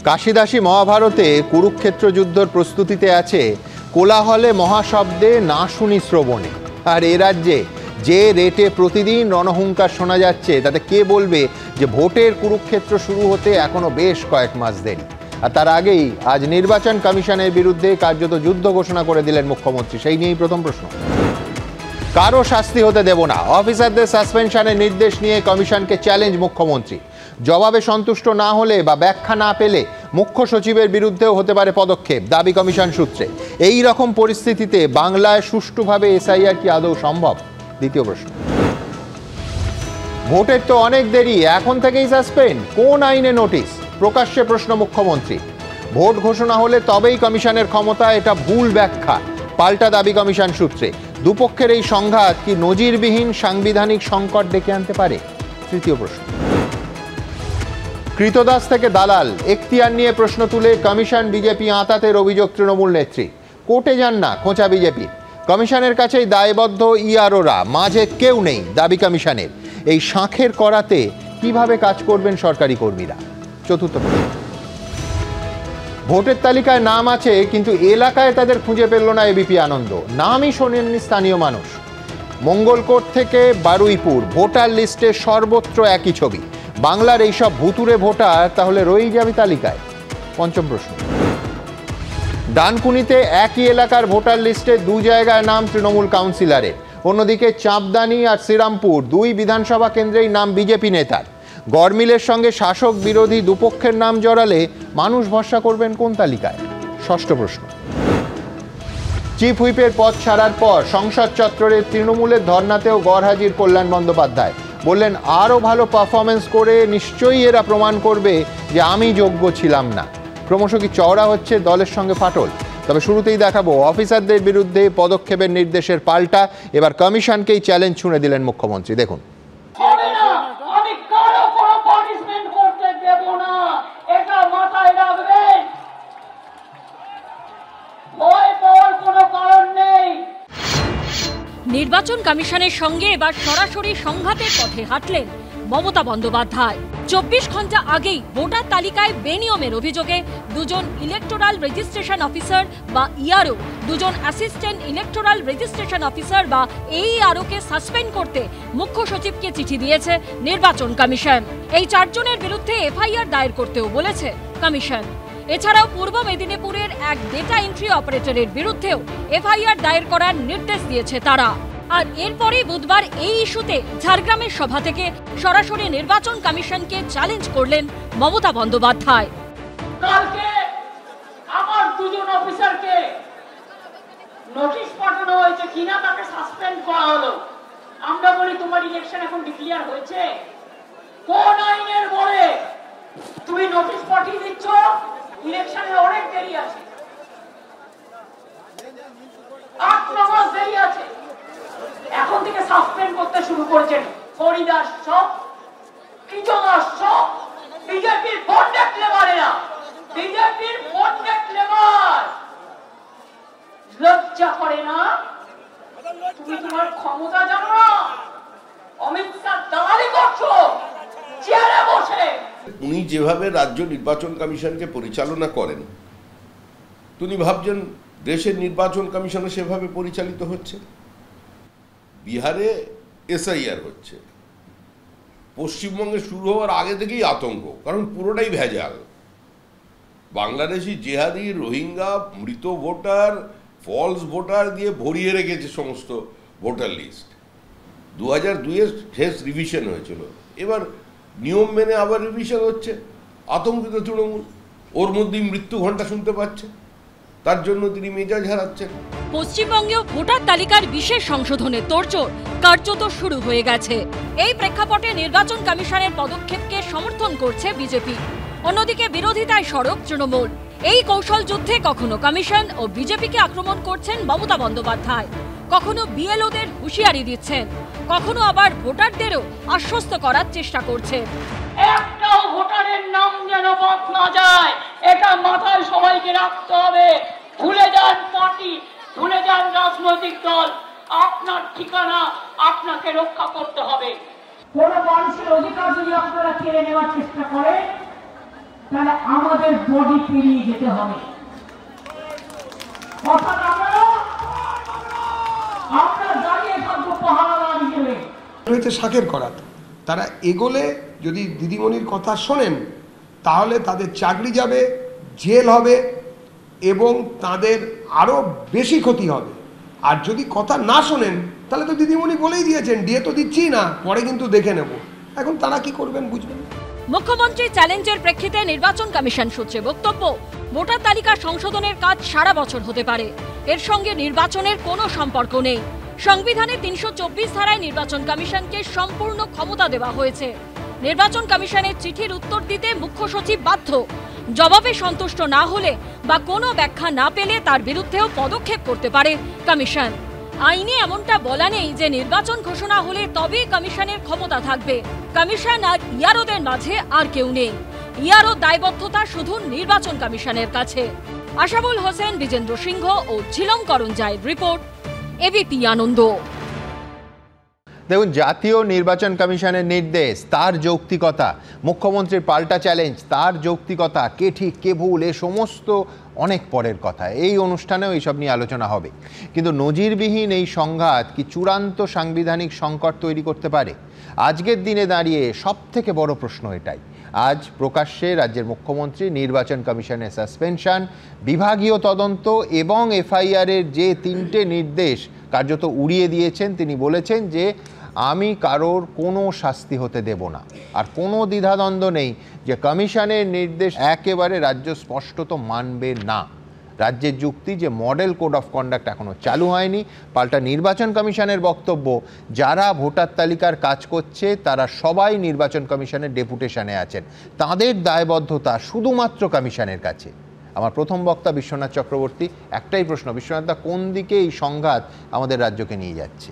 কাশিদাসী মহাভারতে কুরুক্ষেত্র যুদ্ধর প্রস্তুতিতে আছে কোলাহলে মহাশব্দে না শুনি শ্রবণে। আর এ রাজ্যে যে রেটে প্রতিদিন রণহুঙ্কার শোনা যাচ্ছে তাতে কে বলবে যে ভোটের কুরুক্ষেত্র শুরু হতে এখনো বেশ কয়েক মাস দেরি। আর তার আগেই আজ নির্বাচন কমিশনের বিরুদ্ধে কার্যত যুদ্ধ ঘোষণা করে দিলেন মুখ্যমন্ত্রী। সেই নিয়েই প্রথম প্রশ্ন। কারো শাস্তি হতে দেব না, অফিসারদের সাসপেনশনের নির্দেশ নিয়ে কমিশনকে চ্যালেঞ্জ মুখ্যমন্ত্রী। জবাবে সন্তুষ্ট না হলে বা ব্যাখ্যা না পেলে মুখ্য সচিবের বিরুদ্ধেও হতে পারে পদক্ষেপ, দাবি কমিশন সূত্রে। এই রকম পরিস্থিতিতে বাংলায় সুষ্ঠুভাবে এসআইআর কি আদৌ সম্ভব? দ্বিতীয় প্রশ্ন। ভোটের তো অনেক দেরি, এখন থেকেই সাসপেন্ড, কোন আইনে নোটিশ? প্রকাশ্যে প্রশ্ন মুখ্যমন্ত্রী। ভোট ঘোষণা হলে তবেই কমিশনের ক্ষমতা, এটা ভুল ব্যাখ্যা, পাল্টা দাবি কমিশন সূত্রে। দুপক্ষের এই সংঘাত কি নজিরবিহীন সাংবিধানিক সংকট ডেকে আনতে পারে? তৃতীয় প্রশ্ন। কৃতদাস থেকে দালাল, এখতিয়ার নিয়ে প্রশ্ন তুলে কমিশন বিজেপি আঁতাতের অভিযোগ তৃণমূল নেত্রী। কোর্টে যান না খোঁচা বিজেপি। কমিশনের কাছেই দায়বদ্ধ ইআরওরা, মাঝে কেউ নেই দাবি কমিশনের। এই শাঁখের করাতে কিভাবে কাজ করবেন সরকারি কর্মীরা? চতুর্থ প্রশ্ন। ভোটের তালিকায় নাম আছে কিন্তু এলাকায় তাদের খুঁজে পেল না এবিপি আনন্দ, নামই শোনেননি স্থানীয় মানুষ। মঙ্গলকোট থেকে বারুইপুর, ভোটার লিস্টে সর্বত্র একই ছবি। বাংলার এইসব ভুতুরে ভোটার তাহলে রয়েই যাবে তালিকায়? পঞ্চম প্রশ্ন। ডানকুনিতে একই এলাকার ভোটার লিস্টে দু জায়গায় নাম তৃণমূল কাউন্সিলরের, অন্যদিকে চাঁপদানি আর শ্রীরামপুর দুই বিধানসভা কেন্দ্রেই নাম বিজেপি নেতার। গড়মিলের সঙ্গে শাসক বিরোধী দুপক্ষের নাম জড়ালে মানুষ ভরসা করবেন কোন তালিকায়? ষষ্ঠ প্রশ্ন। চিফ হুইপের পদ ছাড়ার পর সংসদ চত্বরে তৃণমূলের ধর্নাতেও গড়হাজির কল্যাণ বন্দ্যোপাধ্যায়। বললেন আরও ভালো পারফরমেন্স করে নিশ্চয়ই এরা প্রমাণ করবে যে আমি যোগ্য ছিলাম না। ক্রমশ কি চওড়া হচ্ছে দলের সঙ্গে ফাটল? তবে শুরুতেই দেখাবো অফিসারদের বিরুদ্ধে পদক্ষেপের নির্দেশের পাল্টা। এবার কমিশনকেই চ্যালেঞ্জ ছুঁড়ে দিলেন মুখ্যমন্ত্রী, দেখুন। নির্বাচন কমিশনের সঙ্গে এবার সরাসরি সংঘাতের পথে হাঁটলেন মমতা বন্দ্যোপাধ্যায়। 24 ঘন্টা আগেই ভোটার তালিকায় বেনিয়মের অভিযোগে দুজন ইলেকটোরাল রেজিস্ট্রেশন অফিসার বা ইআরও, দুজন অ্যাসিস্ট্যান্ট ইলেকটোরাল রেজিস্ট্রেশন অফিসার বা এইআরওকে সাসপেন্ড করতে মুখ্য সচিবকে চিঠি দিয়েছে নির্বাচন কমিশন। এই 4 জনের বিরুদ্ধে এফআইআর দায়ের করতেও বলেছে কমিশন। এছাড়াও পূর্ব মেদিনীপুরের এক ডেটা এন্ট্রি অপারেটরের বিরুদ্ধেও এফআইআর দায়ের করার নির্দেশ দিয়েছে তারা। আর এরপরই বুধবার এই ইস্যুতে ঝাড়গ্রামের সভা থেকে সরাসরি নির্বাচন কমিশনকে চ্যালেঞ্জ করলেন মমতা বন্দ্যোপাধ্যায়। কালকে আমার দুজন অফিসারকে নোটিশ পাঠানো হয়েছে কিনা তাকে সাসপেন্ড করা হলো। আমরা বলি তোমার ইলেকশন এখন ডিক্লেয়ার হয়েছে, কোন আইনের বলে তুমি নোটিশ পাঠিয়ে দিচ্ছ? ইলেকশনের অনেক দেরি আছে, 8-9 মাস দেরি আছে, এখন থেকে সাসপেন্ড করতে শুরু করেছেন হরিদাস সব, কৃতদাস সব। বিজেপির ভোট দেখলে পারে না, বিজেপির ভোট দেখলে লজ্জা করে না? তুমি তোমার ক্ষমতা জানো না? অমিত শাহ দালালি করছো চেয়ারে বসে। উনি যেভাবে রাজ্য নির্বাচন কমিশনকে পরিচালনা করেন, তিনি ভাবছেন দেশের নির্বাচন কমিশন সেভাবে পরিচালিত হচ্ছে? বিহারে এসআইআর হচ্ছে, পশ্চিমবঙ্গে শুরু হওয়ার আগে থেকেই আতঙ্ক, কারণ পুরোটাই ভেজাল। বাংলাদেশি জেহাদি, রোহিঙ্গা, মৃত ভোটার, ফলস ভোটার দিয়ে ভরিয়ে রেখেছে সমস্ত ভোটার লিস্ট। 2002-এর শেষ রিভিশন হয়েছিল, এবার নিয়ম মেনে আবার রিভিশন হচ্ছে। আতঙ্কিত তৃণমূল, ওর মধ্যেই মৃত্যু ঘণ্টা শুনতে পাচ্ছে, তার জন্য তিনি মেজাজ হারাচ্ছেন। পশ্চিমবঙ্গেও ভোটার তালিকার বিশেষ সংশোধনের তোড়জোড় কার্যত শুরু হয়ে গেছে। এই প্রেক্ষাপটে নির্বাচন কমিশনের পদক্ষেপকে সমর্থন করছে বিজেপি, অন্যদিকে বিরোধিতায় সরব তৃণমূল। এই কৌশল যুদ্ধে কখনো কমিশন ও বিজেপিকে আক্রমণ করছেন মমতা বন্দ্যোপাধ্যায়, কখনো বিএলওদের হুঁশিয়ারি দিচ্ছেন, কখনো আবার ভোটারদেরও আশ্বস্ত করার চেষ্টা করছেন। একটাও ভোটারের নাম যেন বাদ না যায়, এটা মাথায় সবাইকে রাখতে হবে। ভুলে যান পার্টি, ভুলে যান রাজনৈতিক দল, আপনার ঠিকানা আপনাকে রক্ষা করতে হবে। কোন মানুষের অধিকার যদি আপনারা কেড়ে নেওয়ার চেষ্টা করেন, তাহলে আমাদের বডি পেরিয়ে যেতে হবে। আমরা দাঁড়িয়ে থাকবো পাহাড় হিসেবে। হয়েছে শাকের করাত, তারা এগোলে যদি দিদিমণির কথা শোনেন তাহলে তাদের চাকরি যাবে, জেল হবে এবং তাদের আরো বেশি ক্ষতি হবে। আর যদি কথা না শোনেন তাহলে তো দিদিমণি বলেই দিয়েছেন ডিএ তো দিচ্ছি না, পরে কিন্তু দেখে নেব। এখন তারা কি করবেন বুঝবেন। মুখ্যমন্ত্রী চ্যালেঞ্জের প্রেক্ষিতে নির্বাচন কমিশন সূত্রে বক্তব্য, ভোটার তালিকা সংশোধনের কাজ সারা বছর হতে পারে, এর সঙ্গে নির্বাচনের কোনো সম্পর্ক নেই। সংবিধানে ৩২৪ ধারায় নির্বাচন কমিশনকে সম্পূর্ণ ক্ষমতা দেওয়া হয়েছে। নির্বাচন কমিশনের চিঠির উত্তর দিতে মুখ্য সচিব বাধ্য। জবাবে সন্তুষ্ট না হলে বা কোনো ব্যাখ্যা না পেলে তার বিরুদ্ধেও পদক্ষেপ করতে পারে কমিশন। আইনে এমনটা বলা নেই যে নির্বাচন ঘোষণা হলে তবেই কমিশনের ক্ষমতা থাকবে। কমিশন আর ইআরওদের মাঝে আর কেউ নেই। ইআরও দায়বদ্ধতা শুধু নির্বাচন কমিশনের কাছে। আশাবুল হোসেন, বিজেন্দ্র সিংহ ও ঝিলম করঞ্জাইয়ের রিপোর্ট, এবিপি আনন্দ। দেখুন, জাতীয় নির্বাচন কমিশনের নির্দেশ, তার যৌক্তিকতা, মুখ্যমন্ত্রীর পাল্টা চ্যালেঞ্জ, তার যৌক্তিকতা, কে ঠিক কে ভুল, এ সমস্ত অনেক পরের কথা। এই অনুষ্ঠানেও এইসব নিয়ে আলোচনা হবে। কিন্তু নজিরবিহীন এই সংঘাত কি চূড়ান্ত সাংবিধানিক সংকট তৈরি করতে পারে? আজকের দিনে দাঁড়িয়ে সব থেকে বড় প্রশ্ন এটাই। আজ প্রকাশ্যে রাজ্যের মুখ্যমন্ত্রী নির্বাচন কমিশনের সাসপেনশন, বিভাগীয় তদন্ত এবং এফআইআরের যে 3টে নির্দেশ কার্যত উড়িয়ে দিয়েছেন। তিনি বলেছেন যে আমি কারোর কোনো শাস্তি হতে দেব না। আর কোনো দ্বিধাদ্বন্দ্ব নেই যে কমিশনের নির্দেশ একেবারে রাজ্য স্পষ্টত মানবে না। রাজ্যের যুক্তি যে মডেল কোড অফ কন্ডাক্ট এখনও চালু হয়নি। পাল্টা নির্বাচন কমিশনের বক্তব্য, যারা ভোটার তালিকার কাজ করছে তারা সবাই নির্বাচন কমিশনের ডেপুটেশনে আছেন, তাদের দায়বদ্ধতা শুধুমাত্র কমিশনের কাছে। আমার প্রথম বক্তা বিশ্বনাথ চক্রবর্তী, একটাই প্রশ্ন, বিশ্বনাথ দা, কোন দিকে এই সংঘাত আমাদের রাজ্যকে নিয়ে যাচ্ছে?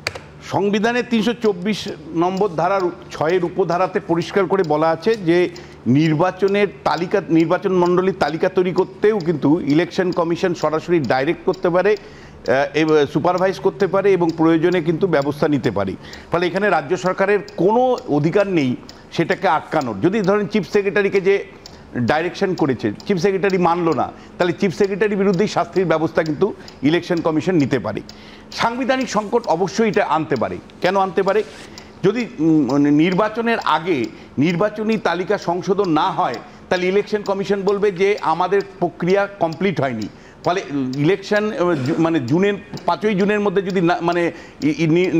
সংবিধানের ৩২৪ নম্বর ধারার 6-এর উপধারাতে পরিষ্কার করে বলা আছে যে নির্বাচনের তালিকা, নির্বাচন মণ্ডলীর তালিকা তৈরি করতেও কিন্তু ইলেকশন কমিশন সরাসরি ডাইরেক্ট করতে পারে, সুপারভাইজ করতে পারে এবং প্রয়োজনে কিন্তু ব্যবস্থা নিতে পারে। ফলে এখানে রাজ্য সরকারের কোনো অধিকার নেই সেটাকে আটকানোর। যদি ধরেন চিফ সেক্রেটারিকে যে ডাইরেকশন করেছে, চিফ সেক্রেটারি মানলো না, তাহলে চিফ সেক্রেটারির বিরুদ্ধেই শাস্তির ব্যবস্থা কিন্তু ইলেকশন কমিশন নিতে পারে। সাংবিধানিক সংকট অবশ্যই এটা আনতে পারে। কেন আনতে পারে? যদি নির্বাচনের আগে নির্বাচনী তালিকা সংশোধন না হয় তাহলে ইলেকশন কমিশন বলবে যে আমাদের প্রক্রিয়া কমপ্লিট হয়নি। ফলে ইলেকশন মানে জুনের 5ই জুনের মধ্যে যদি মানে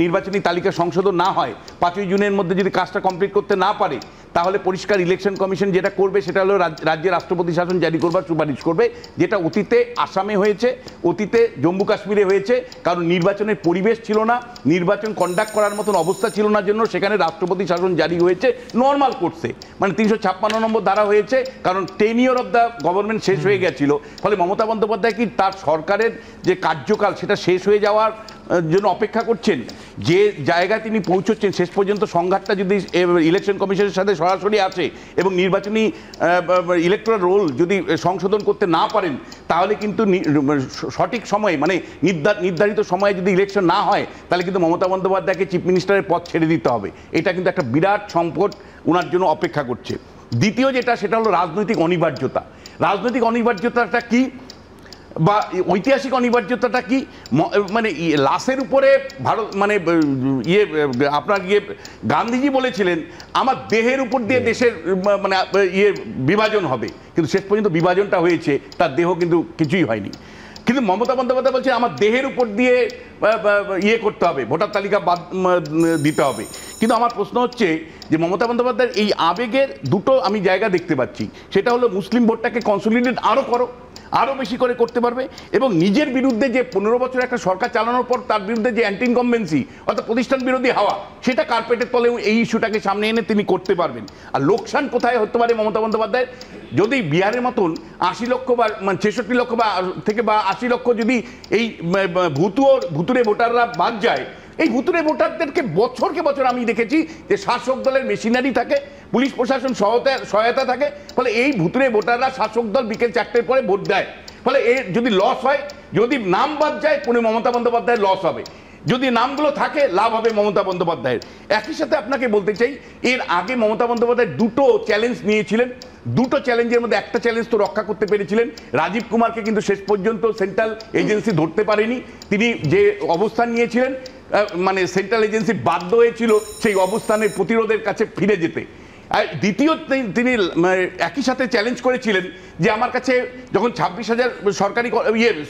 নির্বাচনী তালিকা সংশোধন না হয়, 5ই জুনের মধ্যে যদি কাজটা কমপ্লিট করতে না পারে, তাহলে পরিষ্কার ইলেকশন কমিশন যেটা করবে সেটা হলো রাজ্যের রাষ্ট্রপতি শাসন জারি করবার সুপারিশ করবে, যেটা অতীতে আসামে হয়েছে, অতীতে জম্মু কাশ্মীরে হয়েছে। কারণ নির্বাচনের পরিবেশ ছিল না, নির্বাচন কন্ডাক্ট করার মতন অবস্থা ছিল না, জন্য সেখানে রাষ্ট্রপতি শাসন জারি হয়েছে নর্মাল কোর্সে, মানে 356 নম্বর ধারা হয়েছে, কারণ টেনিওর অফ দ্য গভর্নমেন্ট শেষ হয়ে গেছিল। ফলে মমতা বন্দ্যোপাধ্যায় কি তার সরকারের যে কার্যকাল সেটা শেষ হয়ে যাওয়ার জন্য অপেক্ষা করছেন? যে জায়গায় তিনি পৌঁছচ্ছেন, শেষ পর্যন্ত সংঘাতটা যদি ইলেকশন কমিশনের সাথে সরাসরি আছে এবং নির্বাচনী ইলেকটোরাল রোল যদি সংশোধন করতে না পারেন, তাহলে কিন্তু সঠিক সময়ে মানে নির্ধারিত সময়ে যদি ইলেকশন না হয়, তাহলে কিন্তু মমতা বন্দ্যোপাধ্যায়কে চিফ মিনিস্টারের পদ ছেড়ে দিতে হবে। এটা কিন্তু একটা বিরাট সংকট ওনার জন্য অপেক্ষা করছে। দ্বিতীয় যেটা, সেটা হলো রাজনৈতিক অনিবার্যতা। রাজনৈতিক অনিবার্যতাটা কি বা ঐতিহাসিক অনিবার্যতাটা কি? মানে লাশের উপরে ভারত মানে আপনার গান্ধীজি বলেছিলেন আমার দেহের উপর দিয়ে দেশের মানে বিভাজন হবে, কিন্তু শেষ পর্যন্ত বিভাজনটা হয়েছে, তার দেহ কিন্তু কিছুই হয়নি। কিন্তু মমতা বন্দ্যোপাধ্যায় বলছে আমার দেহের উপর দিয়ে করতে হবে, ভোটার তালিকা বাদ দিতে হবে। কিন্তু আমার প্রশ্ন হচ্ছে যে মমতা বন্দ্যোপাধ্যায়ের এই আবেগের দুটো আমি জায়গা দেখতে পাচ্ছি। সেটা হলো মুসলিম ভোটটাকে কনসলিডেট আরও করো, আরও বেশি করে করতে পারবে, এবং নিজের বিরুদ্ধে যে 15 বছর একটা সরকার চালানোর পর তার বিরুদ্ধে যে অ্যান্টি ইনকামবেন্সি অর্থাৎ প্রতিষ্ঠান বিরোধী হাওয়া, সেটা কার্পেটের তলে এই ইস্যুটাকে সামনে এনে তিনি করতে পারবেন। আর লোকসান কোথায় হতে পারে মমতা বন্দ্যোপাধ্যায়ের? যদি বিহারের মতন 80 লক্ষ বা 66 লক্ষ বা 80 লক্ষ যদি এই ভুতুরে ভোটাররা বাদ যায়, এই ভুতুরে ভোটারদেরকে বছরকে বছর আমি দেখেছি যে শাসক দলের মেশিনারি থাকে, পুলিশ প্রশাসন সহায়তা থাকে, ফলে এই ভুতুরে ভোটাররা শাসক দল বিকেল 4টের পরে ভোট দেয়। ফলে এর যদি লস হয়, যদি নাম বাদ যায়, পুনে মমতা বন্দ্যোপাধ্যায়ের লস হবে। যদি নামগুলো থাকে লাভ হবে মমতা বন্দ্যোপাধ্যায়ের। একই সাথে আপনাকে বলতে চাই, এর আগে মমতা বন্দ্যোপাধ্যায় দুটো চ্যালেঞ্জ নিয়েছিলেন, দুটো চ্যালেঞ্জের মধ্যে একটা চ্যালেঞ্জ তো রক্ষা করতে পেরেছিলেন। রাজীব কুমারকে কিন্তু শেষ পর্যন্ত সেন্ট্রাল এজেন্সি ধরতে পারেনি। তিনি যে অবস্থান নিয়েছিলেন, মানে সেন্ট্রাল এজেন্সি বাধ্য হয়েছিল সেই অবস্থানের প্রতিরোধের কাছে ফিরে যেতে। আর দ্বিতীয় তিনি একই সাথে চ্যালেঞ্জ করেছিলেন যে আমার কাছে যখন 26,000 সরকারি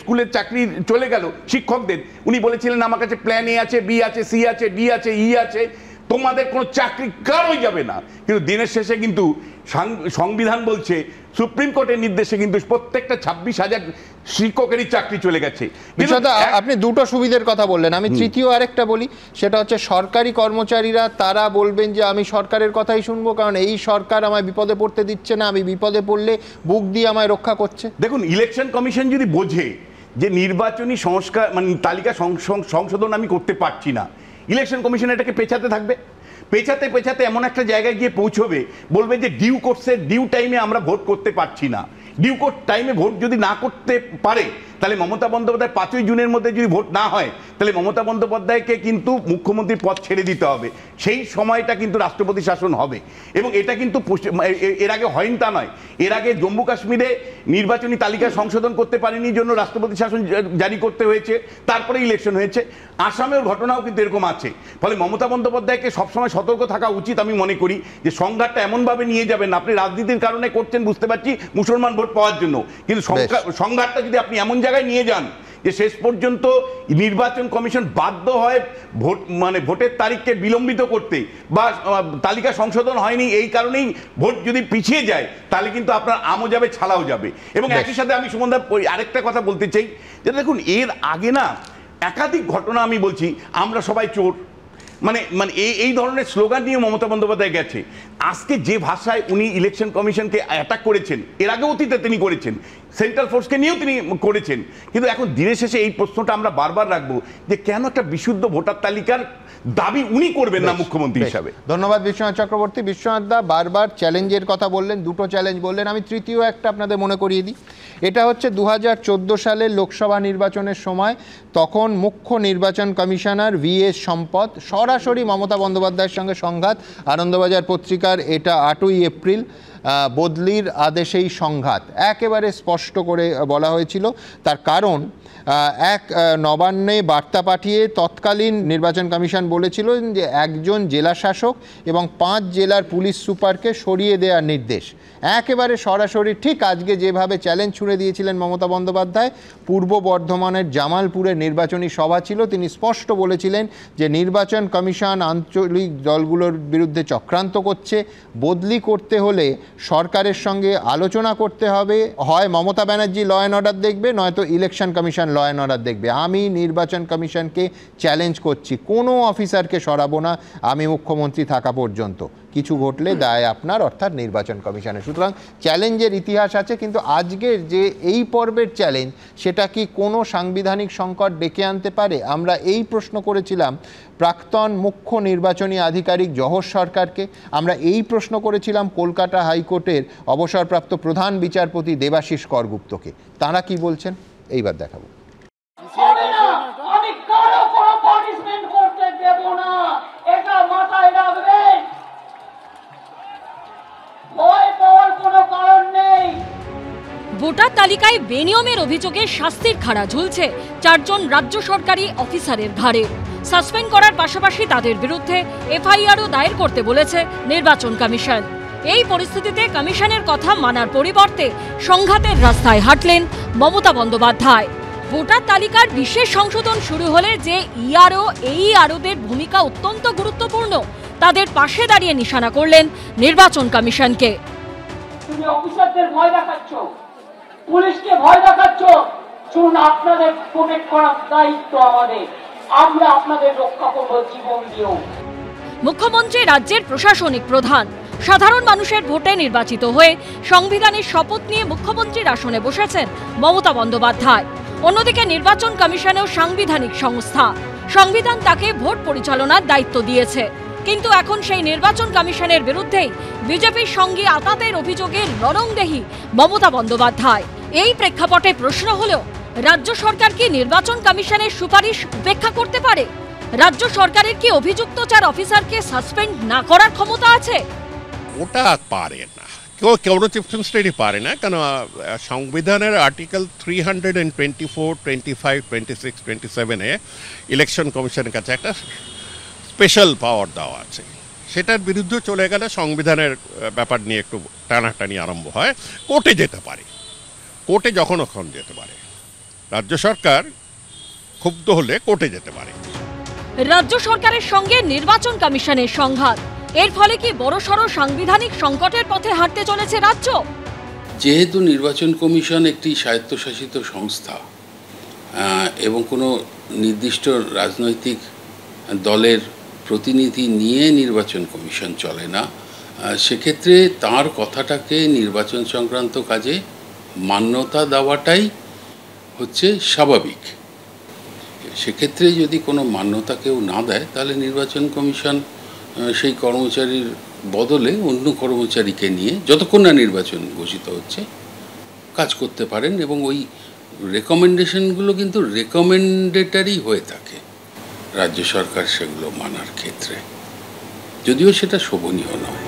স্কুলের চাকরি চলে গেল শিক্ষকদের, উনি বলেছিলেন আমার কাছে প্ল্যান এ আছে, বি আছে, সি আছে, ডি আছে, ই আছে, তোমাদের কোনো চাকরি কারোই যাবে না। কিন্তু দিনের শেষে কিন্তু সংবিধান বলছে, সুপ্রিম কোর্টের নির্দেশে কিন্তু প্রত্যেকটা 26,000 শিক্ষকেরই চাকরি চলে গেছে। আপনি দুটো সুবিধার কথা বললেন, আমি তৃতীয় আরেকটা বলি, সেটা হচ্ছে সরকারি কর্মচারীরা তারা বলবেন যে আমি সরকারের কথাই শুনবো, কারণ এই সরকার আমায় বিপদে পড়তে দিচ্ছে না, আমি বিপদে পড়লে বুক দিয়ে আমায় রক্ষা করছে। দেখুন, ইলেকশন কমিশন যদি বোঝে যে নির্বাচনী সংস্কার মানে তালিকা সংশোধন আমি করতে পারছি না, ইলেকশন কমিশন এটাকে পেছাতে থাকবে, পেছাতে পেছাতে এমন একটা জায়গায় গিয়ে পৌঁছবে, বলবে যে ডিউ কোর্সের ডিউ টাইমে আমরা ভোট করতে পারছি না। ডিউ কোর্ট টাইমে ভোট যদি না করতে পারে, তাহলে মমতা বন্দ্যোপাধ্যায় 5ই জুনের মধ্যে যদি ভোট না হয়, তাহলে মমতা বন্দ্যোপাধ্যায়কে কিন্তু মুখ্যমন্ত্রীর পদ ছেড়ে দিতে হবে। সেই সময়টা কিন্তু রাষ্ট্রপতি শাসন হবে। এবং এটা কিন্তু এর আগে হয়নি তা নয়, এর আগে জম্মু কাশ্মীরে নির্বাচনী তালিকা সংশোধন করতে পারেনি জন্য রাষ্ট্রপতি শাসন জারি করতে হয়েছে, তারপরে ইলেকশন হয়েছে। আসামের ঘটনাও কিন্তু এরকম আছে। ফলে মমতা বন্দ্যোপাধ্যায়কে সবসময় সতর্ক থাকা উচিত আমি মনে করি, যে সংঘাতটা এমনভাবে নিয়ে যাবেন না, আপনি রাজনীতির কারণে করছেন বুঝতে পারছি, মুসলমান ভোট পাওয়ার জন্য, কিন্তু সংঘাতটা যদি আপনি এমন জায়গায় নিয়ে যান যে শেষ পর্যন্ত নির্বাচন কমিশন বাধ্য হয় ভোট মানে ভোটের তারিখকে বিলম্বিত করতে, বা তালিকা সংশোধন হয়নি এই কারণেই ভোট যদি পিছিয়ে যায়, তাহলে কিন্তু আপনার আমও যাবে ছালাও যাবে। এবং একই সাথে আমি সুমনদা আরেকটা কথা বলতে চাই, যে দেখুন এর আগে না একাধিক ঘটনা আমি বলছি, আমরা সবাই চোর, মানে মানে এই ধরনের স্লোগান নিয়ে মমতা বন্দ্যোপাধ্যায় গেছে। আজকে যে ভাষায় উনি ইলেকশন কমিশনকে অ্যাটাক করেছেন, এর আগে অতীতে তিনি করেছেন, সেন্ট্রাল ফোর্সকে নিয়েও তিনি করেছেন, কিন্তু এখন দিনের শেষে এই প্রশ্নটা আমরা বারবার রাখবো যে কেন একটা বিশুদ্ধ ভোটার তালিকার দাবি উনি করবেন না মুখ্যমন্ত্রী হিসাবে। ধন্যবাদ বিশ্বনাথ চক্রবর্তী। বিশ্বনাথ দা বারবার চ্যালেঞ্জের কথা বললেন, দুটো চ্যালেঞ্জ বললেন, আমি তৃতীয় একটা আপনাদের মনে করিয়ে দিই। এটা হচ্ছে 2014 সালের লোকসভা নির্বাচনের সময় তখন মুখ্য নির্বাচন কমিশনার VS সম্পদ সরাসরি মমতা বন্দ্যোপাধ্যায়ের সঙ্গে সংঘাত। আনন্দবাজার পত্রিকার এটা 8ই এপ্রিল, বদলির আদেশেই সংঘাত, একেবারে স্পষ্ট করে বলা হয়েছিল। তার কারণ এক নবান্নে বার্তা পাঠিয়ে তৎকালীন নির্বাচন কমিশন বলেছিল যে একজন জেলা শাসক এবং 5 জেলার পুলিশ সুপারকে সরিয়ে দেওয়ার নির্দেশ। একেবারে সরাসরি ঠিক আজকে যেভাবে চ্যালেঞ্জ ছুড়ে দিয়েছিলেন মমতা বন্দ্যোপাধ্যায়, পূর্ব বর্ধমানের জামালপুরের নির্বাচনী সভা ছিল, তিনি স্পষ্ট বলেছিলেন যে নির্বাচন কমিশন আঞ্চলিক দলগুলোর বিরুদ্ধে চক্রান্ত করছে, বদলি করতে হলে সরকারের সঙ্গে আলোচনা করতে হবে, হয় Mamata Banerjee law and order দেখবে, নয়তো election commission law and order দেখবে। আমি নির্বাচন কমিশনকে চ্যালেঞ্জ করছি, কোনো অফিসারকে সরাবো না আমি মুখ্যমন্ত্রী থাকা পর্যন্ত, কিছু ঘটলে দায় আপনার, অর্থাৎ নির্বাচন কমিশনের। সুতরাং চ্যালেঞ্জের ইতিহাস আছে, কিন্তু আজকের যে এই পর্বের চ্যালেঞ্জ, সেটা কি কোনো সাংবিধানিক সংকট ডেকে আনতে পারে? আমরা এই প্রশ্ন করেছিলাম প্রাক্তন মুখ্য নির্বাচনী আধিকারিক জহর সরকারকে, আমরা এই প্রশ্ন করেছিলাম কলকাতা হাইকোর্টের অবসরপ্রাপ্ত প্রধান বিচারপতি দেবাশিস করগুপ্তকে। তাঁরা কি বলছেন এইবার দেখাবো। আমি কারো কোনো পানিশমেন্ট করতে দেব না, এটা মাথায় রাখবেন, ভয় পাওয়ার কোনো কারণ নেই। ভোটার তালিকায় বেনিয়মের অভিযোগে শাস্তির খাড়া ঝুলছে 4 জন রাজ্য সরকারি অফিসারের ঘাড়ে। সাসপেন্ড করার পাশাপাশি তাদের বিরুদ্ধে FIRও দায়ের করতে বলেছে নির্বাচন কমিশন। এই পরিস্থিতিতে কমিশনের কথা মানার পরিবর্তে সংঘাতের রাস্তায় হাঁটলেন মমতা বন্দ্যোপাধ্যায়। ভোটার তালিকার বিশেষ সংশোধন শুরু হলে যে ERO AEROদের ভূমিকা অত্যন্ত গুরুত্বপূর্ণ, তাদের পাশে দাঁড়িয়ে নিশানা করলেন নির্বাচন কমিশনকে। তুমি অফিসারদের ভয় দেখাচ্ছ, পুলিশকে ভয় দেখাচ্ছ, শুনুন আপনাদের প্রোটেক্ট করার দায়িত্ব আমাদের, আমরা আপনাদের রক্ষা করব জীবন দিয়েও। মুখ্যমন্ত্রী রাজ্যের প্রশাসনিক প্রধান, সাধারণ মানুষের ভোটে নির্বাচিত হয়ে সংবিধানের শপথ নিয়ে মুখ্যমন্ত্রীর আসনে বসেছেন মমতা বন্দ্যোপাধ্যায়। অন্যদিকে নির্বাচন কমিশনেও সাংবিধানিক সংস্থা, সংবিধান তাকে ভোট পরিচালনার দায়িত্ব দিয়েছে। কিন্তু এখন সেই নির্বাচন কমিশনের বিরুদ্ধেই বিজেপির সঙ্গে আতাতের অভিযোগে রণংদেহী মমতা বন্দ্যোপাধ্যায়। এই প্রেক্ষাপটে প্রশ্ন হলো, রাজ্য সরকার কি নির্বাচন কমিশনের সুপারিশ উপেক্ষা করতে পারে? রাজ্য সরকারের কি অভিযুক্ত 4 অফিসারকে সাসপেন্ড না করার ক্ষমতা আছে? ওটা পারে না, কোনো চিফ মিনিস্টারই পারে না, কারণ সংবিধানের আর্টিকেল 324, 25, 26, 27-এ ইলেকশন কমিশনের কাছে একটা স্পেশাল পাওয়ার দেওয়া আছে। সেটার বিরুদ্ধে চলে গেলে সংবিধানের ব্যাপার নিয়ে একটু টানাটানি আরম্ভ হয়, কোর্টে যেতে পারে, কোর্টে যখন যেতে পারে। রাজ্য সরকার ক্ষুব্ধ হলে কোর্টে যেতে পারে। রাজ্য সরকারের সঙ্গে নির্বাচন কমিশনের সংঘাত, এর ফলে কি বড়সড় সাংবিধানিক সংকটের পথে হাঁটতে চলেছে রাজ্য? যেহেতু নির্বাচন কমিশন একটি স্বায়ত্তশাসিত সংস্থা এবং কোনো নির্দিষ্ট রাজনৈতিক দলের প্রতিনিধি নিয়ে নির্বাচন কমিশন চলে না, সেক্ষেত্রে তার কথাটাকে নির্বাচন সংক্রান্ত কাজে মান্যতা দেওয়াটাই হচ্ছে স্বাভাবিক। সেক্ষেত্রে যদি কোনো মান্যতা কেউ না দেয়, তাহলে নির্বাচন কমিশন সেই কর্মচারীর বদলে অন্য কর্মচারীকে নিয়ে যতক্ষণ না নির্বাচন ঘোষিত হচ্ছে কাজ করতে পারেন, এবং ওই রেকমেন্ডেশনগুলো কিন্তু রেকমেন্ডেটরি হয়ে থাকে রাজ্য সরকার সেগুলো মানার ক্ষেত্রে, যদিও সেটা শোভনীয় নয়।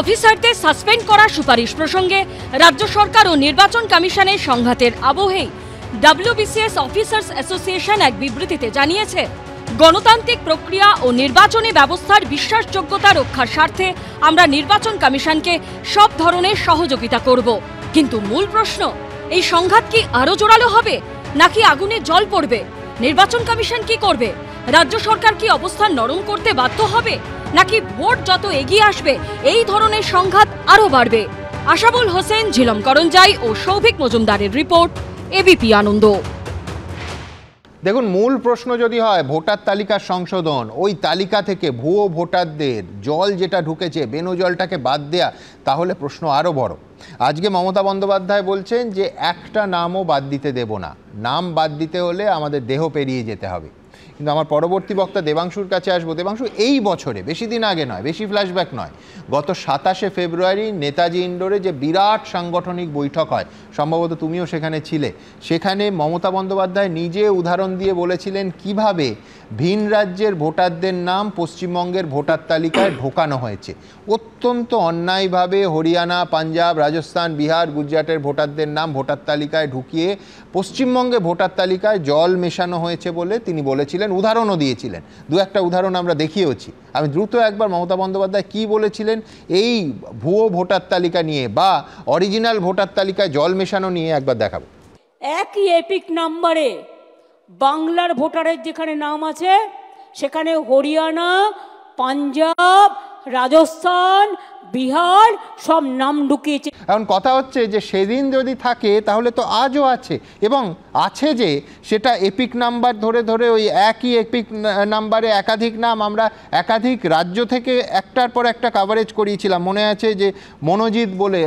অফিসারদের সাসপেন্ড করার সুপারিশ প্রসঙ্গে রাজ্য সরকার ও নির্বাচন কমিশনের সংঘাতের আবহেই WBCS অফিসার্স অ্যাসোসিয়েশন এক বিবৃতিতে জানিয়েছে, গণতান্ত্রিক প্রক্রিয়া ও নির্বাচনী ব্যবস্থার বিশ্বাসযোগ্যতা রক্ষার স্বার্থে আমরা নির্বাচন কমিশনকে সব ধরনের সহযোগিতা করব। কিন্তু মূল প্রশ্ন, এই সংঘাত কি আরো জোরালো হবে নাকি আগুনে জল পড়বে? নির্বাচন কমিশন কি করবে? রাজ্য সরকার কি অবস্থান নরম করতে বাধ্য হবে নাকি ভোট যত এগিয়ে আসবে এই ধরনের সংঘাত আরো বাড়বে? আশাবুল হোসেন, ঝিলম করঞ্জাই ও সৌভিক মজুমদারের রিপোর্ট, এবিপি আনন্দ। দেখুন, মূল প্রশ্ন যদি হয় ভোটার তালিকার সংশোধন, ওই তালিকা থেকে ভুয়ো ভোটারদের জল যেটা ঢুকেছে বেনো জলটাকে বাদ দেয়া, তাহলে প্রশ্ন আরও বড়। আজকে মমতা বন্দ্যোপাধ্যায় বলছেন যে একটা নামও বাদ দিতে দেব না, নাম বাদ দিতে হলে আমাদের দেহ পেরিয়ে যেতে হবে। কিন্তু আমার পরবর্তী বক্তা দেবাংশুর কাছে আসবো। দেবাংশু, এই বছরে, বেশি দিন আগে নয়, বেশি ফ্ল্যাশব্যাক নয়, গত 27শে ফেব্রুয়ারি নেতাজি ইন্ডোরে যে বিরাট সাংগঠনিক বৈঠক হয়, সম্ভবত তুমিও সেখানে ছিলে, সেখানে মমতা বন্দ্যোপাধ্যায় নিজে উদাহরণ দিয়ে বলেছিলেন কিভাবে ভিন রাজ্যের ভোটারদের নাম পশ্চিমবঙ্গের ভোটার তালিকায় ঢোকানো হয়েছে। অত্যন্ত অন্যায়ভাবে হরিয়ানা, পাঞ্জাব, রাজস্থান, বিহার, গুজরাটের ভোটারদের নাম ভোটার তালিকায় ঢুকিয়ে পশ্চিমবঙ্গে ভোটার তালিকায় জল মেশানো হয়েছে বলে তিনি বলেছিলেন, উদাহরণও দিয়েছিলেন। দু একটা উদাহরণ আমরা দেখিয়েওছি। আমি দ্রুত একবার মমতা বন্দ্যোপাধ্যায় কী বলেছিলেন এই ভুয়ো ভোটার তালিকা নিয়ে বা অরিজিনাল ভোটার তালিকায় জল মেশানো নিয়ে একবার দেখাবো। একই এপিক নাম্বারে বাংলার ভোটারের যেখানে নাম আছে সেখানে হরিয়ানা, পাঞ্জাব, রাজস্থান, বিহার সব নাম ঢুকিয়েছে। এখন কথা হচ্ছে যে সেদিন যদি থাকে তাহলে তো আজও আছে, এবং আছে যে সেটা এপিক নাম্বার ধরে ধরে ওই একই এপিক নাম্বারে একাধিক নাম আমরা একাধিক রাজ্য থেকে একটার পর একটা কাভারেজ করিয়েছিলাম। মনে আছে যে মনোজিৎ বলে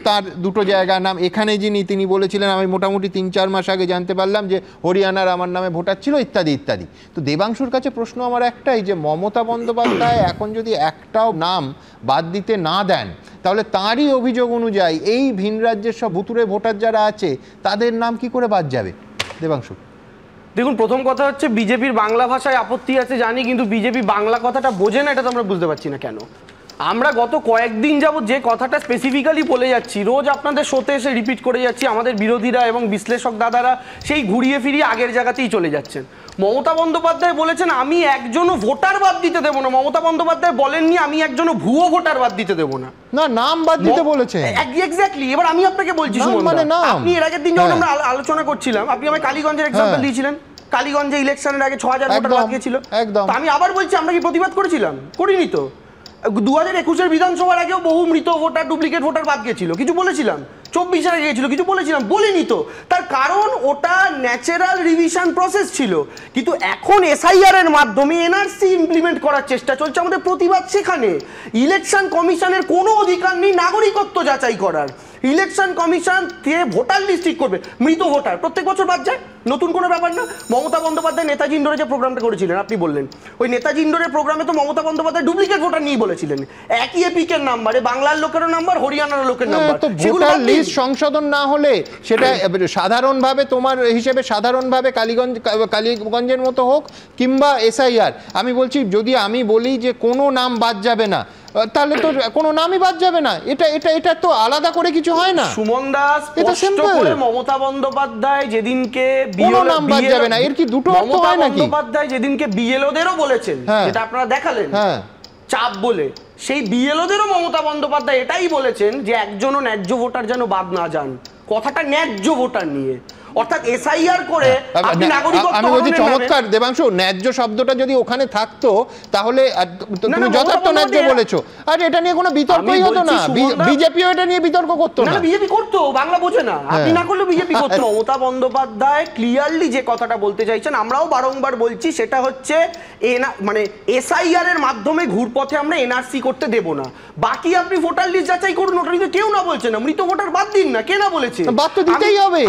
তার দুটো জায়গার নাম, এখানে যিনি তিনি বলেছিলেন আমি মোটামুটি 3-4 মাস আগে জানতে পারলাম যে হরিয়ানার আমার নামে ভোটার ছিল, ইত্যাদি ইত্যাদি। তো দেবাংশুর কাছে প্রশ্ন আমার একটাই, যে মমতা বন্দ্যোপাধ্যায় এখন যদি একটাও নাম বাদ দিতে না দেন, তাহলে তাঁরই অভিযোগ অনুযায়ী এই ভিন রাজ্যের সব ভুতুরে ভোটার যারা আছে তাদের নাম কি করে বাদ যাবে? দেবাংশু, দেখুন, প্রথম কথা হচ্ছে বিজেপির বাংলা ভাষায় আপত্তি আছে জানি, কিন্তু বিজেপি বাংলা কথাটা বোঝে না, এটা তো আমরা বুঝতে পারছি না কেন। আমরা গত কয়েকদিন যাবত যে কথাটা স্পেসিফিক্যালি বলে যাচ্ছি, রোজ আপনাদের শোতে এসে রিপিট করে যাচ্ছি, আমাদের বিরোধীরা এবং বিশ্লেষক দাদারা সেই ঘুরিয়ে ফিরিয়ে আগের জায়গাতেই চলে যাচ্ছেন। মমতা বন্দ্যোপাধ্যায় বলেছেন আমি একজনও ভোটার বাদ দিতে দেবো না। মমতা বন্দ্যোপাধ্যায় বলেননি আমি একজনও ভুয়ো ভোটার বাদ দিতে দেবো না, না নাম বাদ দিতে বলেছে। এক্স্যাক্টলি। এবার আমি আপনাকে বলছি, আপনি এর আগের দিন যখন আমরা আলোচনা করছিলাম, আপনি আমায় কালীগঞ্জের এক্সাম্পল দিয়েছিলেন। কালীগঞ্জে ইলেকশনের আগে 6000 ভোটার বাদ গিয়েছিল। একদম। আমি আবার বলছি, আমরা কি প্রতিবাদ করেছিলাম? করিনি তো। 2021-এর বিধানসভার আগেও বহু মৃত ভোটার, ডুপ্লিকেট ভোটার বাদ গিয়েছিল, কিছু বলেছিলাম। 24-এর আগে গিয়েছিল, কিছু বলেছিলাম? বলিনি তো। তার কারণ ওটা ন্যাচারাল রিভিশন প্রসেস ছিল। কিন্তু এখন এসআইআর এর মাধ্যমে এনআরসি ইমপ্লিমেন্ট করার চেষ্টা চলছে। আমাদের প্রতিবাদ সেখানে। ইলেকশন কমিশনের কোনো অধিকার নেই নাগরিকত্ব যাচাই করার। ইলেকশন কমিশন দিয়ে ভোটার লিস্ট ঠিক করবে। মৃত ভোটার প্রত্যেক বছর বাদ যায়, নতুন কোনো ব্যাপার না। মমতা বন্দ্যোপাধ্যায় নেতাজি ইন্ডোরে যে প্রোগ্রামটা করেছিলেন আপনি বললেন, ওই নেতাজি ইন্ডোরের প্রোগ্রামে তো মমতা বন্দ্যোপাধ্যায় ডুপ্লিকেট ভোটার নিয়ে বলেছিলেন। একই এপিকের নাম্বারে বাংলার লোকেরও নাম্বার, হরিয়ানার লোকের নাম্বার। তো ভোটার লিস্ট সংশোধন না হলে সেটা সাধারণভাবে তোমার হিসেবে সাধারণভাবে কালীগঞ্জের মতো হোক কিংবা এসআইআর, আমি বলছি যদি আমি বলি যে কোনো নাম বাদ যাবে না, তাহলে তো কোনো নামই বাদ যাবে না। এটা তো আলাদা করে কিছু হয় না। সুমন দাস স্পষ্ট করে মমতা বন্দ্যোপাধ্যায় যেদিনকে কোনো নাম বাদ যাবে না, এর কি দুটো অর্থ হয় নাকি? বন্দ্যোপাধ্যায় যেদিনকে বিএলওদেরও বলেছেন, যেটা আপনারা দেখালেন চাপ বলে, সেই বিএলওদেরও মমতা বন্দ্যোপাধ্যায় এটাই বলেছেন যে একজনও ন্যায্য ভোটার যেন বাদ না যান। কথাটা ন্যায্য ভোটার নিয়ে, অর্থাৎ এসআইআর করে আপনি নাগরিকত্ব। আমি বলছি চমৎকার দেবাংশু, ন্যায্য শব্দটা যদি ওখানে থাকতো তাহলে তুমি যথার্থ ন্যায্য বলেছো, আর এটা নিয়ে কোনো বিতর্কই হতো না। বিজেপিও এটা নিয়ে বিতর্ক করতো না। বিজেপি করতো, বাংলা বোঝে না, আপনি না করলে বিজেপি করতো। মমতা বন্দ্যোপাধ্যায় ক্লিয়ারলি যে কথাটা বলতে চাইছেন, আমরাও বারংবার বলছি, সেটা হচ্ছে মানে এসআইআর এর মাধ্যমে ঘুরপথে আমরা এনআরসি করতে দেব না। বাকি আপনি ভোটার লিস্ট যাচাই করুন, ওটা কিন্তু কেউ না বলছে না। মৃত ভোটার বাদ দিন না, কে না বলেছে? বাদ তো দিতেই হবে।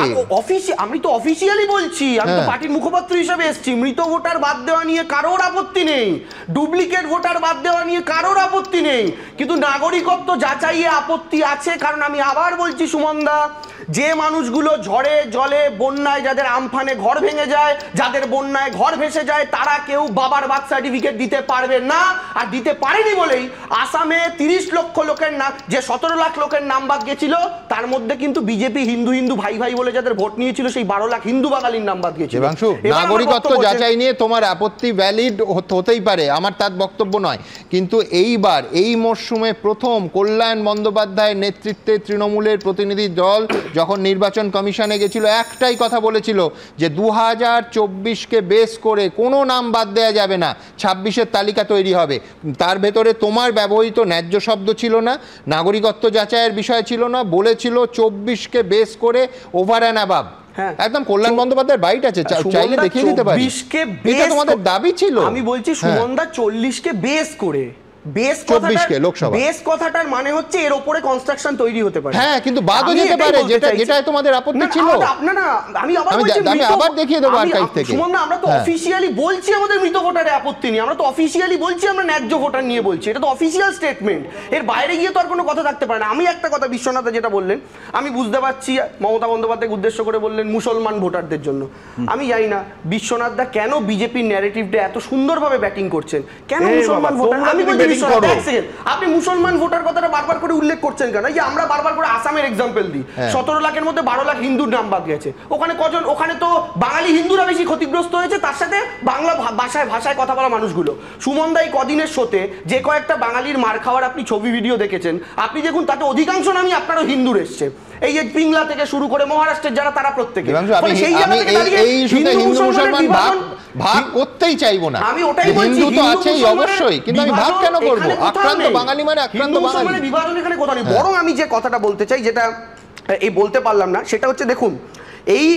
আমি তো অফিসিয়ালি বলছি, আমি তো পার্টির মুখপাত্র হিসেবে এসেছি। মৃত ভোটার বাদ দেওয়া নিয়ে কারোর আপত্তি নেই, ডুপ্লিকেট ভোটার বাদ দেওয়া নিয়ে কারোর আপত্তি নেই, কিন্তু নাগরিকত্ব যাচাইয়ে আপত্তি আছে। কারণ আমি আবার বলছি সুমনদা, যে মানুষগুলো ঝড়ে জলে বন্যায়, যাদের আমফানে ঘর ভেঙে যায়, যাদের বন্যায় ঘর ভেসে যায়, তারা কেউ বাবার বার্থ সার্টিফিকেট দিতে পারবে না। আর দিতে পারেনি বলেই আসামে 30 লক্ষ লোকের নাম, যে 17 লাখ লোকের নাম বাদ গেছিল, তার মধ্যে কিন্তু বিজেপি হিন্দু হিন্দু ভাই ভাই বলে যাদের ভোট নিয়েছিল, সেই 12 লাখ হিন্দু বাঙালির নাম বাদ গেছিল। নাগরিকত্ব যাচাই নিয়ে তোমার আপত্তি ভ্যালিড হতেই পারে, আমার তার বক্তব্য নয়, কিন্তু এইবার এই মরশুমে প্রথম কল্যাণ বন্দ্যোপাধ্যায়ের নেতৃত্বে তৃণমূলের প্রতিনিধি দল যখন নির্বাচন কমিশনে গেছিল, একটাই কথা বলেছিল যে 2024কে বেস করে কোনো নাম বাদ দেওয়া যাবে না, 26-এর তালিকা তৈরি হবে। তার ভেতরে তোমার ব্যবহৃত ন্যায্য শব্দ ছিল না, নাগরিকত্ব যাচাইয়ের বিষয় ছিল না, বলেছিল 24কে বেস করে ওভার অ্যান্ড অ্যাবাভ। একদম কল্যাণ বন্দ্যোপাধ্যায়ের বাইট আছে, চাইলে দেখিয়ে দিতে পারি। এটা তোমাদের দাবি ছিল। আমি বলছি সুমনদা 40কে বেস করে, বেস কথাটার মানে হচ্ছে এর উপরে কনস্ট্রাকশন তৈরি হতে পারে। হ্যাঁ, কিন্তু বাদও যেতে পারে, যেটা তোমাদের আপত্তি ছিল। আমি আবার দেখিয়ে দেবো আর্কাইভ থেকে। সুমনদা, আমরা তো অফিশিয়ালি বলছি আমাদের মৃত ভোটারে আপত্তি নেই, আমরা তো অফিশিয়ালি বলছি আমরা ন্যায্য ভোটার নিয়ে বলছি, এটা তো অফিশিয়াল স্টেটমেন্ট। এর বাইরে গিয়ে তো আর কোনো কথা থাকতে পারে না। আমি একটা কথা, বিশ্বনাথ যেটা বললেন, আমি বুঝতে পারছি মমতা বন্দ্যোপাধ্যায়কে উদ্দেশ্য করে বললেন মুসলমান ভোটারদের জন্য। আমি জানি না বিশ্বনাথ দা কেন বিজেপির ন্যারেটিভটা এত সুন্দরভাবে ব্যাটিং করছেন, কেন মুসলমান ভোটার? আমি বলছি আপনি মুসলমান ভোটার কথাটা বারবার করে উল্লেখ করছেন কেন? এই যে আমরা বারবার করে আসামের এক্সাম্পল দিই, 17 লাখের মধ্যে 12 লাখ হিন্দুর নাম বাদ গেছে। ওখানে কজন? ওখানে তো বাঙালি হিন্দুরা বেশি ক্ষতিগ্রস্ত হয়েছে, তার সাথে বাংলা ভাষায় কথা বলা মানুষগুলো। সুমনদাই কদিনের শোতে যে কয়েকটা বাঙালির মার খাওয়ার আপনি ছবি ভিডিও দেখেছেন, আপনি দেখুন তাতে অধিকাংশ নামই আপনারও হিন্দুর এসছে। এই যে পিংলা থেকে শুরু করে মহারাষ্ট্রের যারা, তারা প্রত্যেকে ভাগ করতেই চাইবো না। আমি ওটাই বলছি, হিন্দু তো আছেই অবশ্যই, কিন্তু আমি ভাগ কেন করব? আক্রান্ত বাঙালি মানে আক্রান্ত বাঙালি, বিভাজন এখানে কথা নেই। বরং আমি যে কথাটা বলতে চাই, যেটা এই বলতে পারলাম না, সেটা হচ্ছে দেখুন, এই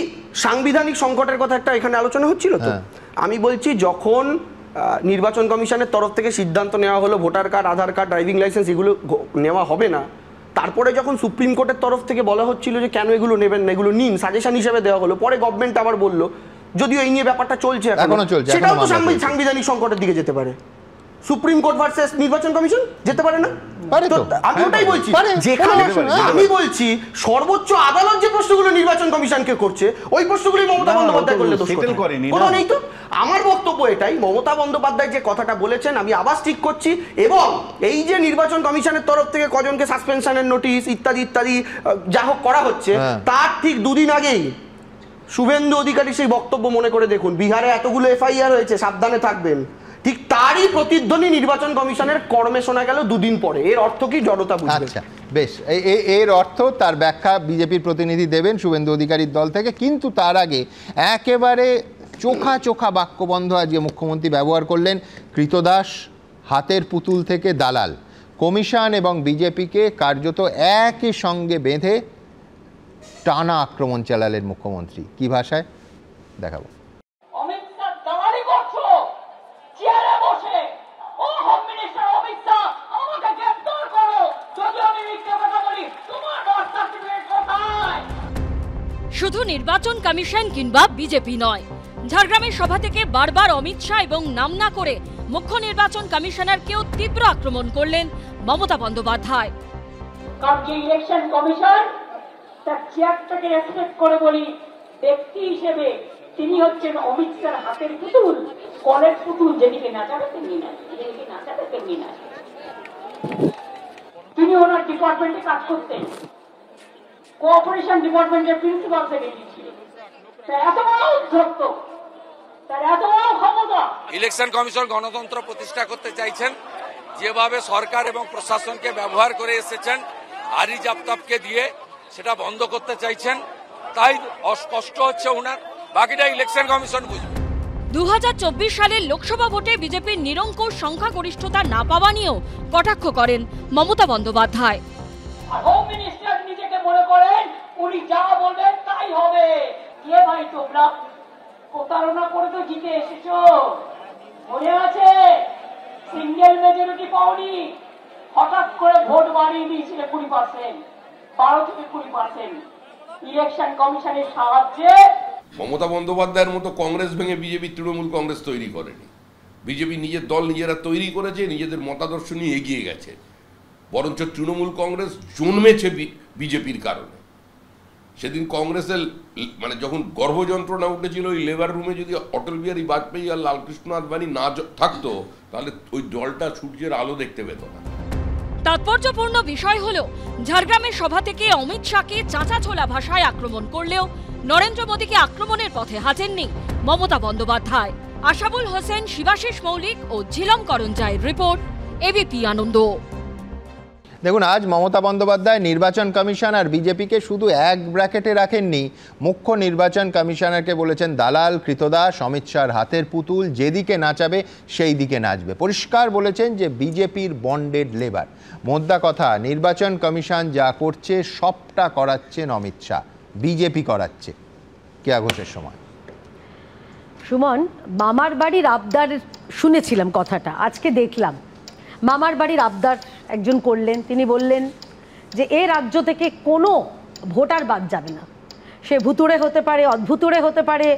সাংবিধানিক সংকটের কথা একটা এখানে আলোচনা হচ্ছিল তো, আমি বলছি যখন নির্বাচন কমিশনের তরফ থেকে সিদ্ধান্ত নেওয়া হলো ভোটার কার্ড, আধার কার্ড, ড্রাইভিং লাইসেন্স এগুলো নেওয়া হবে না, তারপরে যখন সুপ্রিম কোর্টের তরফ থেকে বলা হচ্ছিল যে কেন এগুলো নেবেন না, এগুলো নিন, সাজেশন হিসেবে দেওয়া হলো, পরে গভর্নমেন্ট আবার বললো, যদিও এই নিয়ে ব্যাপারটা চলছে এখনো চলছে, সেটাও তো সাংবিধানিক সংকটের দিকে যেতে পারে। সুপ্রিম কোর্ট ভার্সেস নির্বাচন কমিশন যেতে পারে না? আমি ওটাই বলছি, যেখানে আমি বলছি সর্বোচ্চ আদালত যে প্রশ্নগুলো নির্বাচন কমিশনকে করছে, ওই প্রশ্নগুলি মমতা বন্দ্যোপাধ্যায় করলে দোষ কোথাও নেই তো। আমার বক্তব্য এটাই, মমতা বন্দ্যোপাধ্যায় যে কথাটা বলেছেন আমি আবার ঠিক করছি, এবং এই যে নির্বাচন কমিশনের তরফ থেকে কজনকে সাসপেনশনের নোটিশ ইত্যাদি ইত্যাদি যা হোক করা হচ্ছে, তার ঠিক দুদিন আগেই শুভেন্দু অধিকারী সেই বক্তব্য মনে করে দেখুন, বিহারে এতগুলো এফআইআর হয়েছে, সাবধানে থাকবেন, ঠিক তারই প্রতিধ্বনি নির্বাচন কমিশনের কর্মে শোনা গেল দুদিন পরে। এর অর্থ কি? জড়তা বুঝবেন। আচ্ছা, বেশ, এর অর্থ তার ব্যাখ্যা বিজেপির প্রতিনিধি দেবেন শুভেন্দু অধিকারীর দল থেকে, কিন্তু তার আগে একেবারে চোখা চোখা বাক্যবন্ধ আজকে মুখ্যমন্ত্রী ব্যবহার করলেন। কৃতদাস হাতের পুতুল থেকে দালাল, কমিশন এবং বিজেপিকে কার্যত একই সঙ্গে বেঁধে টানা আক্রমণ চালালেন মুখ্যমন্ত্রী। কি ভাষায় দেখাবো। যদি আমি মিথ্যে কথা বলি, তোমার বার্থ সার্টিফিকেট নির্বাচন কমিশন কিংবা বিজেপি নয়। ঝাড়গ্রামের সভা থেকে বারবার অমিত শাহ এবং নাম না করে মুখ্য নির্বাচন কমিশনারকেও তীব্র আক্রমণ করলেন মমতা বন্দ্যোপাধ্যায়। কারণ যে ইলেকশন কমিশন তার চেয়ারটাকে রেসপেক্ট করে বলি, ব্যক্তি হিসেবে তিনি হচ্ছেন অমিত শাহর হাতের পুতুল, কলের পুতুল, যেদিকে নাচাবে তেমনি নাচে, যেদিকে নাচাবে তেমনি নাচে। তিনি ওনার ডিপার্টমেন্টে কাজ করতেন, কোঅপারেশন ডিপার্টমেন্টের প্রিন্সিপাল সেক্রেটারি ছিলেন। তার এত বড় উদ্ধত্ত, তার এত বড় ক্ষমতা। ইলেকশন কমিশন গণতন্ত্র প্রতিষ্ঠা করতে চাইছেন, যেভাবে সরকার এবং প্রশাসনকে ব্যবহার করে এসেছেন আরিজ আফতাবকে দিয়ে, সেটা বন্ধ করতে চাইছেন। তাই অস্পষ্ট হচ্ছে ওনার, বাকিটা ইলেকশন কমিশন বুঝবে। 2024 সালের লোকসভা ভোটে বিজেপির নিরঙ্কুশ সংখ্যাগরিষ্ঠতা না পাওয়া নিয়েও কটাক্ষ করেন মমতা বন্দ্যোপাধ্যায়। হোম মিনিস্টার নিজেকে মনে করেন উনি যা বলবেন তাই হবে। কে ভাই তোমরা? প্রতারণা করে তো জিতে এসেছো, মনে আছে? সিঙ্গেল মেজরিটি পাওনি, হঠাৎ করে ভোট বাড়িয়ে দিয়েছিল 20%, 12 থেকে 20%। ইলেকশন কমিশনের সাহায্যে মমতা বন্দ্যোপাধ্যায়ের মতো কংগ্রেস ভেঙে বিজেপি তৃণমূল কংগ্রেস তৈরি করেনি। বিজেপি নিজের দল নিজেরা তৈরি করেছে, নিজেদের মতাদর্শ নিয়ে এগিয়ে গেছে। বরঞ্চ তৃণমূল কংগ্রেস জন্মেছে বিজেপির কারণে। সেদিন কংগ্রেসের মানে যখন গর্ভযন্ত্রণা উঠেছিল, ওই লেবার রুমে যদি অটল বিহারী বাজপেয়ী আর লালকৃষ্ণ আদবানি না থাকতো, তাহলে ওই দলটা সূর্যের আলো দেখতে পেত না। তাৎপর্যপূর্ণ বিষয় হলো, ঝাড়গ্রামের সভা থেকে অমিত শাহকে চাঁচাছোলা ভাষায় আক্রমণ করলেও নরেন্দ্র মোদীকে আক্রমণের পথে হাজেননি মমতা বন্দ্যোপাধ্যায়। আশাবুল হোসেন, শিবাশিস মৌলিক ও ঝিলম করঞ্জাইয়ের রিপোর্ট, এবিপি আনন্দ। দেখুন, আজ মমতা বন্দ্যোপাধ্যায় নির্বাচন কমিশন আর বিজেপিকে শুধু এক ব্র্যাকেটে রাখেননি, মুখ্য নির্বাচন কমিশনারকে বলেছেন দালাল, কৃতদাস, অমিত শাহর হাতের পুতুল, যেদিকে নাচাবে সেই দিকে নাচবে। পরিষ্কার বলেছেন যে বিজেপির বন্ডেড লেবার। মোদ্দা কথা, নির্বাচন কমিশন যা করছে সবটা করাচ্ছেন অমিত শাহ, বিজেপি করাচ্ছে। কেয়া ঘোষের সময়। সুমন, মামার বাড়ির আবদার শুনেছিলাম কথাটা, আজকে দেখলাম মামার বাড়ির আবদার একজন করলেন। তিনি বললেন যে এ রাজ্য থেকে কোনো ভোটার বাদ যাবে না, সে ভুতুড়ে হতে পারে, অদ্ভুতুড়ে হতে পারে,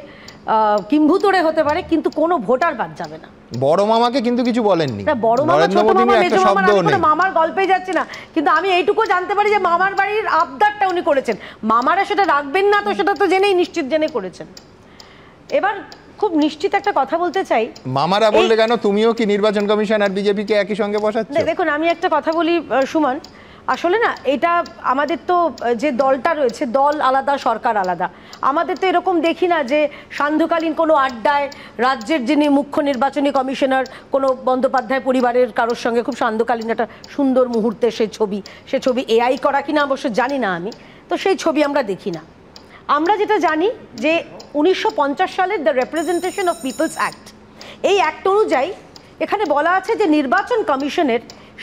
কিংভুতুড়ে হতে পারে, কিন্তু কোনো ভোটার বাদ যাবে না। বড় মামাকে কিন্তু কিছু বলেননি। বড় মামা, ছোট মামা, মেজ মামা, আমি মামার গল্পে যাচ্ছি না, কিন্তু আমি এইটুকু জানতে পারি যে মামার বাড়ির আবদারটা উনি করেছেন। মামারা সেটা রাখবেন না তো সেটা তো জেনেই, নিশ্চিত জেনে করেছেন। এবার খুব নিশ্চিত একটা কথা বলতে চাই, মামারা বললে কেন, তুমিও কি নির্বাচন কমিশন আর বিজেপিকে একই সঙ্গে বসাচ্ছ? দেখুন, আমি একটা কথা বলি সুমন, আসলে না, এটা আমাদের তো যে দলটা রয়েছে, দল আলাদা, সরকার আলাদা। আমাদের তো এরকম দেখি না যে সান্ধ্যকালীন কোনো আড্ডায় রাজ্যের যিনি মুখ্য নির্বাচনী কমিশনার কোনো বন্দ্যোপাধ্যায় পরিবারের কারোর সঙ্গে খুব সান্ধ্যকালীন একটা সুন্দর মুহূর্তে সে ছবি এআই করা কিনা অবশ্য জানি না আমি, তো সেই ছবি আমরা দেখি না। আমরা যেটা জানি যে 1950 সালের the representation of people's act, এই অ্যাক্ট অনুযায়ী এখানে বলা আছে যে নির্বাচন কমিশনের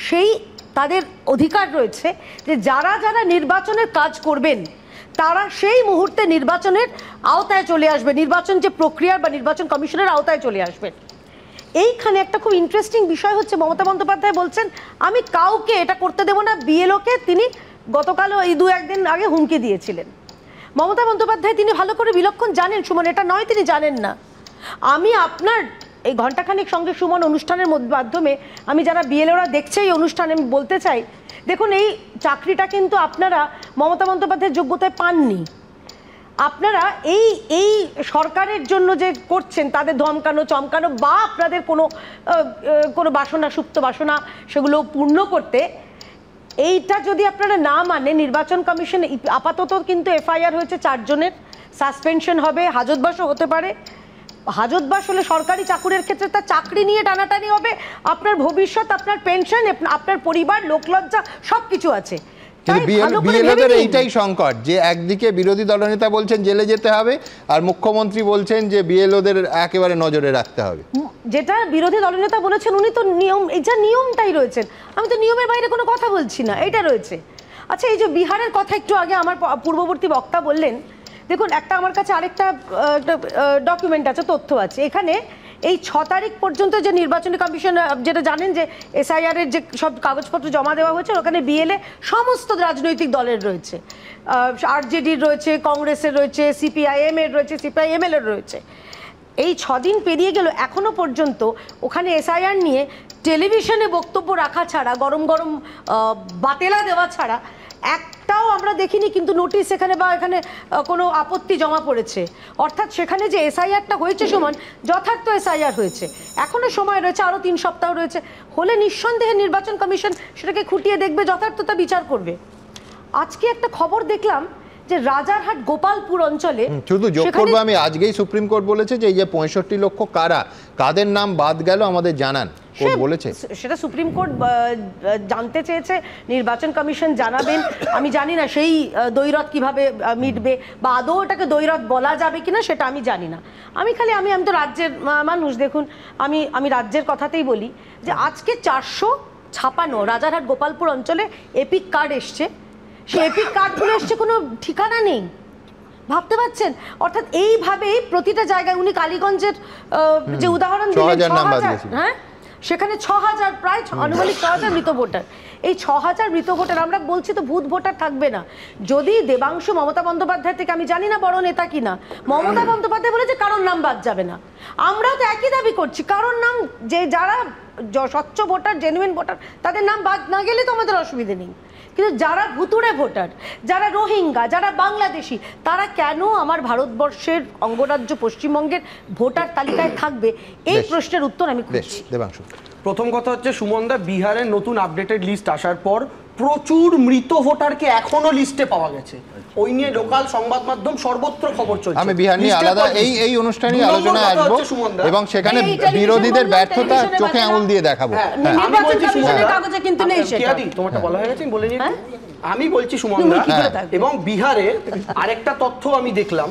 সেই তাদের অধিকার রয়েছে যে যারা যারা নির্বাচনের কাজ করবেন তারা সেই মুহূর্তে নির্বাচনের আওতায় চলে আসবে, নির্বাচন যে প্রক্রিয়ার বা নির্বাচন কমিশনের আওতায় চলে আসবেন। এইখানে একটা খুব ইন্টারেস্টিং বিষয় হচ্ছে, মমতা বন্দ্যোপাধ্যায় বলছেন আমি কাউকে এটা করতে দেবো না। বিএলওকে তিনি গতকালও এই 2-1 দিন আগে হুমকি দিয়েছিলেন। মমতা বন্দ্যোপাধ্যায় তিনি ভালো করে বিলক্ষণ জানেন সুমন, এটা নয় তিনি জানেন না। আমি আপনার এই ঘণ্টাখানিক সঙ্গে সুমন অনুষ্ঠানের মাধ্যমে আমি যারা বিএলওরা দেখছে এই অনুষ্ঠানে আমি বলতে চাই, দেখুন এই চাকরিটা কিন্তু আপনারা মমতা বন্দ্যোপাধ্যায়ের যোগ্যতায় পাননি। আপনারা এই সরকারের জন্য যে করছেন, তাদের ধমকানো চমকানো বা আপনাদের কোনো বাসনা, সুপ্ত বাসনা সেগুলো পূর্ণ করতে, এইটা যদি আপনারা না মানে, নির্বাচন কমিশন আপাতত কিন্তু এফআইআর হয়েছে 4 জনের, সাসপেনশন হবে, হাজতবাসও হতে পারে। হাজতবাস হলে সরকারি চাকুরের ক্ষেত্রে তার চাকরি নিয়ে টানাটানি হবে, আপনার ভবিষ্যৎ, আপনার পেনশন, আপনার পরিবার, লোকলজ্জা সবকিছু আছে। বিএলওদের এইটাই সংকট যে একদিকে বিরোধী দলনেতা বলছেন জেলে যেতে হবে, আর মুখ্যমন্ত্রী বলছেন যে বিএলওদের একেবারে নজরে রাখতে হবে। যেটা বিরোধী দলনেতা বলেছেন উনি তো নিয়ম, এটা নিয়মটাই রয়েছেন, আমি তো নিয়মের বাইরে কোনো কথা বলছি না, এটা রয়েছে। আচ্ছা, এই যে বিহারের কথা একটু আগে আমার পূর্ববর্তী বক্তা বললেন, দেখুন একটা আমার কাছে আরেকটা ডকুমেন্ট আছে, তথ্য আছে। এখানে এই 6 তারিখ পর্যন্ত যে নির্বাচনী কমিশন যেটা জানেন যে এসআইআর এর যে সব কাগজপত্র জমা দেওয়া হয়েছে, ওখানে বিএলএ সমস্ত রাজনৈতিক দলের রয়েছে, আরজেডির রয়েছে, কংগ্রেসের রয়েছে, সিপিআইএম এর রয়েছে, সিপিআইএমএল এর রয়েছে। এই 6 দিন পেরিয়ে গেল, এখনো পর্যন্ত ওখানে এসআইআর নিয়ে টেলিভিশনে বক্তব্য রাখা ছাড়া, গরম গরম বাতেলা দেওয়া ছাড়া একটাও আমরা দেখিনি কিন্তু নোটিশ এখানে বা এখানে কোনো আপত্তি জমা পড়েছে। অর্থাৎ সেখানে যে এসআইআরটা হয়েছে সমান যথার্থ এসআইআর হয়েছে, এখনো সময় রয়েছে, আরও 3 সপ্তাহ রয়েছে, হলে নিঃসন্দেহে নির্বাচন কমিশন সেটাকে খুঁটিয়ে দেখবে, যথার্থতা বিচার করবে। আজকে একটা খবর দেখলাম যে রাজারহাট গোপালপুর অঞ্চলে, শুধু যোগ করবো আমি, আজকেই সুপ্রিম কোর্ট বলেছে যে এই যে 65 লক্ষ কারা, কাদের নাম বাদ গেল আমাদের জানান, কোর্ট বলেছে। সেটা সুপ্রিম কোর্ট জানতে চেয়েছে, নির্বাচন কমিশন জানাবেন। আমি জানি না সেই দ্বৈরথ কিভাবে মিটবে বা আদৌ ওটাকে দ্বৈরথ বলা যাবে কিনা সেটা আমি জানি না। আমি তো রাজ্যের মানুষ, দেখুন আমি রাজ্যের কথাতেই বলি যে আজকে 456 রাজারহাট গোপালপুর অঞ্চলে এপিক কার্ড এসছে। সেই এপিক কার্ডগুলো এসছে, কোনো ঠিকানা নেই, ভাবতে পারছেন? অর্থাৎ এইভাবেই প্রতিটা জায়গায়, উনি কালীগঞ্জের যে উদাহরণ দিলেন, 6000, হ্যাঁ, সেখানে 6000, প্রায় আনুমানিক 6000 মৃত ভোটার। এই 6000 মৃত ভোটার, আমরা বলছি তো ভূত ভোটার থাকবে না। যদি দেবাংশু মমতা বন্দ্যোপাধ্যায় থেকে, আমি জানি না বড় নেতা কিনা, মমতা বন্দ্যোপাধ্যায় বলেছে কারোর নাম বাদ যাবে না, আমরাও তো একই দাবি করছি, কারোর নাম, যে যারা স্বচ্ছ ভোটার, জেনুইন ভোটার, তাদের নাম বাদ না গেলে তো আমাদের অসুবিধে নেই। কিন্তু যারা ভুতুড়ে ভোটার, যারা রোহিঙ্গা, যারা বাংলাদেশি, তারা কেন আমার ভারতবর্ষের অঙ্গরাজ্য পশ্চিমবঙ্গের ভোটার তালিকায় থাকবে? এই প্রশ্নের উত্তর আমি খুঁজছি। দেবাংশু, প্রথম কথা হচ্ছে সুমনদা, বিহারের নতুন আপডেটেড লিস্ট আসার পর প্রচুর মৃত ভোটারকে এখনো লিস্টে পাওয়া গেছে। ওই নিয়ে লোকাল সংবাদ মাধ্যম সর্বত্র খবর চলছে। আমি বিহার নিয়ে আলাদা এই অনুষ্ঠানে আলোচনায় আসবো এবং সেখানে বিরোধীদের ব্যর্থতা চোখে আঙুল দিয়ে দেখাবো। তোমারটা বলা হয়ে গেছে, বলে নিই। আমি বলছি সুমনদা, এবং বিহারে আরেকটা তথ্য আমি দেখলাম,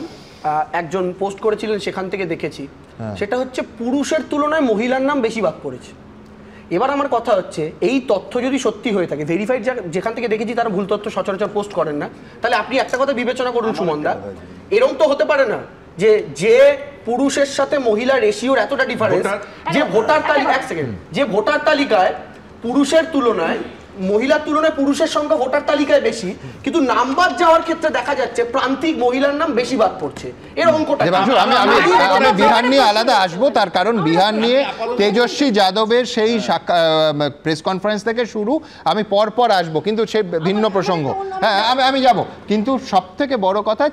একজন পোস্ট করেছিলেন, সেখান থেকে দেখেছি, সেটা হচ্ছে পুরুষের তুলনায় মহিলার নাম বেশি বাদ পড়েছে। এবার আমার কথা হচ্ছে, এই তথ্য যদি সত্যি হয়ে থাকে, ভেরিফাইড যেখান থেকে দেখেছি তারা ভুল তথ্য সচরাচর পোস্ট করেন না, তাহলে আপনি একটা কথা বিবেচনা করুন সুমনদা, এরকম তো হতে পারে না যে পুরুষের সাথে মহিলা রেশিওর এতটা ডিফারেন্স, যে ভোটার তালিকা, এক সেকেন্ড, যে ভোটার তালিকায় পুরুষের তুলনায় মহিলার তুলনায় পুরুষের সংখ্যা ভোটার তালিকায় বেশি, কিন্তু নাম্বার যাওয়ার ক্ষেত্রে দেখা যাচ্ছে প্রান্তিক মহিলার নাম বেশি বাদ পড়ছে। এর অঙ্কটা আমি বিহার নিয়ে আলাদা আসবো, তার কারণ বিহার নিয়ে তেজস্বী যাদবের সেই প্রেস কনফারেন্স থেকে শুরু, আমি পরপর আসবো, কিন্তু সে ভিন্ন প্রসঙ্গ। হ্যাঁ, আমি যাব, কিন্তু সব থেকে বড় কথা,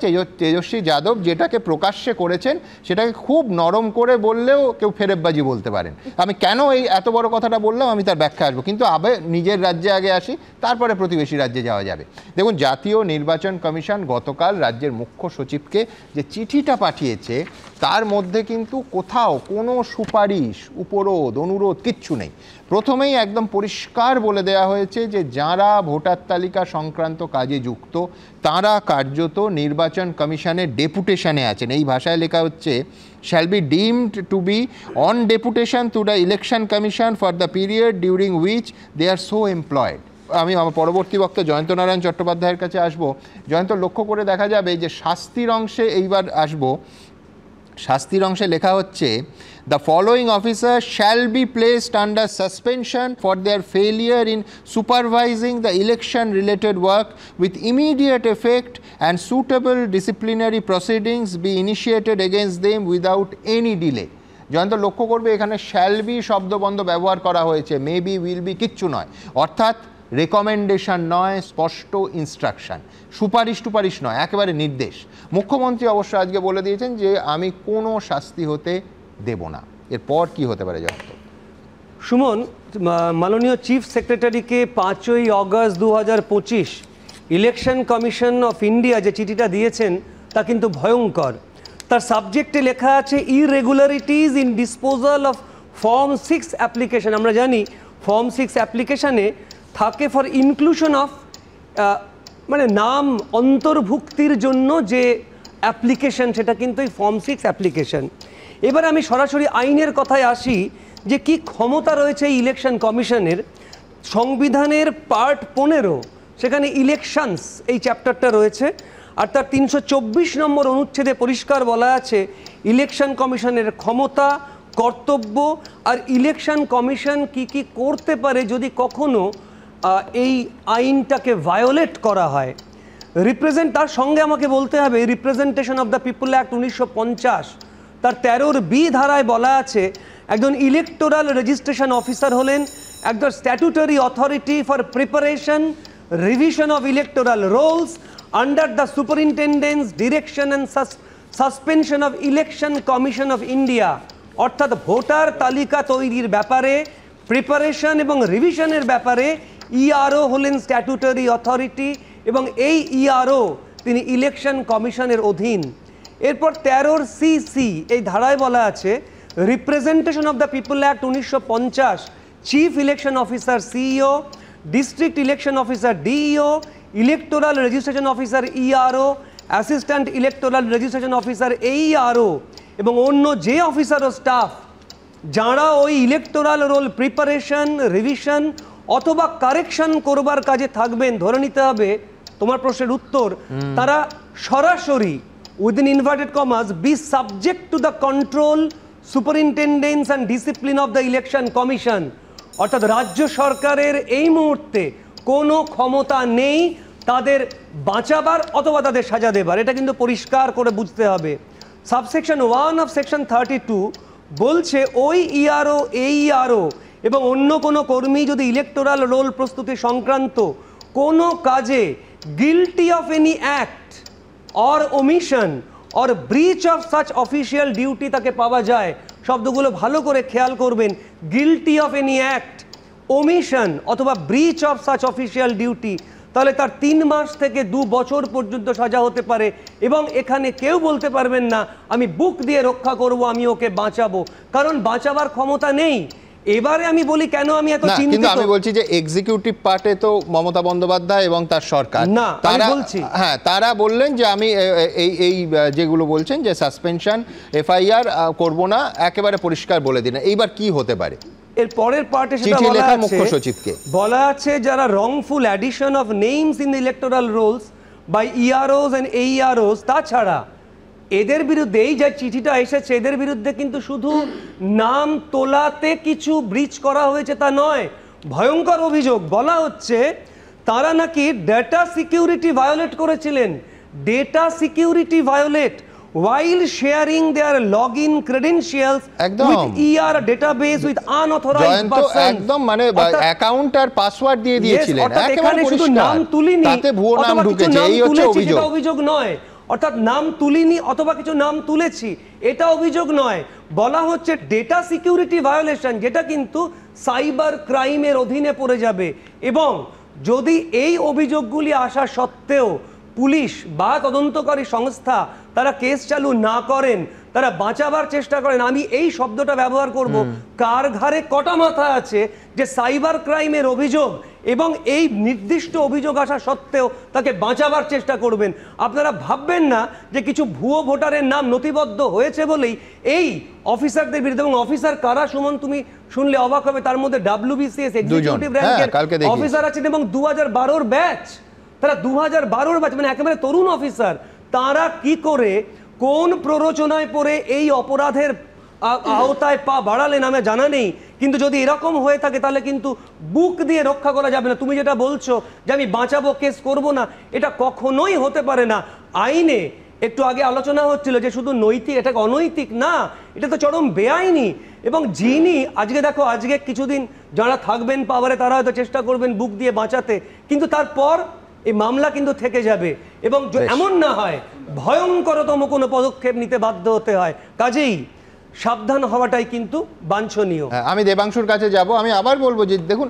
তেজস্বী যাদব যেটাকে প্রকাশ্যে করেছেন সেটাকে খুব নরম করে বললেও কেউ ফেরেববাজি বলতে পারেন। আমি কেন এই এত বড় কথাটা বললাম আমি তার ব্যাখ্যা আসবো, কিন্তু নিজের রাজ্যে আগে আসি, তারপরে প্রতিবেশী রাজ্যে যাওয়া যাবে। দেখুন, জাতীয় নির্বাচন কমিশন গতকাল রাজ্যের মুখ্য সচিবকে যে চিঠিটা পাঠিয়েছে, তার মধ্যে কিন্তু কোথাও কোনো সুপারিশ, উপরোধ, অনুরোধ কিচ্ছু নেই। প্রথমেই একদম পরিষ্কার বলে দেওয়া হয়েছে যে যারা ভোটার তালিকা সংক্রান্ত কাজে যুক্ত তারা কার্যত নির্বাচন কমিশনের ডেপুটেশনে আছেন। এই ভাষায় লেখা হচ্ছে, shall be deemed to be on deputation to the election commission for the period during which they are so employed. আমি আমার পরবর্তী বক্তা জয়ন্ত নারায়ণ চট্টোপাধ্যায়ের কাছে আসবো। জয়ন্ত, লক্ষ্য করে দেখা যাবে যে শাস্তির অংশে এইবার আসবো, শাস্তির অংশে লেখা হচ্ছে, the following officers shall be placed under suspension for their failure in supervising the election related work with immediate effect and suitable disciplinary proceedings be initiated against them without any delay. Jayanta, লক্ষ্য করবে এখানে shall be শব্দবন্ধ ব্যবহার করা হয়েছে, maybe, will be কিচ্ছু নয়। অর্থাৎ recommendation নয়, স্পষ্ট ইনস্ট্রাকশন, সুপারিশ টুপারিশ নয়, একেবারে নির্দেশ। মুখ্যমন্ত্রী অবশ্য আজকে বলে দিয়েছেন যে আমি কোনো শাস্তি হতে দেব না। এরপর কি হতে পারে জয়ন্ত? সুমন, মাননীয় চিফ সেক্রেটারিকে 5ই August 2025 election commission of India যে চিঠিটা দিয়েছেন তা কিন্তু ভয়ঙ্কর। তার সাবজেক্টে লেখা আছে irregularities in disposal of form 6 application. আমরা জানি ফর্ম 6 অ্যাপ্লিকেশানে থাকে ফর ইনক্লুশন অফ, মানে নাম অন্তর্ভুক্তির জন্য যে অ্যাপ্লিকেশন, সেটা কিন্তু এই ফর্ম 6 অ্যাপ্লিকেশন। এবার আমি সরাসরি আইনের কথায় আসি, যে কি ক্ষমতা রয়েছে এই ইলেকশন কমিশনের। সংবিধানের পার্ট 15, সেখানে ইলেকশনস এই চ্যাপ্টারটা রয়েছে, আর তার 324 নম্বর অনুচ্ছেদে পরিষ্কার বলা আছে ইলেকশন কমিশনের ক্ষমতা, কর্তব্য আর ইলেকশন কমিশন কি কি করতে পারে যদি কখনো এই আইনটাকে ভায়োলেট করা হয়। তার সঙ্গে আমাকে বলতে হবে representation of the people act 1950 তার 13B ধারায় বলা আছে একজন ইলেকটোরাল রেজিস্ট্রেশন অফিসার হলেন একজন statutory authority for preparation revision of electoral rolls under the superintendent's direction and suspension of election commission of India. অর্থাৎ ভোটার তালিকা তৈরির ব্যাপারে প্রিপারেশন এবং রিভিশনের ব্যাপারে ইআরও হলেন স্ট্যাটুটরি অথরিটি এবং এই ইআরও তিনি ইলেকশন কমিশনের অধীন। এরপর 13C এই ধারায় বলা আছে representation of the people act 1950 chief election officer CEO, district election officer DEO, electoral registration officer ERO, assistant electoral registration officer এইআরও এবং অন্য যে অফিসার ও স্টাফ যারা ওই ইলেকটোরাল রোল প্রিপারেশন রিভিশন অথবা কারেকশন করবার কাজে থাকবেন, ধরে নিতে হবে তোমার প্রশ্নের উত্তর, তারা সরাসরি within inverted commas be subject to the control superintendence and discipline of the election commission. অর্থাৎ রাজ্য সরকারের এই মুহূর্তে কোনো ক্ষমতা নেই তাদের বাঁচাবার অথবা তাদের সাজা দেবার, এটা কিন্তু পরিষ্কার করে বুঝতে হবে। সাবসেকশন 1 অফ সেকশন 32 বলছে ওই ইআরও এইআরও এবং অন্য কোনো কর্মী যদি ইলেকটোরাল রোল প্রস্তুতি সংক্রান্ত কোনো কাজে guilty of any act or omission or breach of such official duty তাকে পাওয়া যায়, শব্দগুলো ভালো করে খেয়াল করবেন, guilty of any act, omission অথবা breach of such official duty, তাহলে তার 3 মাস থেকে 2 বছর পর্যন্ত সাজা হতে পারে এবং এখানে কেউ বলতে পারবেন না আমি বুক দিয়ে রক্ষা করব, আমি ওকে বাঁচাবো, কারণ বাঁচাবার ক্ষমতা নেই। এবারে আমি বলি কেন আমি এত চিন্তিত, কিন্তু আমি বলছি যে এক্সিকিউটিভ পার্টে তো মমতা বন্দ্যোপাধ্যায় এবং তার সরকার, না তারা বলছি হ্যাঁ তারা বললেন যে আমি এই যেগুলো বলছেন যে সাসপেনশন এফআইআর করব না, একেবারে পরিষ্কার বলে দিন। এইবার কি হতে পারে? এর পরের পার্টে সেটা বলা আছে যারা wrongful addition of names in the electoral rolls by EROs and AEROs, তাছাড়া এদের বিরুদ্ধে এই যে চিঠিটা এসেছে এদের বিরুদ্ধে কিন্তু শুধু নাম তোলাতে কিছু ব্রিচ করা হয়েছে তা নয়, ভয়ঙ্কর অভিযোগ। বলা হচ্ছে তারা নাকি ডেটা সিকিউরিটি ভায়োলেট করেছিলেন, data security violate while sharing their login credentials with ER database with unauthorized person। একদম মানে অ্যাকাউন্ট আর পাসওয়ার্ড দিয়ে দিয়েছিলেন, একেবারে শুধু নাম তুলিনি তাতে ভুয়ো নাম ঢুকেছে, এই হচ্ছে অভিযোগ। অভিযোগ নয়, অর্থাৎ নাম তুলিনি অথবা কিছু নাম তুলেছি এটা অভিযোগ নয়, বলা হচ্ছে ডেটা সিকিউরিটি ভায়োলেশন, যেটা কিন্তু সাইবার ক্রাইমের অধীনে পড়ে যাবে। এবং যদি এই অভিযোগগুলি আসা সত্ত্বেও পুলিশ বা তদন্তকারী সংস্থা তারা কেস চালু না করেন, তারা বাঁচাবার চেষ্টা করেন, আমি এই শব্দটা ব্যবহার করব, কার ঘাড়ে কটা মাথা আছে যে সাইবার ক্রাইমের অভিযোগ এবং এই নির্দিষ্ট অভিযোগ আসা সত্ত্বেও তাকে বাঁচাবার চেষ্টা করবেন। আপনারা ভাববেন না যে কিছু ভুয়ো ভোটারের নাম নথিবদ্ধ হয়েছে বলেই এই অফিসারদের বিরুদ্ধে, এবং অফিসার কারা সুমন তুমি শুনলে অবাক হবে, তার মধ্যে WBCS এক্সিকিউটিভ র্যাঙ্কের অফিসার আছেন এবং 2012 ব্যাচ, তারা 2012 ব্যাচ, মানে একেবারে তরুণ অফিসার। তারা কি করে কোন প্ররোচনায় পড়ে এই অপরাধের আওতায় পা বাড়ালেন আমি জানা নেই, কিন্তু যদি এরকম হয়ে থাকে তাহলে কিন্তু বুক দিয়ে রক্ষা করা যাবে না। তুমি যেটা বলছো যে আমি বাঁচাবো কেস করব না, এটা কখনোই হতে পারে না। আইনে একটু আগে আলোচনা হচ্ছিল যে শুধু নৈতিক, এটা অনৈতিক না, এটা তো চরম বেআইনি। এবং যিনি আজকে দেখো আজকে কিছুদিন যারা থাকবেন পাওয়ারে তারা হয়তো চেষ্টা করবেন বুক দিয়ে বাঁচাতে, কিন্তু তারপর এই মামলা কিন্তু থেকে যাবে এবং এমন না হয় ভয়ঙ্করতম কোনো পদক্ষেপ নিতে বাধ্য হতে হয়। কাজেই সাবধান হওয়াটাই কিন্তু বাঞ্ছনীয়। আমি দেবাংশুর কাছে যাব, আমি আবার বলবো যে দেখুন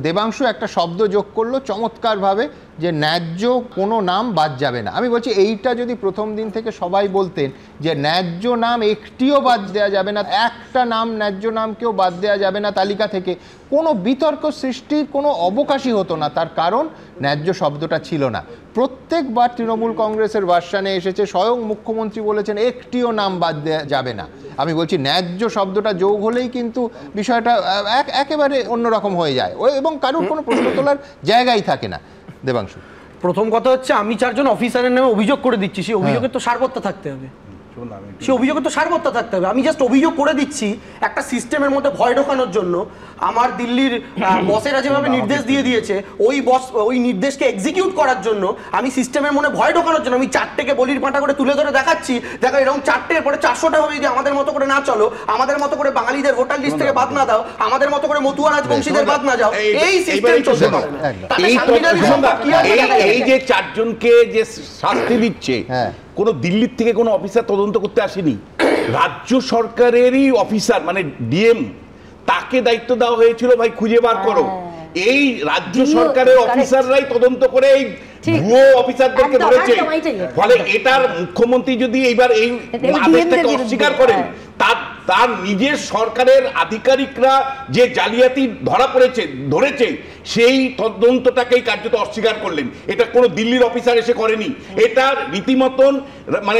দেবাংশু একটা শব্দ যোগ করলো চমৎকারভাবে যে ন্যায্য কোনো নাম বাদ যাবে না। আমি বলছি এইটা যদি প্রথম দিন থেকে সবাই বলতেন যে ন্যায্য নাম একটিও বাদ দেওয়া যাবে না, একটা নাম ন্যায্য নামকেও বাদ দেওয়া যাবে না তালিকা থেকে, কোনো বিতর্ক সৃষ্টির কোনো অবকাশই হতো না। তার কারণ ন্যায্য শব্দটা ছিল না। প্রত্যেকবার তৃণমূল কংগ্রেসের ভার্সানে এসেছে, স্বয়ং মুখ্যমন্ত্রী বলেছেন একটিও নাম বাদ দেওয়া যাবে না। আমি বলছি ন্যায্য শব্দটা যোগ হলেই কিন্তু বিষয়টা একেবারে অন্যরকম হয়ে যায় এবং কারোর কোনো প্রশ্ন তোলার জায়গাই থাকে না। দেবাংশু, প্রথম কথা হচ্ছে আমি 4 জন অফিসারের নামে অভিযোগ করে দিচ্ছি, সেই অভিযোগের তো সারবত্তা থাকতে হবে। সে অভিযোগে তো সারবত্তা থাকতে হবে। আমি জাস্ট অভিযোগ করে দিচ্ছি একটা সিস্টেমের মধ্যে ভয় ঢোকানোর জন্য আমার দিল্লির বসেরা যেভাবে নির্দেশ দিয়ে দিয়েছে ওই বস ওই নির্দেশকে এক্সিকিউট করার জন্য আমি সিস্টেমের মনে ভয় ঢোকানোর জন্য আমি 4টেকে বলির পাঁঠা করে তুলে ধরে দেখাচ্ছি, দেখো এরকম 4টের পরে 400টা হবে যদি আমাদের মতো করে না চলো, আমাদের মতো করে বাঙালিদের ভোটার লিস্ট থেকে বাদ না দাও, আমাদের মতো করে মতুয়া রাজবংশীদের বাদ না যাও, এই সিস্টেম চলতে পারে না। এই যে 4 জনকে যে শাস্তি দিচ্ছে কোনো দিল্লির থেকে কোনো অফিসার তদন্ত করতে আসেনি, রাজ্য সরকারেরই অফিসার মানে ডিএম তাকে দায়িত্ব দেওয়া হয়েছিল ভাই খুঁজে বার করো। এই রাজ্য সরকারের অফিসাররাই তদন্ত করে এই ভুয়ো অফিসারদেরকে ধরেছে। ফলে এটার মুখ্যমন্ত্রী যদি এইবার এই আদেশটাকে অস্বীকার করেন, তার নিজের সরকারের আধিকারিকরা যে জালিয়াতি ধরেছে সেই তদন্তটাকেই কার্যত অস্বীকার করলেন। এটা কোনো দিল্লির অফিসার এসে করেনি, এটা রীতিমতন মানে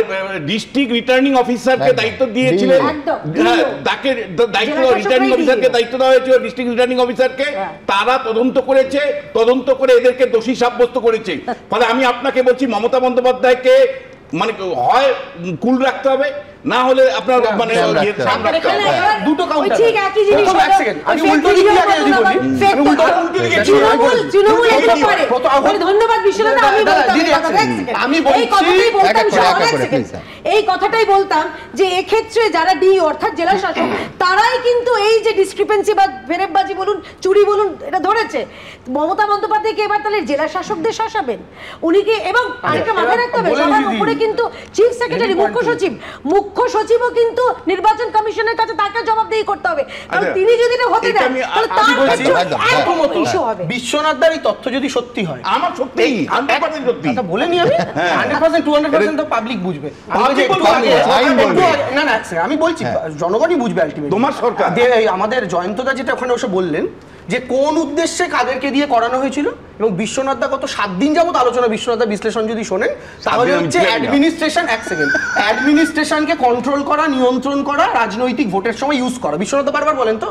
ডিস্ট্রিক্ট রিটার্নিং অফিসারকে দায়িত্ব দিয়েছিলেন, তাকে দায়িত্ব রিটার্নিং অফিসারকে দায়িত্ব দেওয়া হয়েছিল ডিস্ট্রিক্ট রিটার্নিং অফিসারকে, তারা তদন্ত করেছে, তদন্ত করে এদেরকে দোষী সাব্যস্ত করেছে। ফলে আমি আপনাকে বলছি মমতা বন্দ্যোপাধ্যায়কে মানে হয় কুল রাখতে হবে, না হলে আপনার মানে দুটো কাউন্টার ঠিক একই জিনিস। আমি উল্টো দিকে আগে যদি বলি, আমি উল্টো দিকে তৃণমূল এটা পারে। ধন্যবাদ বিশ্বনাথ। আমি এই কথাটাই বলতাম যে এক্ষেত্রে যারা ডি অর্থাৎ জেলা শাসক তারাই কিন্তু এই যে ডিসক্রিপেন্সি বা ফেরেববাজি বলুন চুরি বলুন এটা ধরেছে। মমতা বন্দ্যোপাধ্যায়কে এবার তাহলে জেলা শাসকদের শাসাবেন উনি কি? এবং আরেকটা মাথায় রাখতে হবে সবার উপরে কিন্তু চিফ সেক্রেটারি মুখ্য সচিবও কিন্তু নির্বাচন কমিশনের কাছে তাকে জবাবদিহি করতে হবে, কারণ তিনি যদি এটা হতে দেন তাহলে তার ক্ষেত্রে ইস্যু হবে। বিশ্বনাথ দার এই তথ্য যদি সত্যি হয়, আমার সত্যি 100% সত্যি কথা বলেনি আমি 100% 200% তো পাবলিক বুঝবে। না না আমি বলছি জনগণই বুঝবে আলটিমেটলি, তোমার সরকার। আমাদের জয়ন্তদা যেটা ওখানে বসে বললেন যে কোন উদ্দেশ্যে কাদেরকে দিয়ে করানো হয়েছিল, এবং বিশ্বনাথ দা গত 7 দিন যাবত আলোচনা বিশ্বনাথ দা বিশ্লেষণ যদি শোনেন তাহলে হচ্ছে অ্যাডমিনিস্ট্রেশনকে কন্ট্রোল করা, নিয়ন্ত্রণ করা, রাজনৈতিক ভোটের সময় ইউজ করা। বিশ্বনাথ দা বারবার বলেন তো।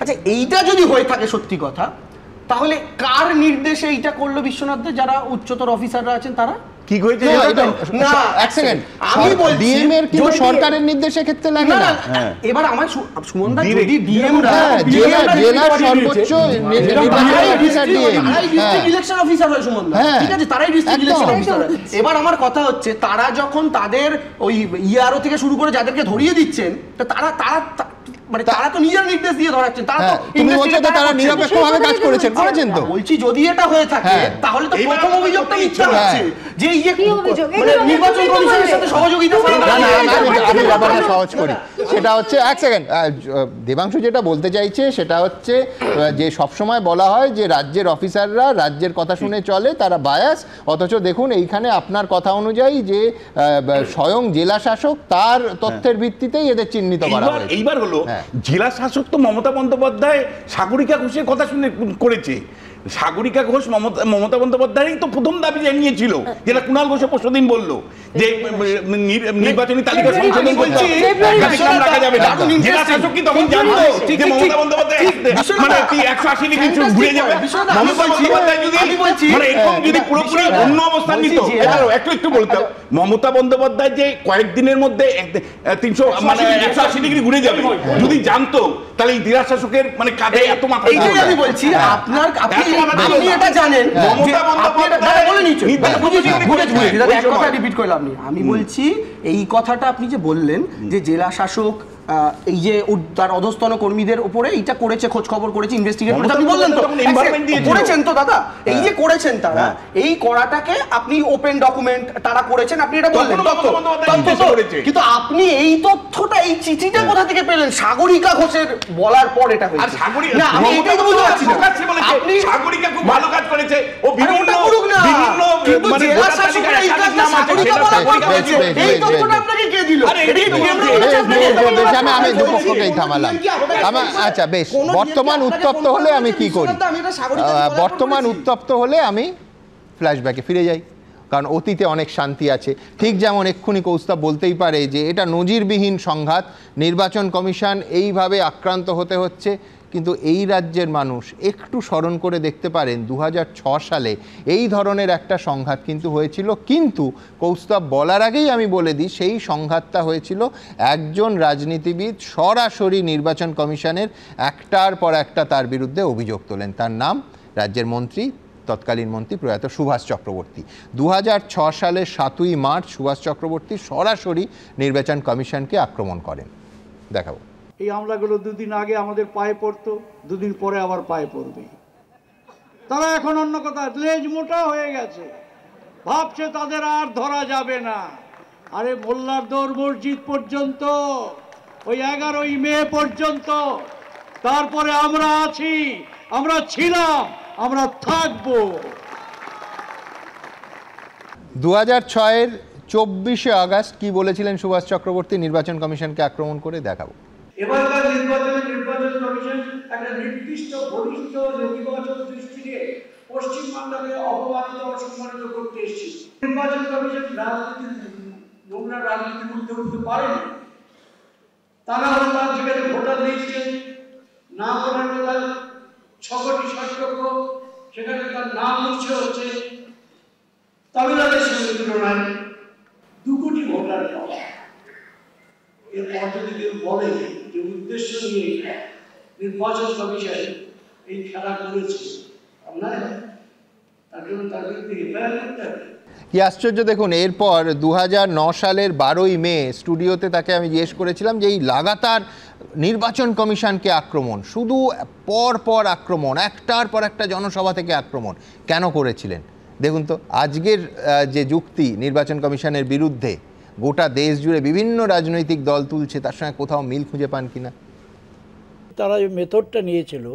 আচ্ছা এইটা যদি হয়ে থাকে সত্যি কথা, তাহলে কার নির্দেশে এইটা করলো বিশ্বনাথ দা? যারা উচ্চতর অফিসাররা আছেন তারা কি হয়েছে না এক সেকেন্ড, আমি বলছি ডিএম এর কিন্তু সরকারের নির্দেশের ক্ষেত্রে লাগে না। এবার আমার সুমন দা যদি ডিএম জেলা সর্বোচ্চ নির্বাচন অফিসার ডিএম ইলেকশন অফিসার হয় সুমন দা, ঠিক আছে, তারাই ডিস্ট্রিক্ট ইলেকশন অফিসার। এবার আমার কথা হচ্ছে তারা যখন তাদের ওই ইআরও থেকে শুরু করে যাদেরকে ধরিয়ে দিচ্ছেন, তো তারা মানে তারা তো নিজের নির্দেশ দিয়ে ধরাচ্ছেন, তারা তো তুমি বলছো তো তারা নিরপেক্ষভাবে কাজ করেছেন তো। বলছি যদি এটা হয়ে থাকে তাহলে তো প্রথম অভিযোগটা মিথ্যা হচ্ছে যে এই যে মানে নির্বাচন কমিশনের সাথে সহযোগিতা করা। না না আমি ব্যাপারটা সহজ করি, সেটা হচ্ছে এক সেকেন্ড। দেবাংশু যেটা বলতে চাইছে সেটা হচ্ছে যে সবসময় বলা হয় যে রাজ্যের অফিসাররা রাজ্যের কথা শুনে চলে, তারা বায়াস, অথচ দেখুন এইখানে আপনার কথা অনুযায়ী যে স্বয়ং জেলা শাসক তার তথ্যের ভিত্তিতেই এদের চিহ্নিত করা হয়েছে। এইবার হলো জেলা শাসক তো মমতা বন্দ্যোপাধ্যায় সাগরিকা ঘোষের কথা শুনে করেছে। সাগরিকা ঘোষ মমতা বন্দ্যোপাধ্যায়ই তো প্রথম দাবি জানিয়েছিল, যেটা কুণাল ঘোষ পরশুদিন বললো যে নির্বাচনী তালিকা সংশোধন করতে রাখা যাবে না। জেলা শাসক কি তখন জানতো যে মমতা বন্দ্যোপাধ্যায় মানে 180 ডিগ্রি ঘুরে যাবে? মমতা বন্দ্যোপাধ্যায় যদি মানে এরকম যদি পুরোপুরি অন্য অবস্থান নিত, একটু বলতাম মমতা বন্দ্যোপাধ্যায় যে কয়েকদিনের মধ্যে 180 ডিগ্রি ঘুরে যাবে যদি জানতো, তাহলে এই জেলা শাসকের মানে কাঁধে এত মাথা। এইটাই আমি বলছি আপনার আপনি এটা জানেন মমতা বন্দ্যোপাধ্যায় বলে নিচ্ছেন, এক কথা রিপিট করলাম আমি বলছি এই কথাটা আপনি যে বললেন যে জেলা শাসক এই যে তার অধস্তন কর্মীদের উপরে এইটা করেছে, খোঁজ খবর করেছে, ইনভেস্টিগেট করেছে, আপনি বললেন তো করেছেন তো দাদা, এই যে করেছেন তারা এই করাটাকে আপনি ওপেন ডকুমেন্ট তারা করেছেন, আপনি এটা বললেন কিন্তু আপনি এই তথ্যটা এই চিঠিটা কোথা থেকে পেলেন? সাগরিকা ঘোষের বলার পর এটা হয়েছে। না আমি এটাই তো বুঝতে পারছি না, আপনি সাগরিকা খুব ভালো কাজ করেছে ও বিভিন্ন কিন্তু জেলা শাসকের এই কাজটা সাগরিকা বলা হয়েছে, এই তথ্যটা আপনাকে কে দিল? আমি দুপক্ষকেই থামালাম। আচ্ছা বেশ, বর্তমান উত্তপ্ত হলে আমি কি করি? বর্তমান উত্তপ্ত হলে আমি ফ্ল্যাশব্যাকে ফিরে যাই, কারণ অতীতে অনেক শান্তি আছে। ঠিক যেমন এক্ষুনি কৌস্তব বলতেই পারে যে এটা নজিরবিহীন সংঘাত, নির্বাচন কমিশন এইভাবে আক্রান্ত হতে হচ্ছে, কিন্তু এই রাজ্যের মানুষ একটু স্মরণ করে দেখতে পারেন 2006 সালে এই ধরনের একটা সংঘাত কিন্তু হয়েছিল। কিন্তু কৌস্তব বলার আগেই আমি বলে দিই, সেই সংঘাতটা হয়েছিল একজন রাজনীতিবিদ সরাসরি নির্বাচন কমিশনের একটার পর একটা তার বিরুদ্ধে অভিযোগ তোলেন। তার নাম রাজ্যের মন্ত্রী, তৎকালীন মন্ত্রী প্রয়াত সুভাষ চক্রবর্তী। 2006 সালের 7ই মার্চ সুভাষ চক্রবর্তী সরাসরি নির্বাচন কমিশনকে আক্রমণ করেন। দেখাবো। এই হামলাগুলো দুদিন আগে আমাদের পায়ে পড়তো, দুদিন পরে আবার পায়ে পড়বে। তারা এখন অন্য কথা, লেজ মোটা হয়ে গেছে, ভাবছে তাদের আর ধরা যাবে না। আরে মোল্লার দৌড় মসজিদ পর্যন্ত, ওই 11ই মে পর্যন্ত, তারপরে আমরা আছি, আমরা ছিলাম, আমরা থাকবো। 2006-এর 24শে আগস্ট কি বলেছিলেন সুভাষ চক্রবর্তী নির্বাচন কমিশনকে আক্রমণ করে? দেখাবো। এবারকার নির্বাচন কমিশন একটা নির্দিষ্ট ঘনিষ্ঠ নেতিবাচক দৃষ্টিতে পশ্চিমবাংলাকে অপমানিত অসম্মানিত করতে এসেছে। নির্বাচন কমিশন নোংরা রাজনীতি করতে উঠতে পারেন। তারা হল তার যেখানে ভোটার লিস্টে নাম ওঠার কথা 6 কোটি 60 লক্ষ, সেখানে তার নাম উঠছে হচ্ছে তামিলনাড়ুর সঙ্গে তুলনায় 2 কোটি ভোটার পাওয়া। এরপর যদি কেউ বলে যে উদ্দেশ্য নিয়ে নির্বাচন কমিশন এই খেলা করেছে, আমরা তার জন্য তার বিরুদ্ধে এফআইআর করতে হবে। কি আশ্চর্য দেখুন, এরপর 2009 সালের 12ই মে স্টুডিওতে তাকে আমি জিজ্ঞেস করেছিলাম যে এই লাগাতার নির্বাচন কমিশনকে আক্রমণ, শুধু পর পর আক্রমণ, একটার পর একটা জনসভা থেকে আক্রমণ কেন করেছিলেন? দেখুন তো আজকের যে যুক্তি নির্বাচন কমিশনের বিরুদ্ধে গোটা দেশ জুড়ে বিভিন্ন রাজনৈতিক দল তুলছে, তার সঙ্গে কোথাও মিল খুঁজে পান কিনা? তারা যে মেথডটা নিয়েছিল,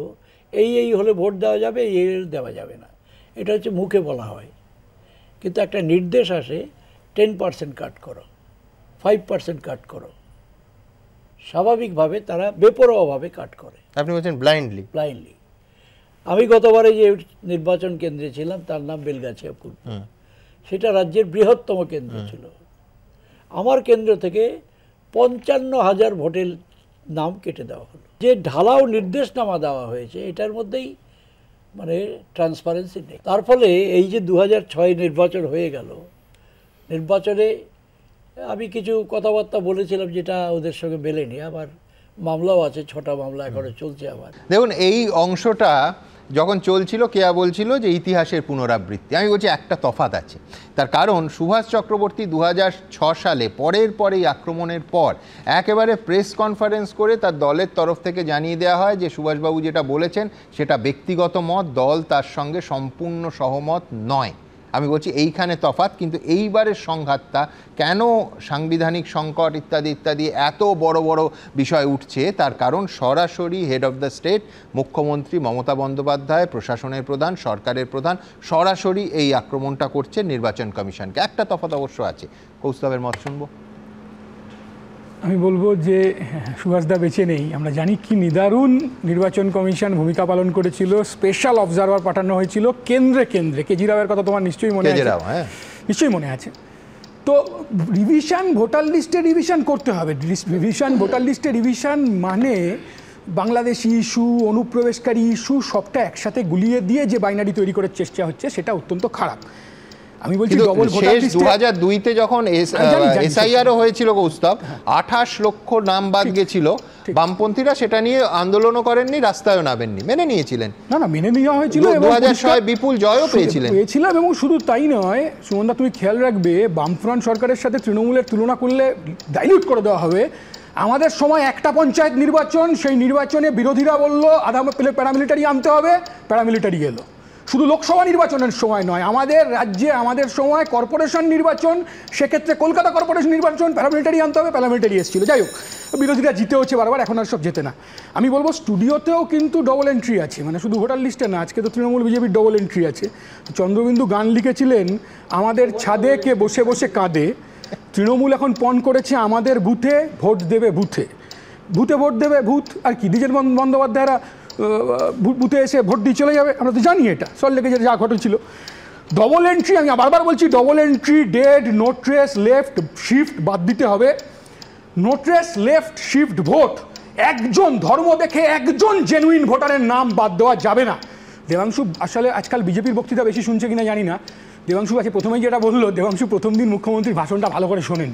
এই হলে ভোট দেওয়া যাবে, এই দেওয়া যাবে না, এটা হচ্ছে মুখে বলা হয়, কিন্তু একটা নির্দেশ আসে 10% কাট করো, 5% কাট করো। স্বাভাবিকভাবে তারা বেপরোয়াভাবে কাট করে। আপনি বলছেন ব্লাইন্ডলি? আমি গতবারে যে নির্বাচন কেন্দ্রে ছিলাম তার নাম বেলগাছিয়াপুর, সেটা রাজ্যের বৃহত্তম কেন্দ্র ছিল। আমার কেন্দ্র থেকে 55,000 ভোটের নাম কেটে দেওয়া হলো। যে ঢালাও নির্দেশনামা দেওয়া হয়েছে এটার মধ্যেই মানে ট্রান্সপারেন্সি নেই। তার ফলে এই যে 2006 নির্বাচন হয়ে গেল, নির্বাচনে আমি কিছু কথাবার্তা বলেছিলাম যেটা ওদের সঙ্গে মেলেনি। আবার মামলাও আছে, 6টা মামলা এখনো চলছে। আবার দেখুন এই অংশটা যখন চলছিল কেয়া বলছিল যে ইতিহাসের পুনরাবৃত্তি, আমি বলছি একটা তফাৎ আছে। তার কারণ সুভাষ চক্রবর্তী 2006 সালে পরেই আক্রমণের পর একেবারে প্রেস কনফারেন্স করে তার দলের তরফ থেকে জানিয়ে দেওয়া হয় যে সুভাষবাবু যেটা বলেছেন সেটা ব্যক্তিগত মত, দল তার সঙ্গে সম্পূর্ণ সহমত নয়। আমি বলছি এইখানে তফাৎ। কিন্তু এইবারের সংঘাতটা কেন সাংবিধানিক সংকট ইত্যাদি ইত্যাদি এত বড় বড় বিষয় উঠছে, তার কারণ সরাসরি হেড অফ দ্য স্টেট মুখ্যমন্ত্রী মমতা বন্দ্যোপাধ্যায়, প্রশাসনের প্রধান, সরকারের প্রধান সরাসরি এই আক্রমণটা করছে নির্বাচন কমিশনকে। একটা তফাৎ অবশ্য আছে। কৌস্তবের মত শুনবো। আমি বলবো যে সুভাষদা বেঁচে নেই, আমরা জানি কি নিদারুণ নির্বাচন কমিশন ভূমিকা পালন করেছিল। স্পেশাল অবজারভার পাঠানো হয়েছিল কেন্দ্রে কেন্দ্রে। কেজরিওয়ালের কথা তোমার নিশ্চয়ই মনে আছে? নিশ্চয়ই মনে আছে। তো রিভিশন, ভোটার লিস্টে রিভিশন করতে হবে। ভোটার লিস্টে রিভিশন মানে বাংলাদেশি ইস্যু, অনুপ্রবেশকারী ইস্যু সবটা একসাথে গুলিয়ে দিয়ে যে বাইনারি তৈরি করার চেষ্টা হচ্ছে সেটা অত্যন্ত খারাপ। আমি বলছি ডবল ভোটার লিস্টে 2002-তে যখন এসআইআরও হয়েছিল কৌস্তব, 28 লক্ষ নাম বাদ গেছিল, বামপন্থীরা সেটা নিয়ে আন্দোলনও করেননি, রাস্তায়ও নামেননি, মেনে নিয়েছিলেন। না মেনে নেওয়া হয়েছিল, 2006 বিপুল জয়ও পেয়েছিলাম। এবং শুধু তাই নয় সুমনদা, তুমি খেয়াল রাখবে বামফ্রন্ট সরকারের সাথে তৃণমূলের তুলনা করলে ডাইলিউট করে দেওয়া হবে। আমাদের সময় একটা পঞ্চায়েত নির্বাচন, সেই নির্বাচনে বিরোধীরা বলল আধা প্যারামিলিটারি আনতে হবে, প্যারামিলিটারি এলো। শুধু লোকসভা নির্বাচনের সময় নয়, আমাদের রাজ্যে আমাদের সময় কর্পোরেশন নির্বাচন, সেক্ষেত্রে কলকাতা কর্পোরেশন নির্বাচন প্যারামিলিটারি আনতে হবে, প্যারামিলিটারি এসেছিল। যাই হোক, বিরোধীরা জিতে হচ্ছে বারবার, এখন আর সব জেতে না। আমি বলবো স্টুডিওতেও কিন্তু ডবল এন্ট্রি আছে, মানে শুধু ভোটার লিস্টে না, আজকে তো তৃণমূল বিজেপির ডবল এন্ট্রি আছে। চন্দ্রবিন্দু গান লিখেছিলেন, আমাদের ছাদে কে বসে বসে কাঁদে, তৃণমূল এখন পণ করেছে আমাদের বুথে ভোট দেবে বুথে, বুথে ভোট দেবে ভূত। আর কি দ্বিজেন বন্দ্যোপাধ্যায়রা বুথে এসে ভোট দিয়ে চলে যাবে, আমরা তো জানি এটা সল্টলেকে যা ঘটেছিল। ডবল এন্ট্রি, আমি বারবার বলছি double entry, dead, no trace, left, shift বাদ দিতে হবে। No trace, left, shift, vote, একজন ধর্ম দেখে একজন জেনুইন ভোটারের নাম বাদ দেওয়া যাবে না। দেবাংশু আসলে আজকাল বিজেপির বক্তৃতা বেশি শুনছে কিনা জানি না, দেবাংশু আজকে প্রথমেই যেটা বললো, দেবাংশু প্রথম দিন মুখ্যমন্ত্রীর ভাষণটা ভালো করে শোনেন,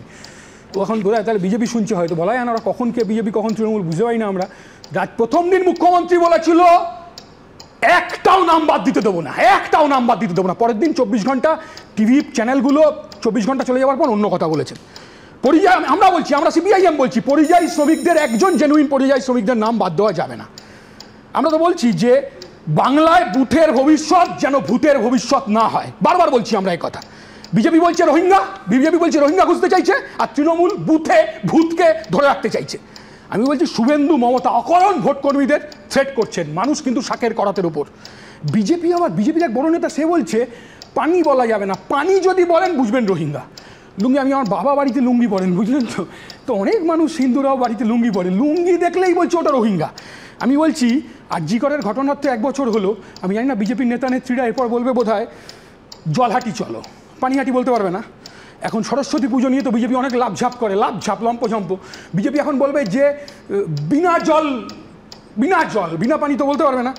তো এখন বোধহয় তাহলে বিজেপি শুনছে হয়তো, বলা যায় না ওরা কখন কে বিজেপি কখন তৃণমূল বুঝতে পারি না আমরা। প্রথম দিন মুখ্যমন্ত্রী বলেছিল একটাও নাম বাদ দিতে দেবো না, একটাও নাম বাদ দিতে দেবো না। পরের দিন 24 ঘন্টা টিভি চ্যানেলগুলো 24 ঘন্টা চলে যাওয়ার পর অন্য কথা বলেছেন। পরিযায়ী, আমরা বলছি, আমরা সিপিআইএম বলছি, পরিযায়ী শ্রমিকদের একজন জেনুইন পরিযায়ী শ্রমিকদের নাম বাদ দেওয়া যাবে না। আমরা তো বলছি যে বাংলায় বুথের ভবিষ্যৎ যেন ভূতের ভবিষ্যৎ না হয়, বারবার বলছি আমরা এই কথা। বিজেপি বলছে রোহিঙ্গা, বিজেপি বলছে রোহিঙ্গা খুঁজতে চাইছে, আর তৃণমূল বুথে ভূতকে ধরে রাখতে চাইছে। আমি বলছি শুভেন্দু মমতা অকারণ ভোট কর্মীদের থ্রেট করছেন, মানুষ কিন্তু শাকের করাতের উপর। বিজেপি আবার, বিজেপির এক বড় নেতা সে বলছে পানি বলা যাবে না, পানি যদি বলেন বুঝবেন রোহিঙ্গা। লুঙ্গি, আমি আমার বাবা বাড়িতে লুঙ্গি পরেন, বুঝলেন তো, তো অনেক মানুষ হিন্দুরাও বাড়িতে লুঙ্গি পরে, লুঙ্গি দেখলেই বলছে ওটা রোহিঙ্গা। আমি বলছি আরজিকরের ঘটনার তো 1 বছর হলো, আমি জানি না বিজেপির নেতা নেত্রীরা এরপর বলবে বোধহয় জলহাটি চলো, পানিহাটি বলতে পারবে না। এখন সরস্বতী পুজো নিয়ে তো বিজেপি অনেক লাভঝাপ করে, লাভঝাপ লম্পঝম্প। বিজেপি এখন বলবে যে বিনা জল বিনা পানি তো বলতে পারবে না,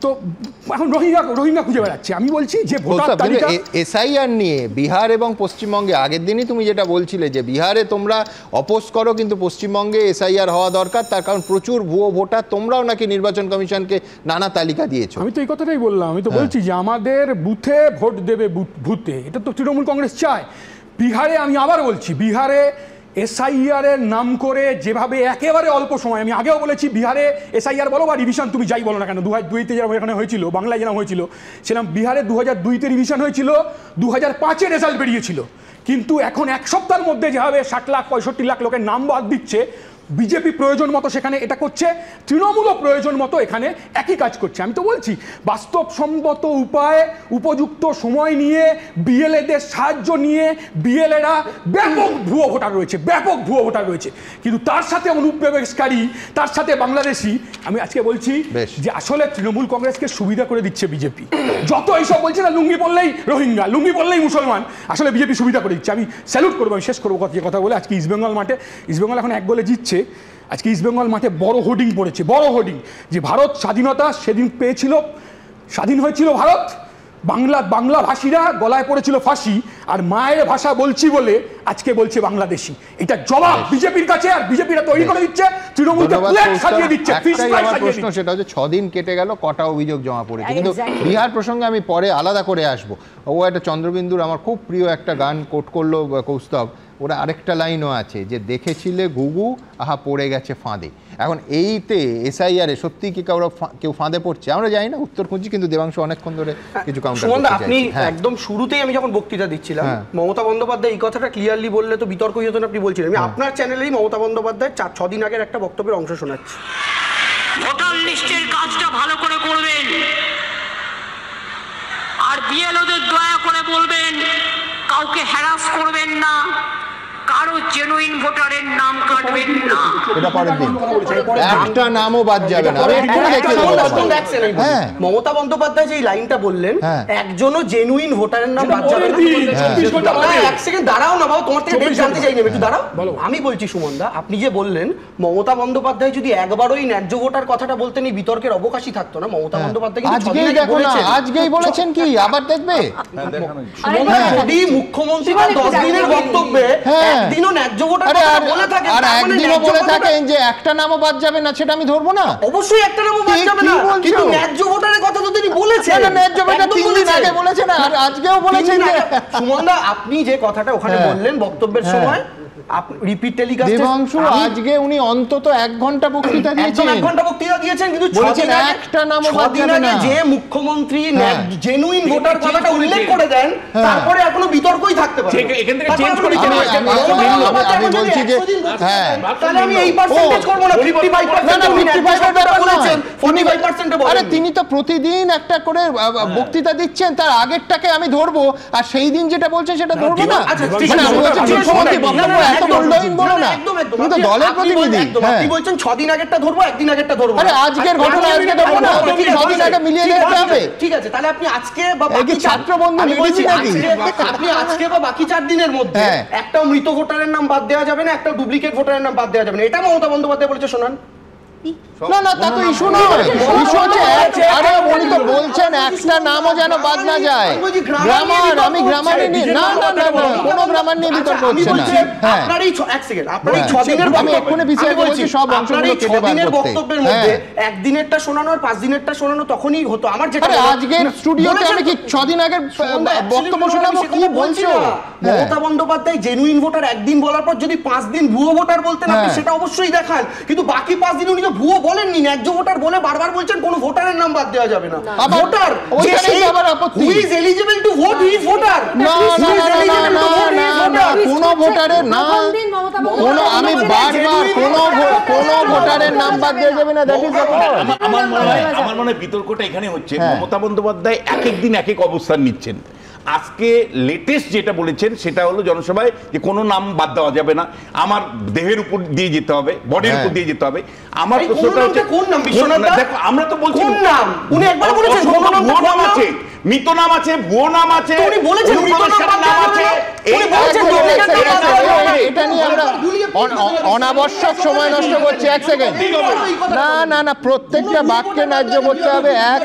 তো এখন রোহিঙ্গা খুঁজে বেড়াচ্ছে। আমি বলছি যে ভোটার তালিকা এসআইআর নিয়ে বিহার এবং পশ্চিমবঙ্গে, আগের দিনই তুমি যেটা বলছিলে যে বিহারে তোমরা অপোজ করো, কিন্তু পশ্চিমবঙ্গে এসআইআর হওয়া দরকার, তার কারণ প্রচুর ভুয়ো ভোটার, তোমরাও নাকি নির্বাচন কমিশনকে নানা তালিকা দিয়েছো। আমি তো এই কথাটাই বললাম, আমি তো বলছি যে আমাদের বুথে ভোট দেবে, বুথে, এটা তো তৃণমূল কংগ্রেস চায়। বিহারে আমি আবার বলছি, বিহারে এসআইআর এর নাম করে যেভাবে একেবারে অল্প সময়, আমি আগেও বলেছি বিহারে এসআইআর বলো বা রিভিশন তুমি যাই বলো না কেন, 2002-তে যেরকম এখানে হয়েছিল, বাংলায় যেরকম হয়েছিল, সেরকম বিহারে 2002-তে রিভিশন হয়েছিল, 2005-এ রেজাল্ট বেরিয়েছিল। কিন্তু এখন 1 সপ্তাহের মধ্যে যেভাবে 60 লাখ 65 লাখ লোকের নাম বাদ দিচ্ছে, বিজেপি প্রয়োজন মতো সেখানে এটা করছে, তৃণমূলও প্রয়োজন মতো এখানে একই কাজ করছে। আমি তো বলছি বাস্তবসম্মত উপায়ে উপযুক্ত সময় নিয়ে বিএলএদের সাহায্য নিয়ে, বিএলএরা ব্যাপক ভুয়ো ভোটার রয়েছে, ব্যাপক ভুয়ো ভোটার রয়েছে, কিন্তু তার সাথে অনুপ্রবেশকারী, তার সাথে বাংলাদেশি। আমি আজকে বলছি যে আসলে তৃণমূল কংগ্রেসকে সুবিধা করে দিচ্ছে বিজেপি, যত এইসব বলছে না লুঙ্গি পড়লেই রোহিঙ্গা, লুঙ্গি পড়লেই মুসলমান, আসলে বিজেপি সুবিধা করে দিচ্ছে। আমি স্যালুট করবো, আমি শেষ করবো কথা বলে। আজকে ইস্টবেঙ্গল মাঠে, ইস্টবেঙ্গল এখন 1 গোলে জিতছে, আজকে ইস্টবেঙ্গল মাঠে বড় হোর্ডিং পড়েছে, বড় হোর্ডিং, যে ভারত স্বাধীনতা সেদিন পেয়েছিল, স্বাধীন হয়েছিল ভারত, বাংলা ভাষীরা গলায় পড়েছিল ফাঁসি, আর মায়ের ভাষা বলছি বলে আজকে বলছে বাংলাদেশি। এটা জবাব বিজেপির কাছে, আর বিজেপিরা তৈরি করে দিচ্ছে, তৃণমূলকে প্লেট সাজিয়ে দিচ্ছে। আমার প্রশ্ন সেটা হচ্ছে 6 দিন কেটে গেল, কটা অভিযোগ জমা পড়েছে? কিন্তু বিহার প্রসঙ্গে আমি পরে আলাদা করে আসবো। ও একটা চন্দ্রবিন্দুর আমার খুব প্রিয় একটা গান কোট করলো কৌস্তব, ওরা আরেকটা লাইনও আছে যে দেখেছিলে ঘুঘু আহা পড়ে গেছে ফাঁদে। এখন এইতে এসআইআর এ সত্যি কি কেউ ফাঁদে পড়ছে আমরা জানি না, উত্তর খুঁজছি, কিন্তু দেবাংশু অনেকক্ষণ ধরে কিছু কাউন্টার করতে চাইছে। আপনি একদম শুরুতেই আমি যখন বক্তৃতা দিচ্ছিলাম, মমতা বন্দ্যোপাধ্যায় এই কথাটা ক্লিয়ারলি বললে তো বিতর্ক হয়ে যেত না, আপনি বলছিলেন। আমি আপনার চ্যানেলেই মমতা বন্দ্যোপাধ্যায় 6 দিন আগের একটা বক্তব্যের অংশ শোনাচ্ছি। ভোটার লিস্টের কাজটা ভালো করে করবেন, আর বিএলওদের দয়া করে বলবেন কাউকে হ্যারাস করবেন না, কারো জেনুইন ভোটারের নাম কাটবেন না। এটা পরের দিন একটা নামও বাদ যাবে না। মমতা বন্দ্যোপাধ্যায় যে লাইনটা বললেন, একজনও জেনুইন ভোটারের নাম বাদ যাবে না। এক সেকেন্ড দাঁড়াও না বাবা, তোমার থেকে জানতে চাই না, একটু দাঁড়াও। আমি বলছি সুমনদা, আপনি যে বললেন মমতা বন্দ্যোপাধ্যায় যদি একবারই ন্যায্য ভোটার কথাটা বলতেন এই বিতর্কের অবকাশই থাকতো না। মমতা বন্দ্যোপাধ্যায় আজকেই বলেছেন কি আবার দেখবে, যদি মুখ্যমন্ত্রী 10 দিনের বক্তব্যে একদিনও ন্যায্য ভোটার বলে থাকেন, আর একদিনও বলে থাকেন যে একটা নামও বাদ যাবে না, সেটা আমি ধরবো না। অবশ্যই একটা নামও বাদ যাবে না, কিন্তু ন্যায্য ভোটারের কথা তো তিনি বলেছেন। ন্যায্য ভোটার 3 দিন আগে বলেছেন, আর আজকেও বলেছেন। সুমনদা, আপনি যে কথাটা ওখানে বললেন বক্তব্যের সময়, রিপিট টেলিকাস্ট দেবাংশু, আজকে উনি অন্তত 1 ঘন্টা বক্তৃতা দিয়েছেন, 1 ঘন্টা বক্তৃতা দিয়েছেন, কিন্তু বলেছেন একটা নামও বাদ যাবে না। যে মুখ্যমন্ত্রী জেনুইন ভোটার কথাটা উল্লেখ করে দেন, তারপরে এখনো বিতর্কই থাকতে পারে। এখান থেকে চেঞ্জ করে আমি বলছি যে তাহলে আমি এই পার্সেন্টেজ করব না, 55% না, 55% বলেছেন, 45% বলেন। আরে তিনি তো প্রতিদিন একটা করে বক্তৃতা দিচ্ছেন, তার আগেরটাকে আমি ধরবো, আর সেই দিন যেটা বলছেন সেটা ধরবো না। মুখ্যমন্ত্রী বক্তব্য এত মূল্যহীন বলো না, তুমি তো দলের প্রতিনিধি। আপনি বলছেন 6 দিন আগেরটা ধরবো, একদিন আগেরটা ধরবো। আরে আজকের ঘটনা আজকে ধরবো না, 6 দিন আগে মিলিয়ে দিতে হবে। ঠিক আছে, তাহলে আপনি আজকে বা বাকি ছাত্র বন্ধু মিটিং নাকি, আপনি আজকে বা বাকি 4 দিনের মধ্যে একটা মৃত ভোটারের নাম বাদ দেওয়া যাবে না, একটা ডুপ্লিকেট ভোটারের নাম বাদ দেওয়া যাবে না, এটা মমতা বন্দ্যোপাধ্যায় বলেছে। শোনান, না না, তা তো ইস্যু নয়। ইস্যু হচ্ছে আরে উনি তো বলছেন একটা নামও যেন বাদ না যায়। গ্রামার, আমি গ্রামার নিয়ে না না না না কোনো গ্রামার নিয়ে বিতর্ক হচ্ছে না। হ্যাঁ আপনার এই এক সেকেন্ড, আপনার এই 6 দিনের আমি এক্ষুনি পিছিয়ে বলছি সব অংশগুলো কেটে বার করতে। বক্তব্যের মধ্যে একদিনেরটা শোনানো আর 5 দিনেরটা শোনানো তখনই হতো। আমার যেটা আজকের স্টুডিওতে আমি কি 6 দিন আগের বক্তব্য শোনাবো? কি বলছো? মমতা বন্দ্যোপাধ্যায় জেনুইন ভোটার একদিন বলার পর যদি 5 দিন ভুয়ো ভোটার বলতেন আপনি সেটা অবশ্যই দেখান, কিন্তু বাকি 5 দিন উনি তো ভুয়ো বলেননি। ন্যায্য ভোটার বলে বারবার বলছেন কোনো ভোটারের নাম বাদ দেওয়া যাবে না। ভোটার ওইখানেই আবার আপত্তি, who is eligible to vote he is voter. না না না কোনো ভোটারের না, কোনো আমি বারবার কোনো ভোটারের নাম বাদ দেওয়া যাবে না। দ্যাট ইজ আমার মনে হয় বিতর্কটা এখানে হচ্ছে মমতা বন্দ্যোপাধ্যায় এক এক দিন এক এক অবস্থান নিচ্ছেন। আজকে লেটেস্ট যেটা বলেছেন সেটা হলো জনসভায় যে কোনো নাম বাদ দেওয়া যাবে না, আমার দেহের উপর দিয়ে যেতে হবে, বডির উপর দিয়ে যেতে হবে। আমার প্রশ্নটা হচ্ছে কোন নাম? দেখো আমরা তো বলছি কোন নাম, উনি একবার বলেছেন কোন নাম আছে, মৃত নাম আছে, ভুয়ো নাম আছে, উনি বলেছেন মৃত নাম আছে, উনি বলেছেন এটা নিয়ে আমরা অনাবশ্যক সময় নষ্ট করছি। এক সেকেন্ড, না না না প্রত্যেকটা বাক্যে ন্যায্য করতে হবে। এক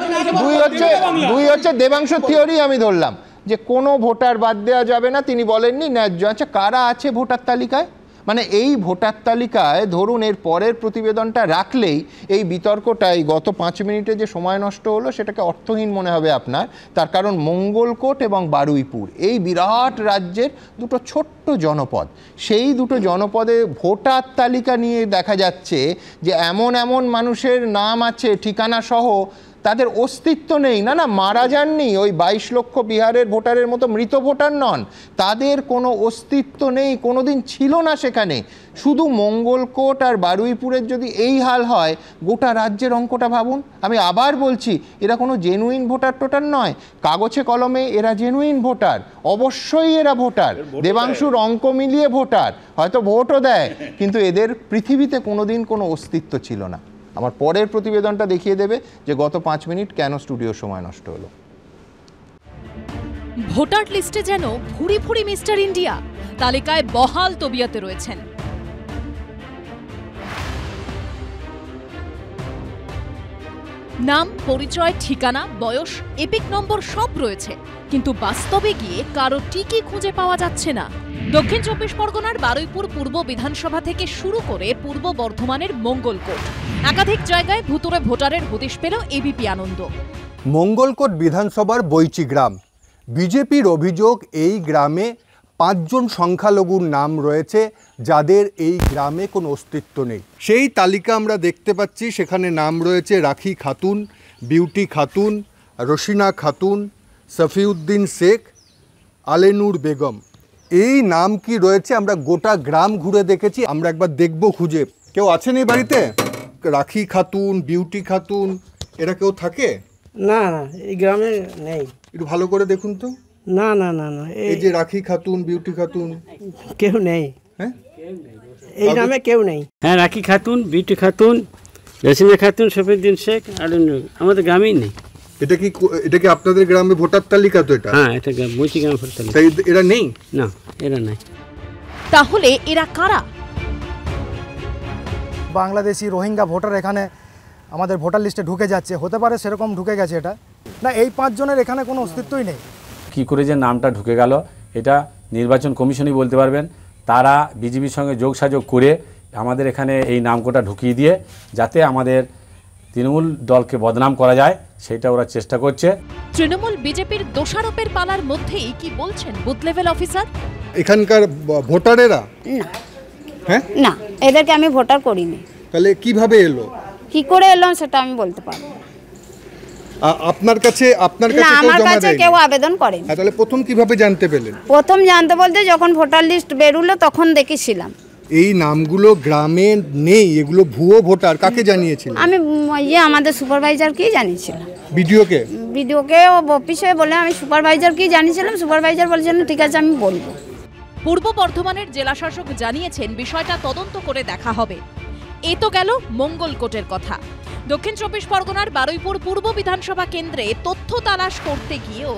দুই হচ্ছে দেবাংশ থিওরি আমি ধরলাম যে কোনো ভোটার বাদ দেওয়া যাবে না, তিনি বলেননি ন্যায্য। আচ্ছা কারা আছে ভোটার তালিকায়? মানে এই ভোটার তালিকায় ধরুন এর পরের প্রতিবেদনটা রাখলেই এই বিতর্কটাই গত 5 মিনিটে যে সময় নষ্ট হলো সেটাকে অর্থহীন মনে হবে আপনার। তার কারণ মঙ্গলকোট এবং বারুইপুর এই বিরাট রাজ্যের দুটো ছোট্ট জনপদ, সেই দুটো জনপদে ভোটার তালিকা নিয়ে দেখা যাচ্ছে যে এমন এমন মানুষের নাম আছে ঠিকানা সহ তাদের অস্তিত্ব নেই। না না মারা যাননি, ওই 22 লক্ষ বিহারের ভোটারের মতো মৃত ভোটার নন, তাদের কোনো অস্তিত্ব নেই, কোনোদিন ছিল না সেখানে। শুধু মঙ্গলকোট আর বারুইপুরের যদি এই হাল হয় গোটা রাজ্যের অঙ্কটা ভাবুন। আমি আবার বলছি এরা কোনো জেনুইন ভোটার টোটার নয়, কাগজে কলমে এরা জেনুইন ভোটার, অবশ্যই এরা ভোটার, দেবাংশুর অঙ্ক মিলিয়ে ভোটার, হয়তো ভোটও দেয়, কিন্তু এদের পৃথিবীতে কোনোদিন কোনো অস্তিত্ব ছিল না। আমার পরের প্রতিবেদনটা দেখিয়ে দেবে যে গত 5 মিনিট কেন স্টুডিওর সময় নষ্ট হলো। ভোটার লিস্টে যেন ভুরি ভুরি মিস্টার ইন্ডিয়া, তালিকায় বহাল তবিয়তে রয়েছেন। নাম, পরিচয়, ঠিকানা, বয়স, এপিক নম্বর সব রয়েছে, কিন্তু বাস্তবে গিয়ে কারো টিকি খুঁজে পাওয়া যাচ্ছে না। দক্ষিণ 24 পরগনার বারুইপুর পূর্ব বিধানসভা থেকে শুরু করে পূর্ব বর্ধমানের মঙ্গলকোট, একাধিক জায়গায় ভুতুড়ে ভোটারের হদিশ পেল এবিপি আনন্দ। মঙ্গলকোট বিধানসভার বৈচি গ্রাম, বিজেপির অভিযোগ এই গ্রামে 5 জন সংখ্যালঘুর নাম রয়েছে যাদের এই গ্রামে কোনো অস্তিত্ব নেই। সেই তালিকা আমরা দেখতে পাচ্ছি, সেখানে নাম রয়েছে রাখি খাতুন, বিউটি খাতুন, রশিনা খাতুন, সফিউদ্দিন শেখ, আলেনুর বেগম। এই নাম কি রয়েছে আমরা গোটা গ্রাম ঘুরে দেখেছি, আমরা একবার দেখব খুঁজে। কেউ আছেন এই বাড়িতে? রাখি খাতুন, বিউটি খাতুন, এরা কেউ থাকে? না না এই গ্রামে নেই। একটু ভালো করে দেখুন তো। না না না না এই যে রাখি খাতুন, বিউটি খাতুন, কেউ নেই। হ্যাঁ এই গ্রামে কেউ নেই। হ্যাঁ রাখি খাতুন, বিউটি খাতুন, রসিনা খাতুন, সফিউদ্দিন শেখ, আলেনুর, আমাদের গ্রামেই নেই। এটা কি আপনাদের গ্রামে ভোটার তালিকা? তো এটা হ্যাঁ এটা বৈচি গ্রাম ভোটার তালিকা। তাই এরা নেই? না এরা নাই। তাহলে এরা কারা? বাংলাদেশি রোহিঙ্গা ভোটার এখানে আমাদের ভোটার লিস্টে ঢুকে যাচ্ছে, হতে পারে সেরকম ঢুকে গেছে এটা। না এই 5 জনের এখানে কোনো অস্তিত্বই নেই। কি করে যে নামটা ঢুকে গেল এটা নির্বাচন কমিশনই বলতে পারবেন। তারা বিজেপির সঙ্গে যোগসাযোগ করে আমাদের এখানে এই নামকোটা ঢুকিয়ে দিয়ে যাতে আমাদের তৃণমূল দলকে বদনাম করা যায় সেটা ওরা চেষ্টা করছে। তৃণমূল বিজেপির দোষারোপের পালার মধ্যেই কি বলছেন বুথ লেভেল অফিসার? এখানকার ভোটারেরা না, হ্যাঁ না এদেরকে আমি ভোটার করিনি। তাহলে কিভাবে এলো? কি করে এলো সেটা আমি বলতে পারবো না। আপনার কাছে না, আমার কাছে কেউ আবেদন করেনি। তাহলে প্রথম কিভাবে জানতে পেলেন? প্রথম জানতে বলতে যখন ভোটার লিস্ট বেরুলো তখন দেখেছিলাম। এই নামগুলো গ্রামে নেই, এগুলো ভুয়ো ভোটার, কাকে জানিয়েছিলেন? আমি আমাদের সুপারভাইজারকেই জানিয়েছিলাম। ভিডিওকে? ভিডিওকে ও অফিসে বলে আমি সুপারভাইজারকেই জানিয়েছিলাম। সুপারভাইজার বলছেন ঠিক আছে আমি বলবো। পূর্ব বর্ধমানের জেলাশাসক জানিয়েছেন বিষয়টা তদন্ত করে দেখা হবে। এ তো গেল মঙ্গলকোটের কথা। দক্ষিণ 24 পরগনার বারুইপুর পূর্ব বিধানসভা কেন্দ্রে তথ্য তালাশ করতে গিয়েও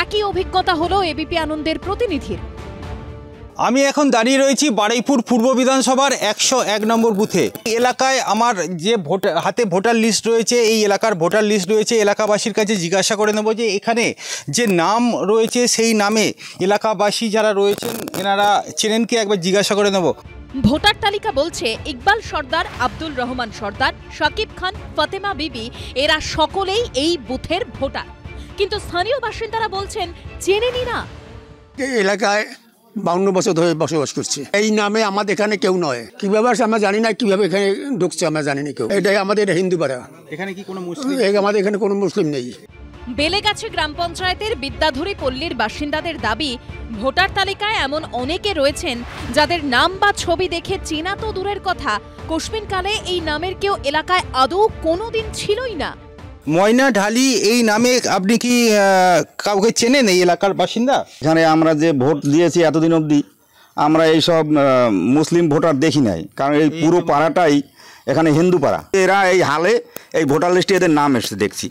একই অভিজ্ঞতা হলো এবিপি আনন্দের প্রতিনিধির। আমি এখন দাঁড়িয়ে রয়েছি বারুইপুর পূর্ব বিধানসভার 101 নম্বর বুথে। এলাকায় আমার যে হাতে ভোটার লিস্ট রয়েছে, এই এলাকার ভোটার লিস্ট রয়েছে। এলাকাবাসীর কাছে জিজ্ঞাসা করে নেব যে এখানে যে নাম রয়েছে সেই নামে এলাকাবাসী যারা রয়েছেন এনারা চেনেন কি, একবার জিজ্ঞাসা করে নেব। ভোটার তালিকা বলছে ইকবাল সর্দার, আব্দুল রহমান সর্দার, শাকিব খান, ফাতেমা বিবি এরা সকলেই এই বুথের ভোটার, কিন্তু স্থানীয় বাসিন্দারা বলছেন চেনেনি না। এই এলাকায় 52 বছর ধরে বসবাস করছে, এই নামে আমাদের এখানে কেউ নয়। কিভাবে আমরা জানি না, কিভাবে এখানে ঢুকছে আমরা জানি না কেউ। এটাই আমাদের হিন্দু পাড়া, এখানে কি কোনো মুসলিম? আমাদের এখানে কোনো মুসলিম নেই। বেলেগাছি গ্রাম পঞ্চায়েতের বিদ্যাধরী পল্লীর বাসিন্দাদের দাবি, ভোটার তালিকায় এমন অনেকে রয়েছেন যাদের নাম বা ছবি দেখে চেনা তো দূরের কথা, কোশ্মিনকালে এই নামের কেউ এলাকায় আদৌ কোনোদিন ছিলই না। ময়না ঢালি এই নামে আপনি কি কাউকে চেনেন এই এলাকার বাসিন্দা? এখানে আমরা যে ভোট দিয়েছি এতদিন অবধি আমরা এইসব মুসলিম ভোটার দেখি নাই, কারণ এই পুরো পাড়াটাই এখানে হিন্দু পাড়া। এরা এই হালে এই ভোটার লিস্টে এদের নাম এসে দেখছি।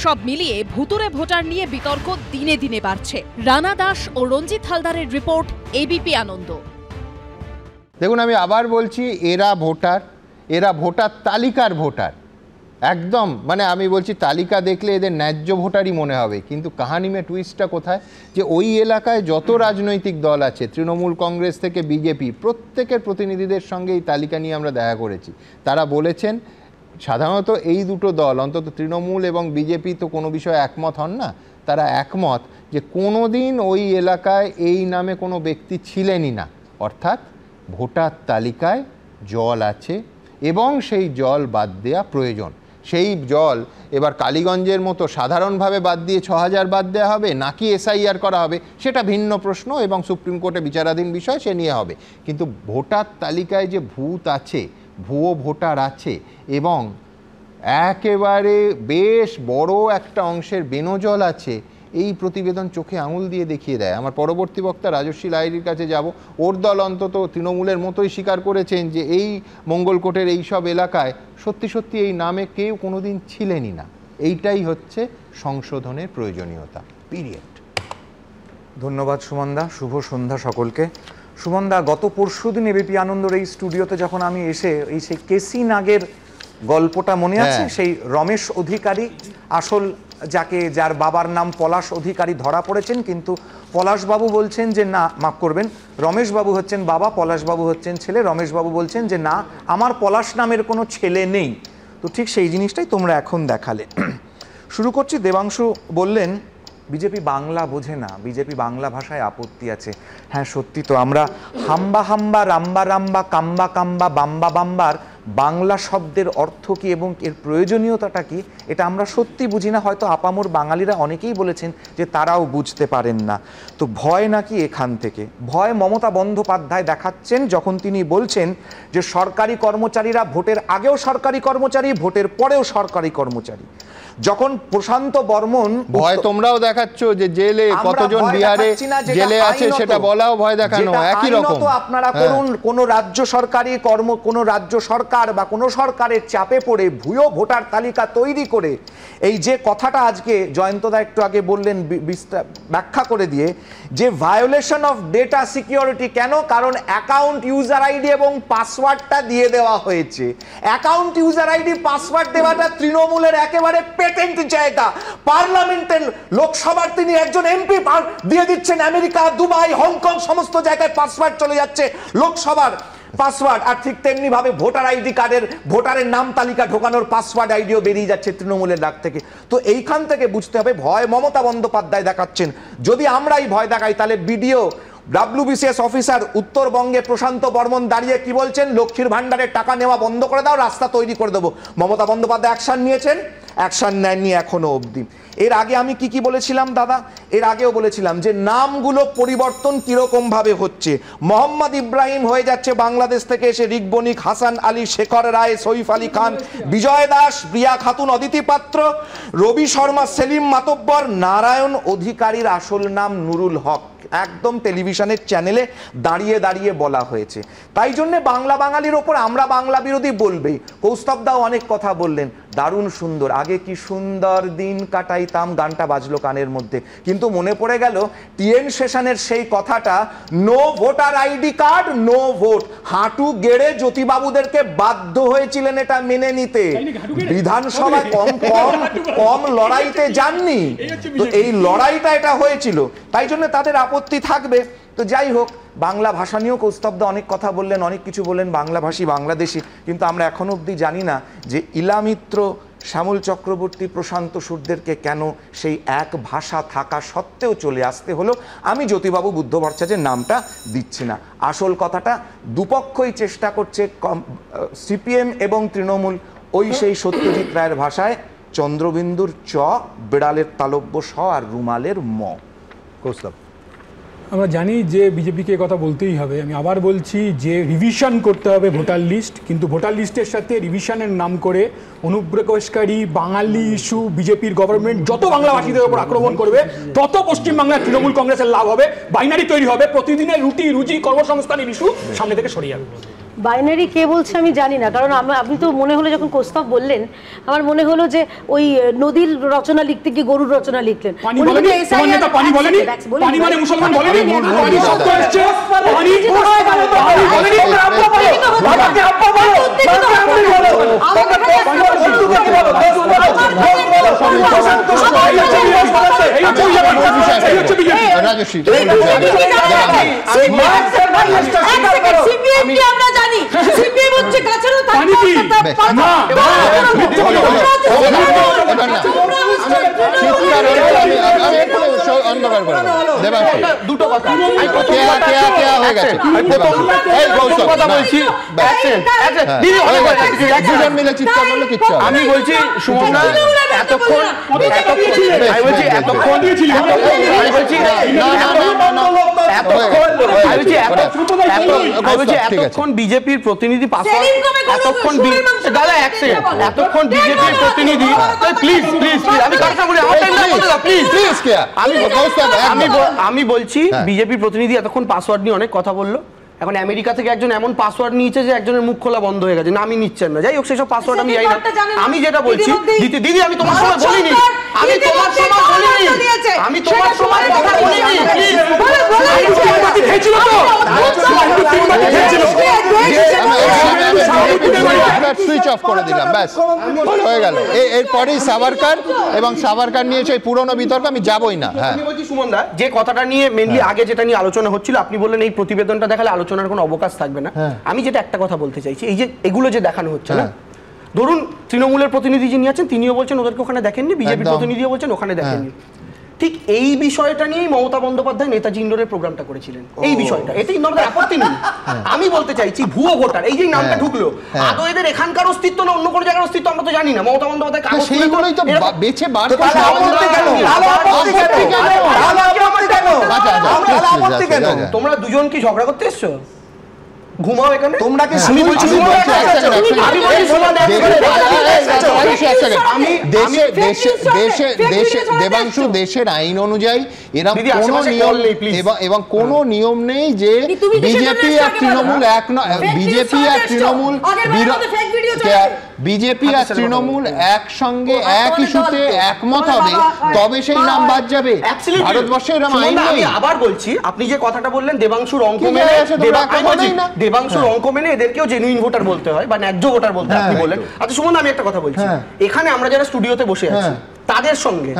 সব মিলিয়ে ভুতুরে ভোটার নিয়ে বিতর্ক দিনে দিনে বাড়ছে। রানা দাস ও রঞ্জিত হালদারের রিপোর্ট, এবিপি আনন্দ। দেখুন, আমি আবার বলছি, এরা ভোটার তালিকার ভোটার একদম। মানে আমি বলছি, তালিকা দেখলে এদের ন্যায্য ভোটারই মনে হবে, কিন্তু কাহানি মে টুইস্টটা কোথায়, যে ওই এলাকায় যত রাজনৈতিক দল আছে, তৃণমূল, কংগ্রেস থেকে বিজেপি, প্রত্যেকের প্রতিনিধিদের সঙ্গে এই তালিকা নিয়ে আমরা দেখা করেছি। তারা বলেছেন সাধারণত এই দুটো দল, অন্তত তৃণমূল এবং বিজেপি তো কোনো বিষয়ে একমত হন না, তারা একমত যে কোনো দিন ওই এলাকায় এই নামে কোনো ব্যক্তি ছিলেনই না। অর্থাৎ ভোটার তালিকায় জল আছে এবং সেই জল বাদ দেওয়া প্রয়োজন। সেই জল এবার কালীগঞ্জের মতো সাধারণভাবে বাদ দিয়ে 6000 বাদ দেওয়া হবে নাকি এসআইআর করা হবে সেটা ভিন্ন প্রশ্ন এবং সুপ্রিম কোর্টে বিচারাধীন বিষয়, সে নিয়ে হবে। কিন্তু ভোটার তালিকায় যে ভূত আছে, ভুয়ো ভোটার আছে এবং একেবারে বেশ বড় একটা অংশের বেনজল আছে, এই প্রতিবেদন চোখে আঙুল দিয়ে দেখিয়ে দেয়। আমার পরবর্তী বক্তা রাজস্বী লাহিড়ীর কাছে যাব। ওর দল অন্তত তৃণমূলের মতোই স্বীকার করেছেন যে এই মঙ্গলকোটের এই সব এলাকায় সত্যি সত্যি এই নামে কেউ কোনোদিন ছিলেনই না। এইটাই হচ্ছে সংশোধনের প্রয়োজনীয়তা, পিরিয়ড। ধন্যবাদ সুমনদা, শুভ সন্ধ্যা সকলকে। সুমনদা, গত পরশুদিন এবিপি আনন্দর এই স্টুডিওতে যখন আমি এসে সেই কেসি নাগের গল্পটা মনে আছে, সেই রমেশ অধিকারী আসল যার বাবার নাম পলাশ অধিকারী ধরা পড়েছেন, কিন্তু পলাশবাবু বলছেন যে না, মাফ করবেন, রমেশবাবু হচ্ছেন বাবা, পলাশবাবু হচ্ছেন ছেলে। রমেশবাবু বলছেন যে না, আমার পলাশ নামের কোনো ছেলে নেই। তো ঠিক সেই জিনিসটাই তোমরা এখন দেখালে। শুরু করছি, দেবাংশু বললেন বিজেপি বাংলা বোঝে না, বিজেপি বাংলা ভাষায় আপত্তি আছে। হ্যাঁ সত্যি তো, আমরা হাম্বা হাম্বা, রাম্বা রাম্বা, কাম্বা কাম্বা, বাম্বা বাম্বার বাংলা শব্দের অর্থ কী এবং এর প্রয়োজনীয়তাটা কি এটা আমরা সত্যি বুঝি না। হয়তো আপামর বাঙালিরা অনেকেই বলেছেন যে তারাও বুঝতে পারেন না। তো ভয় নাকি এখান থেকে, ভয় মমতা বন্দ্যোপাধ্যায় দেখাচ্ছেন যখন তিনি বলছেন যে সরকারি কর্মচারীরা ভোটের আগেও সরকারি কর্মচারী, ভোটের পরেও সরকারি কর্মচারী। যখন প্রশান্ত বর্মন, ভয় তোমরাও দেখাচ্ছ যে জেলে কতজন বিহারে জেলে আছে সেটা বলাও ভয় দেখানো, একই রকম। আপনারা করুন, কোন রাজ্য সরকারি কোন রাজ্য সরকার বা কোন সরকারের চাপে পড়ে ভুয়ো ভোটার তালিকা তৈরি করে, এই যে কথাটা আজকে জয়ন্তদা একটু আগে বললেন ব্যাখ্যা করে দিয়ে, যে ভায়োলেশন অফ ডেটা সিকিউরিটি। কেন? কারণ অ্যাকাউন্ট ইউজার আইডি এবং পাসওয়ার্ডটা দিয়ে দেওয়া হয়েছে। অ্যাকাউন্ট ইউজার আইডি পাসওয়ার্ড দেওয়াটা তৃণমূলের একেবারে পেটেন্ট জায়গা। পার্লামেন্টের লোকসভার তিনি একজন এমপি দিয়ে দিচ্ছেন আমেরিকা, দুবাই, হংকং সমস্ত জায়গায় পাসওয়ার্ড চলে যাচ্ছে লোকসভার পাসওয়ার্ড। আর ঠিক তেমনি ভাবে ভোটার আইডি কার্ডের ভোটারের নাম তালিকা ঢোকানোর পাসওয়ার্ড আইডিও বেরিয়ে যাচ্ছে তৃণমূলের ডাক থেকে। তো এইখান থেকে বুঝতে হবে ভয় মমতা বন্দ্যোপাধ্যায় দেখাচ্ছেন। যদি আমরাই ভয় দেখাই তাহলে বিডিও WBCS অফিসার উত্তরবঙ্গে প্রশান্ত বর্মন দাঁড়িয়ে কি বলছেন, লক্ষ্মীর ভান্ডারের টাকা নেওয়া বন্ধ করে দাও, রাস্তা তৈরি করে দেবো। মমতা বন্দ্যোপাধ্যায় অ্যাকশন নিয়েছেন, অ্যাকশন নেননি এখনো অবধি। এর আগে আমি কি বলেছিলাম দাদা, এর আগেও বলেছিলাম যে নামগুলো পরিবর্তন কিরকম ভাবে হচ্ছে। মোহাম্মদ ইব্রাহিম হয়ে যাচ্ছে বাংলাদেশ থেকে এসে রিক বণিক, হাসান আলী, শেখর রায়, সইফ আলী খান, বিজয় দাস, প্রিয়া খাতুন, অদিতি পাত্র, রবি শর্মা, সেলিম মাতব্বর, নারায়ণ অধিকারীর আসল নাম নুরুল হক। একদম টেলিভিশনের চ্যানেলে দাঁড়িয়ে দাঁড়িয়ে বলা হয়েছে। তাই জন্য বাংলা বাঙালির ওপর আমরা বাংলা বিরোধী বলবেই। কৌস্তব দাও অনেক কথা বললেন, দারুণ সুন্দর। আগে আগে কি সুন্দর দিন কাটাইতাম, গানটা বাজলো কানের মধ্যে, কিন্তু মনে পড়ে গেল টিএন সেশনের সেই কথাটা, no voter ID card no vote. হাঁটু গেড়ে জ্যোতিবাবুদেরকে বাধ্য হয়েছিলেন এটা মেনে নিতে। বিধানসভা কম লড়াইতে যাননি, তো এই লড়াইটা এটা হয়েছিল, তাই জন্য তাদের আপত্তি থাকবে। তো যাই হোক, বাংলা ভাষা নিয়েও কৌস্তবদা অনেক কথা বললেন, অনেক কিছু বললেন, বাংলাভাষী বাংলাদেশি, কিন্তু আমরা এখনো অবধি জানি না যে ইলা মিত্র, শ্যামল চক্রবর্তী, প্রশান্ত সূর্যদেরকে কেন সেই এক ভাষা থাকা সত্ত্বেও চলে আসতে হলো। আমি জ্যোতিবাবু বুদ্ধ ভট্টাচার্যের নামটা দিচ্ছি না। আসল কথাটা দুপক্ষই চেষ্টা করছে, সিপিএম এবং তৃণমূল, ওই সেই সত্যজিৎ রায়ের ভাষায় চন্দ্রবিন্দুর চ, বিড়ালের তালব্য স আর রুমালের ম। কৌস্তব, আমরা জানি যে বিজেপিকে কথা বলতেই হবে। আমি আবার বলছি যে রিভিশন করতে হবে ভোটার লিস্ট, কিন্তু ভোটার লিস্টের সাথে রিভিশনের নাম করে অনুপ্রবেশকারী বাঙালি ইস্যু, বিজেপির গভর্নমেন্ট যত বাংলাভাষীদের উপর আক্রমণ করবে তত পশ্চিমবাংলার তৃণমূল কংগ্রেসের লাভ হবে, বাইনারি তৈরি হবে, প্রতিদিনের রুটি রুজি কর্মসংস্থানের ইস্যু সামনে থেকে সরিয়ে যাবে। বাইনারি কে বলছে আমি জানি না, কারণ আমি তো মনে হলো যখন কৌস্তব বললেন আমার মনে হলো যে ওই নদীর রচনা লিখতে গিয়ে গরুর রচনা লিখলেন। আমরা জানি সিপিএম হচ্ছে কাছেরও দুটো কথা আমি বলছি সুমনদা, এতক্ষণ বিজেপির প্রতিনিধি এতক্ষণ বিজেপির প্রতিনিধি আমি বলছি বিজেপির প্রতিনিধি এতক্ষণ পাসওয়ার্ড নিয়ে অনেক কথা বললো। এখন আমেরিকা থেকে একজন এমন পাসওয়ার্ড নিয়েছে যে একজনের মুখ খোলা বন্ধ হয়ে গেছে, না আমি নিচ্ছেন না। যাই হোক, সেসব পাসওয়ার্ড আমি জানি না। আমি যেটা বলছি দিদি, আমি তোমার সময় বলিনি, আমি তোমার সময় বলিনি, আমি তোমার সময় কথা বলিনি। সুইচ অফ করে দিলাম, ব্যাস হয়ে গেল। এরপরেই সাভারকার, এবং সাভারকার নিয়ে সেই পুরনো বিতর্ক আমি যাবই না। হ্যাঁ, আমি বলছি সুমনদা, যে কথাটা নিয়ে মেইনলি আগে যেটা নিয়ে আলোচনা হচ্ছিল, আপনি বললেন এই প্রতিবেদনটা দেখালে আলোচনার কোনো অবকাশ থাকবে না। আমি যেটা একটা কথা বলতে চাইছি, এই যে এগুলো যে দেখানো হচ্ছে না, ধরুন তৃণমূলের প্রতিনিধি যিনি আছেন তিনিও বলছেন ওদেরকে ওখানে দেখেননি, বিজেপির প্রতিনিধিও বলছেন ওখানে দেখেননি। ঠিক এই বিষয়টা নিয়েই মমতা বন্দ্যোপাধ্যায় নেতাজি ইন্ডোরের প্রোগ্রামটা করেছিলেন। এই বিষয়টা, এতে ইন্ডোরের আপত্তি নেই। আমি বলতে চাইছি ভুয়ো ভোটার, এই যে নামটা ঢুকলো, আদৌ এদের এখানকার অস্তিত্ব না অন্য কোনো জায়গার অস্তিত্ব আমরা তো জানি না। মমতা বন্দ্যোপাধ্যায় কাগজ সেইগুলোই তো বেছে বার তোমরা দুজন কি ঝগড়া করতে এসছো? ঘুমাও এখানে তোমরা কি? দেবাংশু, দেশের আইন অনুযায়ী এরা কোনো নিয়ম এবং কোনো নিয়ম নেই যে বিজেপি আর তৃণমূল এক নয়, বিজেপি আর তৃণমূল একসঙ্গে এক ইস্যুতে একমত হবে, তবে সেই নাম বাদ যাবে। ভারতবর্ষে এরকম আইন নেই। আবার বলছি, আপনি যে কথাটা বললেন দেবাংশুর অঙ্ক মেনে, দেবাংশুর অঙ্ক মেনে এদেরকেও জেনুইন ভোটার বলতে হয় বা ন্যায্য ভোটার বলতে হয়, আপনি বলেন। আচ্ছা সুমন, আমি একটা কথা বলছি, এখানে আমরা যারা স্টুডিওতে বসে আছি তাদের সঙ্গে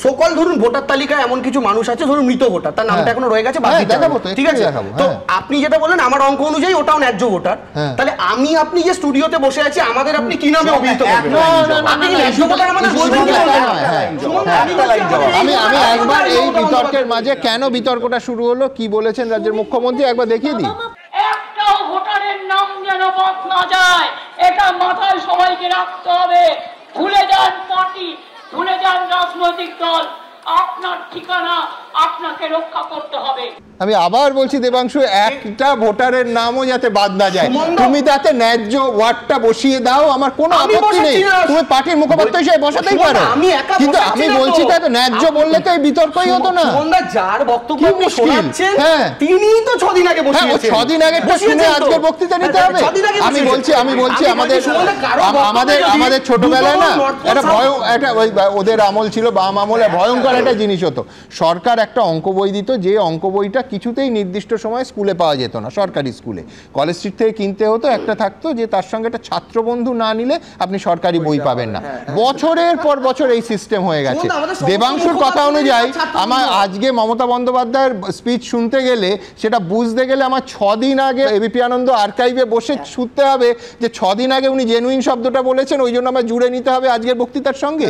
সকল ধরুন ভোটার তালিকায় এমন কিছু মানুষ আছে, ধরুন মৃত ভোটার, তার নামটা এখনো রয়ে গেছে, ঠিক আছে? তো আপনি যেটা বললেন আমার অঙ্ক অনুযায়ী ওটাও ন্যায্য ভোটার, তাহলে আমি আপনি যে স্টুডিওতে বসে আছি আমাদের আপনি কি নামে অভিহিত করবেন? আপনি কি ন্যায্য ভোটার আমাদের বলবেন কি বলবেন? আমি একবার এই বিতর্কের মাঝে কেন বিতর্কটা শুরু হলো, কি বলেছেন রাজ্যের মুখ্যমন্ত্রী একবার দেখিয়ে দিই। একটাও ভোটারের নাম যেন বাদ না যায়, এটা মাথায় সবাইকে রাখতে হবে। ভুলে যান পার্টি, ভুলে যান রাজনৈতিক দল, আপনার ঠিকানা আপনাকে রক্ষা করতে হবে। আমি আবার বলছি দেবাংশু, একটা ভোটারের নামও যাতে বাদ না যায়, তুমি তাতে ন্যায্য ওয়ার্ডটা বসিয়ে দাও, আমার কোনো আপত্তি নেই, তুমি পার্টির মুখপাত্র হিসেবে বসাতেই পারো, কিন্তু আমি বলছি তাতে ন্যায্য বললে তো এই বিতর্কই হতো না। যার বক্তব্য আপনি শোনাচ্ছেন তিনিই তো 6 দিন আগে বসিয়েছেন, 6 দিন আগে শুনে আজকের বক্তৃতা নিতে হবে। আমি বলছি আমাদের ছোটবেলায় না একটা ওদের আমল ছিল, বাম আমলে ভয়ঙ্কর একটা জিনিস হতো, সরকার একটা অঙ্ক বই দিত, যে অঙ্ক বইটা কিছুতেই নির্দিষ্ট সময় স্কুলে পাওয়া যেত না, সরকারি স্কুলে কলেজ স্ট্রিট থেকে কিনতে হতো, একটা থাকতো যে তার সঙ্গে একটা ছাত্রবন্ধু না নিলে আপনি সরকারি বই পাবেন না। বছরের পর বছর এই সিস্টেম হয়ে গেছে। দেবাংশুর কথা অনুযায়ী আমার আজকে মমতা বন্দ্যোপাধ্যায়ের স্পিচ শুনতে গেলে, সেটা বুঝতে গেলে আমার 6 দিন আগে এবিপি আনন্দ আর্কাইভে বসে শুনতে হবে যে 6 দিন আগে উনি জেনুইন শব্দটা বলেছেন, ওই জন্য আমরা জুড়ে নিতে হবে আজকের বক্তৃতার সঙ্গে।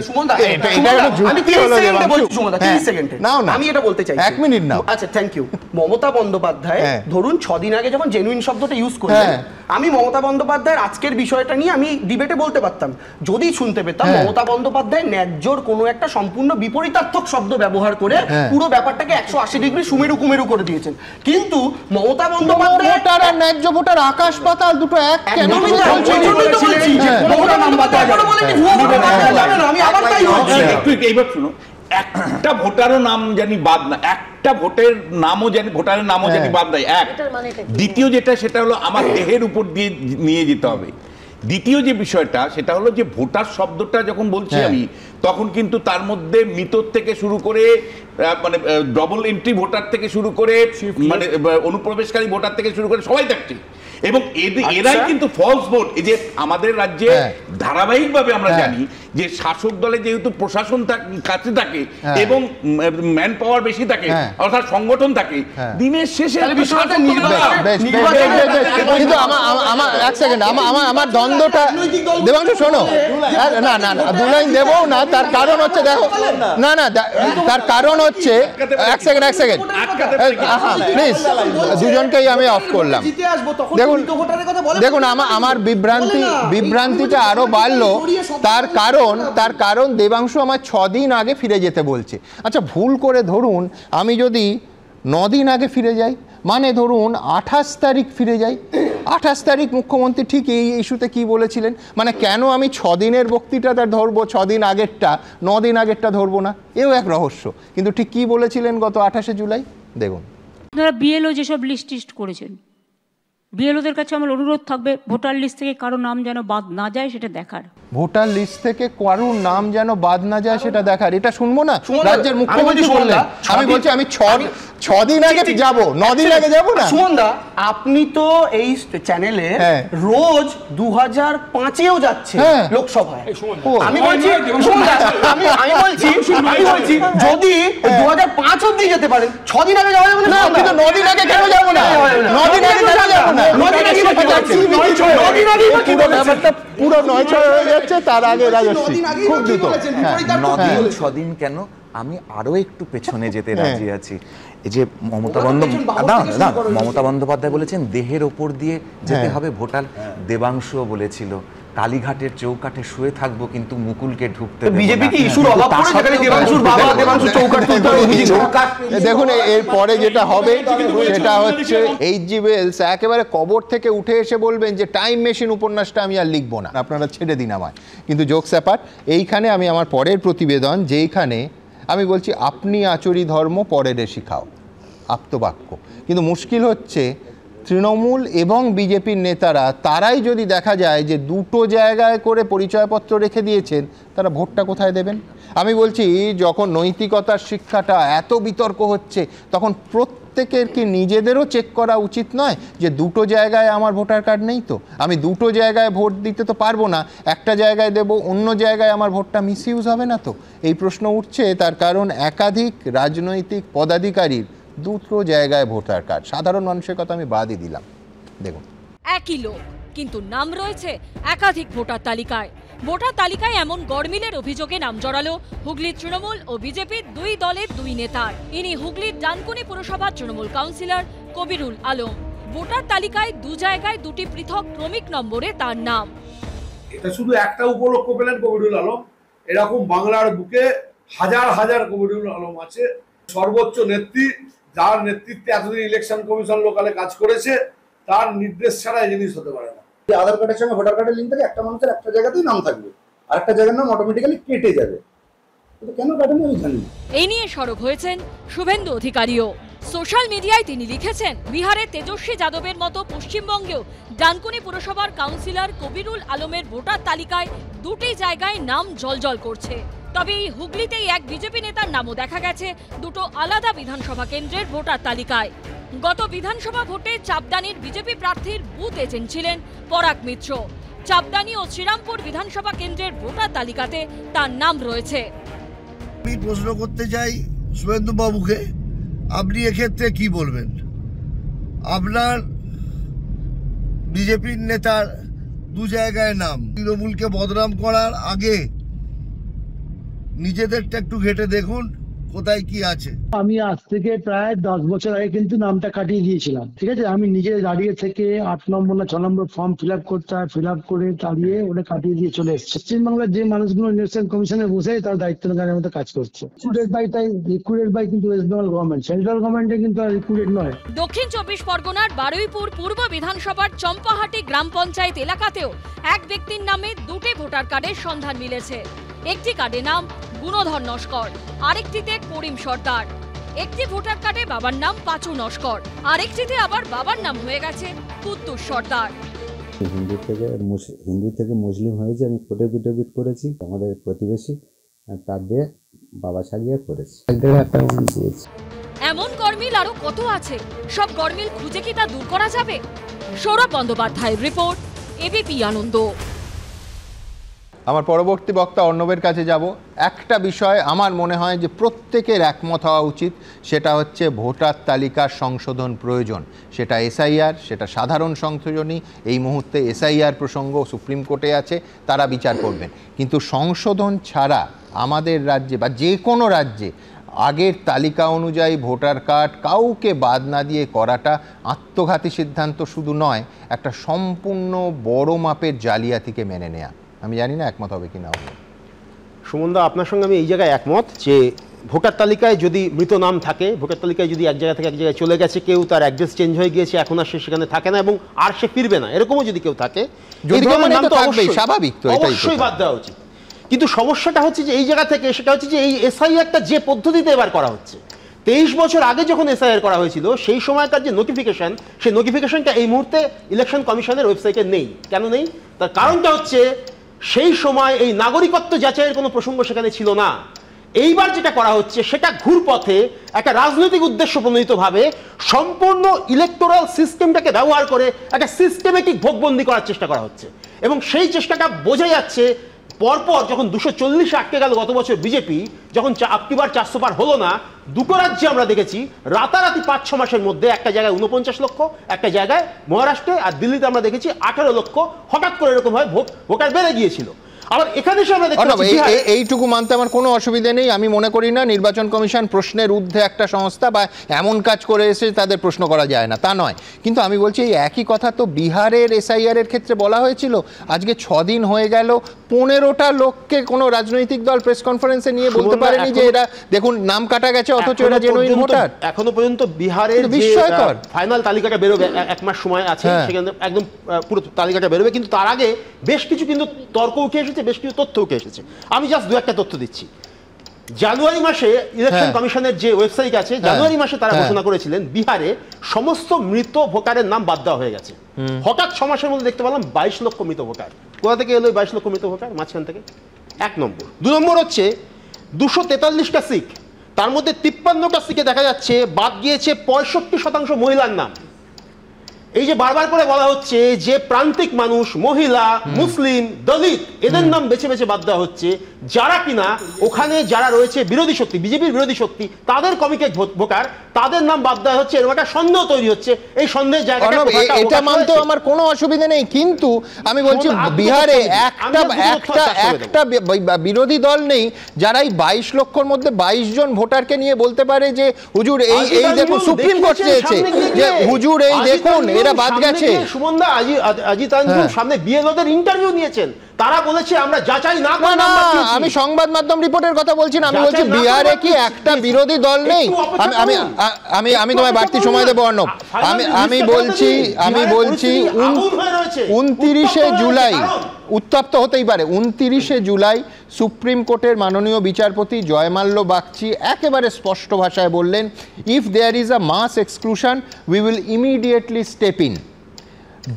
আমি এটা বলতে চাই, 1 মিনিট নাও। আচ্ছা, থ্যাংক ইউ। মমতা বন্দ্যোপাধ্যায় ধরুন 6 দিন আগে যখন জেনুইন শব্দটা ইউজ করলেন, আমি মমতা বন্দ্যোপাধ্যায়ের আজকের বিষয়টা নিয়ে আমি ডিবেটে বলতে পারতাম, যদি শুনতে পেতাম মমতা বন্দ্যোপাধ্যায় ন্যায্যর কোনো একটা সম্পূর্ণ বিপরীতার্থক শব্দ ব্যবহার করে পুরো ব্যাপারটাকে 180 ডিগ্রি সুমেরু কুমেরু করে দিয়েছেন। কিন্তু মমতা বন্দ্যোপাধ্যায় ভোটার আর ন্যায্য ভোটার আকাশ পাতাল দুটো এক কেন? আমি আবার তাই বলছি, এইবার শুনো, একটা ভোটারও নাম জানি বাদ না, একটা ভোটের নামও জানি, ভোটারের নামও জানি বাদ নাই। এক, দ্বিতীয় যেটা সেটা হলো আমার দেহের উপর দিয়ে নিয়ে যেতে হবে। দ্বিতীয় যে বিষয়টা সেটা হলো যে ভোটার শব্দটা যখন বলছি আমি, তখন কিন্তু তার মধ্যে মৃতর থেকে শুরু করে মানে ডবল এন্ট্রি ভোটার থেকে শুরু করে মানে অনুপ্রবেশকারী ভোটার থেকে শুরু করে সবাই থাকছে, এবং এরাই কিন্তু ফলস ভোট। এই যে আমাদের রাজ্যে ধারাবাহিকভাবে আমরা জানি যে শাসক দলে যেহেতু প্রশাসন কাছে থাকে এবং ম্যান পাওয়ার বেশি থাকে, অর্থাৎ সংগঠন থাকে, দিনের শেষে কিন্তু আমার 1 সেকেন্ড, আমার দ্বন্দ্বটা দেবাংশু শোনো, না না না 2 লাইন দেবো না, তার কারণ হচ্ছে দেখো, না না তার কারণ হচ্ছে 1 সেকেন্ড প্লিজ, দুজনকেই আমি অফ করলাম। দেখুন আমার বিভ্রান্তিটা আরো বাড়লো, তার কারণ দেবাংশু আমার 6 দিন আগে ফিরে যেতে বলছে। আচ্ছা, ভুল করে ধরুন আমি যদি 9 দিন আগে ফিরে যাই, মানে ধরুন 28 তারিখ ফিরে যাই, 28 তারিখ মুখ্যমন্ত্রী ঠিক এই ইস্যুতে কি বলেছিলেন, মানে কেন আমি 6 দিনের বক্তৃতাটা ধরবো, 6 দিন আগেরটা 9 দিন আগেরটা ধরবো না, এও এক রহস্য। কিন্তু ঠিক কি বলেছিলেন গত 28শে জুলাই দেখুন। আপনারা বিএলও যেসব লিস্ট করেছেন, বিএলওদের কাছে আমার অনুরোধ থাকবে ভোটার লিস্ট থেকে কারো নাম যেন বাদ না যায় সেটা দেখার। ভোটার লিস্ট থেকে কারোর নাম যেন বাদ না যায় সেটা দেখার, এটা শুনবো না রাজ্যের মুখ্যমন্ত্রী বললেন। আমি বলছি আমি 6 দিন আগে যাব, 9 দিন আগে যাব না। সুমনদা, আপনি তো এই চ্যানেলে রোজ 2005-এও যাচ্ছে লোকসভায়। আমি বলছি যদি 2005 অবধি যেতে পারেন, 6 দিন আগে যাওয়া যাবে না, কিন্তু 9 দিন আগে কেন যাব না? 9 দিন আগে কেন যাব না? 9 দিন আগে পুরো ব্যাপারটা পুরো 9-6 হয়ে যাচ্ছে, তার আগে রাজস্বী খুব দ্রুত। 9 দিন কেন, আমি আরো একটু পেছনে যেতে রাজি আছি। এই যে মমতা বন্দ্যোপাধ্যায় বলেছেন দেহের ওপর দিয়ে যেতে হবে ভোটার, দেবাংশুও বলেছিল কালীঘাটের চৌকাঠে শুয়ে থাকবো কিন্তু মুকুলকে ঢুকতে দেব না। বিজেপি কি ইস্যুর অভাব পড়ে সেখানে দেবাংশুর বাবা দেবাংশু চৌকাঠ তুলতে হবে। দেখুন এর পরে যেটা হবে সেটা হচ্ছে এইচজি ওয়েলস একেবারে কবর থেকে উঠে এসে বলবেন যে টাইম মেশিন উপন্যাসটা আমি আর লিখবো না, আপনারা ছেড়ে দিন আমায়। কিন্তু জোকস অ্যাপার্ট, এইখানে আমি আমার পরের প্রতিবেদন যেইখানে আমি বলছি আপনি আচরি ধর্ম পরেরে শিখাও, আপ্তবাক্য। কিন্তু মুশকিল হচ্ছে তৃণমূল এবং বিজেপির নেতারা, তারাই যদি দেখা যায় যে দুটো জায়গায় করে পরিচয়পত্র রেখে দিয়েছেন, তারা ভোটটা কোথায় দেবেন? আমি বলছি যখন নৈতিকতার শিক্ষাটা এত বিতর্ক হচ্ছে, তখন প্রত্যেকের কি নিজেদেরও চেক করা উচিত নয় যে দুটো জায়গায় আমার ভোটার কার্ড নেই তো, আমি দুটো জায়গায় ভোট দিতে তো পারবো না, একটা জায়গায় দেব, অন্য জায়গায় আমার ভোটটা মিসইউজ হবে না তো? এই প্রশ্ন উঠছে, তার কারণ একাধিক রাজনৈতিক পদাধিকারীর দুটো জায়গায় ভোটার কার্ড। সাধারণ মানুষের কথা আমি বাদই দিলাম। দেখুন, একই লোক কিন্তু নাম রয়েছে একাধিক ভোটার তালিকায়। ভোটার তালিকায় এমন গড়মিলের অভিযোগে নাম জড়ালো হুগলির তৃণমূল ও বিজেপির দুই দলের দুই নেতার। ইনি হুগলির ডানকুনি পুরসভার তৃণমূল কাউন্সিলর কবিরুল আলম। ভোটার তালিকায় দু জায়গায় দুটি পৃথক ক্রমিক নম্বরে তার নাম। এটা শুধু একটা উপলক্ষ পেলেন কবিরুল আলম, এরকম বাংলার বুকে হাজার হাজার কবিরুল আলম আছে। সর্বোচ্চ নেত্রী যার নেতৃত্বে এতদিন ইলেকশন কমিশন লোকালে কাজ করেছে তার নির্দেশ ছাড়া এই জিনিস হতে পারে না। আধার কার্ডের সঙ্গে ভোটার কার্ডের লিঙ্ক থাকে, একটা মানুষের একটা জায়গাতেই নাম থাকবে, আর একটা জায়গার নাম অটোমেটিক্যালি কেটে যাবে। কেন কাটেনি আমি জানি না। এই নিয়ে সরব হয়েছেন শুভেন্দু অধিকারীও। সোশ্যাল মিডিয়ায় তিনি লিখেছেন, বিহারে তেজস্বী যাদবের মতো পশ্চিমবঙ্গেও ডানকুনি পুরসভার কাউন্সিলর কবিরুল আলমের ভোটার তালিকায় দুটি জায়গায় নাম জলজল করছে। তবে এই হুগলিতেই এক বিজেপি নেতার নামও দেখা গেছে দুটো আলাদা বিধানসভা কেন্দ্রের ভোটার তালিকায়। গত বিধানসভা ভোটে চাপদানির বিজেপি প্রার্থীর বুথ এজেন্ট ছিলেন পরাগ মিত্র। চাপদানি ও শ্রীরামপুর বিধানসভা কেন্দ্রের ভোটার তালিকাতে তার নাম রয়েছে। আমি প্রশ্ন করতে চাই শুভেন্দু বাবুকে, আপনি এক্ষেত্রে কি বলবেন? আপনার বিজেপির নেতার দু জায়গায় নাম, তৃণমূলকে বদনাম করার আগে নিজেদেরটা একটু ঘেটে দেখুন কোথায় কি আছে। আমি আজ থেকে প্রায় 10 বছর আগে কিন্তু নামটা কাটিয়ে দিয়েছিলাম, ঠিক আছে। আমি নিজে দাঁড়িয়ে থেকে 8 নম্বর না 6 নম্বর ফর্ম ফিল আপ করতে হয়, ফিল আপ করে দাঁড়িয়ে ওটা কাটিয়ে দিয়ে চলে এসেছে। পশ্চিমবাংলার যে মানুষগুলো ইলেকশন কমিশনে বসে তার দায়িত্ব গানের মতো কাজ করছে। রিক্রুটেড বাই কিন্তু ওয়েস্ট বেঙ্গল গভর্নমেন্ট, সেন্ট্রাল গভর্নমেন্টে কিন্তু আর রিক্রুটেড নয়। দক্ষিণ 24 পরগনার বারুইপুর পূর্ব বিধানসভার চম্পাহাটি গ্রাম পঞ্চায়েত এলাকাতেও এক ব্যক্তির নামে দুটি ভোটার কার্ডের সন্ধান মিলেছে। একটি কার্ডে নাম গুণধর নস্কর, আরেকটিতে করিম সর্দার। একটি ভোটার কার্ডে বাবার নাম পাঁচু নস্কর, আরেকটিতে আবার বাবার নাম হয়ে গেছে কুদ্দুস সর্দার। হিন্দু থেকে মুসলিম হয়েছে, আমি কোটে পিটাপিট করেছি, আমাদের প্রতিবেশী তার দিয়ে বাবা সাজিয়ে করেছি, 1.5 টাকা দিয়েছি। এমন গরমিল আরো কত আছে, সব গরমিল খুঁজে কি তা দূর করা যাবে? সৌরভ বন্দ্যোপাধ্যায়ের রিপোর্ট, এবিপি আনন্দ। আমার পরবর্তী বক্তা অর্ণবের কাছে যাব। একটা বিষয় আমার মনে হয় যে প্রত্যেকের একমত হওয়া উচিত, সেটা হচ্ছে ভোটার তালিকার সংশোধন প্রয়োজন। সেটা এসআইআর, সেটা সাধারণ সংশোধনী। এই মুহূর্তে এসআইআর প্রসঙ্গ সুপ্রিম কোর্টে আছে, তারা বিচার করবেন। কিন্তু সংশোধন ছাড়া আমাদের রাজ্যে বা যে কোনো রাজ্যে আগের তালিকা অনুযায়ী ভোটার কার্ড কাউকে বাদ না দিয়ে করাটা আত্মঘাতী সিদ্ধান্ত শুধু নয়, একটা সম্পূর্ণ বড় মাপের জালিয়াতিকে মেনে নেয়া। আমি জানি না একমত হবে কিনা। সুমনদা, আপনার সঙ্গে আমি এই জায়গায় একমত যে ভোটার তালিকায় যদি মৃত নাম থাকে, ভোটার তালিকায় যদি এক জায়গা থেকে এক জায়গায় চলে গেছে, কেউ তার অ্যাড্রেস চেঞ্জ হয়ে গিয়েছে, এখন আর সে সেখানে থাকে না এবং আর সে ফিরবে না, এরকমও যদি কেউ থাকে, স্বাভাবিক, তো অবশ্যই বাদ দেওয়া উচিত। কিন্তু সমস্যাটা হচ্ছে যে এই জায়গা থেকে সেটা হচ্ছে যে এই এসআইআরটা যে পদ্ধতিতে এবার করা হচ্ছে, 23 বছর আগে যখন এসআইআর করা হয়েছিল সেই সময়কার যে নোটিফিকেশন, সেই নোটিফিকেশনটা এই মুহূর্তে ইলেকশন কমিশনের ওয়েবসাইটে নেই। কেন নেই? তার কারণটা হচ্ছে সেই সময় এই নাগরিকত্ব যাচাইয়ের কোনো প্রসঙ্গ সেখানে ছিল না। এইবার যেটা করা হচ্ছে সেটা ঘুরপথে একটা রাজনৈতিক উদ্দেশ্য প্রণোদিতভাবে সম্পূর্ণ ইলেকটোরাল সিস্টেমটাকে ব্যবহার করে একটা সিস্টেমেটিক ভোটবন্দি করার চেষ্টা করা হচ্ছে এবং সেই চেষ্টাটা বোঝা যাচ্ছে পরপর যখন 240 আটকে গেল গত বছর বিজেপি, যখন আপকিবার 400 পার হলো না, দুটো রাজ্যে আমরা দেখেছি রাতারাতি 5-6 মাসের মধ্যে একটা জায়গায় 49 লক্ষ, একটা জায়গায় মহারাষ্ট্রে আর দিল্লিতে আমরা দেখেছি 18 লক্ষ হঠাৎ করে এরকম ভাবে ভোটার বেড়ে গিয়েছিল। আবার এখানে এসে আমরা দেখছি এইটুকু মানতে আমার কোনো অসুবিধা নেই। আমি মনে করি না নির্বাচন কমিশন প্রশ্নের ঊর্ধ্বে একটা সংস্থা বা এমন কাজ করে এসে তাদের প্রশ্ন করা যায় না, তা নয়। কিন্তু আমি বলছি এই একই কথা তো বিহারের এসআইআর এর ক্ষেত্রে বলা হয়েছিল। আজকে 6 দিন হয়ে গেল, 15টা লোককে কোনো রাজনৈতিক দল প্রেস কনফারেন্সে নিয়ে বলতে পারেনি যে এরা দেখুন নাম কাটা গেছে, অথচ এরা জেনুইন ভোটার। এখনো পর্যন্ত বিহারের বিস্ময়কর ফাইনাল তালিকাটা বেরোবে, 1 মাস সময় আছে, সেখানে একদম পুরো তালিকাটা বেরোবে। কিন্তু তার আগে বেশ কিছু কিন্তু তর্ক উঠে এসেছে, বেশ কিছু তথ্য উঠে এসেছে। আমি জাস্ট 2-1টা তথ্য দিচ্ছি। জানুয়ারি মাসে ইলেকশন কমিশনের যে ওয়েবসাইট আছে, জানুয়ারি মাসে তারা ঘোষণা করেছিলেন বিহারে সমস্ত মৃত ভোটারের নাম বাদ দেওয়া হয়ে গেছে। হঠাৎ 6 মাসের মধ্যে দেখতে পেলাম 22 লক্ষ মৃত ভোটার। কোথা থেকে এলো 22 লক্ষ মৃত ভোটার? মাঝখান থেকে। 1 নম্বর। 2 নম্বর হচ্ছে 243টা শিখ, তার মধ্যে 53টা শিখে দেখা যাচ্ছে বাদ গিয়েছে 65% মহিলার নাম। এই যে বারবার করে বলা হচ্ছে যে প্রান্তিক মানুষ, মহিলা, মুসলিম, দলিত, এদের নাম বেছে বেছে বাদ দেওয়া হচ্ছে, যারা কিনা ওখানে যারা রয়েছে বিরোধী শক্তি, বিজেপির বিরোধী শক্তি, তাদের কমিকেট ভোটার, তাদের নাম বাদ দেওয়া হচ্ছে। এরকম একটা সন্দেহ তৈরি হচ্ছে। এই সন্দেহের জায়গাটা এটা মানতে আমার কোনো অসুবিধা নেই, কিন্তু আমি বলছি বিহারে একটা বিরোধী দল নেই যারা এই 22 লক্ষর মধ্যে 22 জন ভোটারকে নিয়ে বলতে পারে যে হুজুর এই দেখুন সুপ্রিম কোর্ট চেয়েছে যে হুজুর এই দেখুন এরা বাদ গেছে। সুমনদা, আজিত আনজুম সামনে বিএলওদের ইন্টারভিউ নিয়েছেন, তারা বলেছে আমরা যাচাই না করে নাম্বার দিয়েছি। আমি সংবাদ মাধ্যম রিপোর্টের কথা বলছি না, আমি বলছি বিহারে কি একটা বিরোধী দল নেই? আমি তোমায় বাড়তি সময় দেবো অর্ণব। আমি বলছি 29শে জুলাই উত্তপ্ত হতেই পারে। 29শে জুলাই সুপ্রিম কোর্টের মাননীয় বিচারপতি জয়মাল্য বাগচি একেবারে স্পষ্ট ভাষায় বললেন, if there is a mass exclusion we will immediately step in,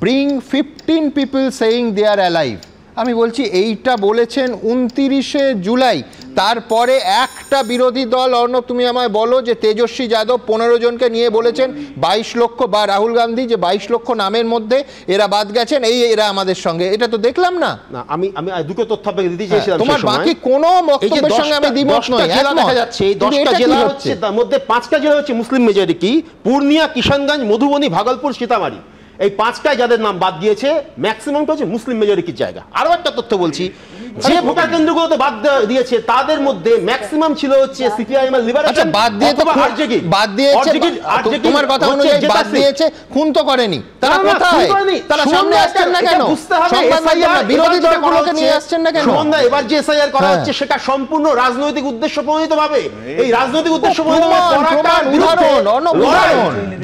bring 15 people saying they are alive. আমি বলছি এইটা বলেছেন 29শে জুলাই, তারপরে একটা বিরোধী দল, অর্ণব তুমি আমায় বলো, যে তেজস্বী যাদব 15 জনকে নিয়ে বলেছেন 22 লক্ষ, বা রাহুল গান্ধী যে 22 লক্ষ নামের মধ্যে এরা বাদ গেছেন, এরা আমাদের সঙ্গে, এটা তো দেখলাম না। আমি দুটো তথ্য আপনাকে দিতে চেয়েছিলাম। তোমার বাকি কোনো বক্তব্যের সঙ্গে আমি দ্বিমত নই। দেখা যাচ্ছে এই 10টা জেলা হচ্ছে, তার মধ্যে 5টা জেলা হচ্ছে মুসলিম মেজরিটি, পূর্ণিয়া, কিষানগঞ্জ, মধুবনী, ভাগলপুর, সীতামারি। এই 5টায় যাদের নাম বাদ দিয়েছে ম্যাক্সিমামটা হচ্ছে মুসলিম মেজরিটির জায়গা। আরো একটা তথ্য বলছি, যে ভোটার কেন্দ্রগুলোতে বাদ দিয়েছে তাদের মধ্যে ম্যাক্সিমাম ছিল হচ্ছে সিপিআইএম এর লিবারেশন। বাদ দিয়েছে তোমার কথা অনুযায়ী বাদ দিয়েছে, খুন তো করেনি। তারা কোথায়? তারা সামনে আসছেন না কেন? সংবাদ মাধ্যম না, বিরোধী দলগুলোকে নিয়ে আসছেন না কেন? সুমন দা, এবার যে এসআইআর করা হচ্ছে সেটা সম্পূর্ণ রাজনৈতিক উদ্দেশ্য প্রণোদিত ভাবে। এই রাজনৈতিক উদ্দেশ্য প্রণোদিত করাটার বিরুদ্ধে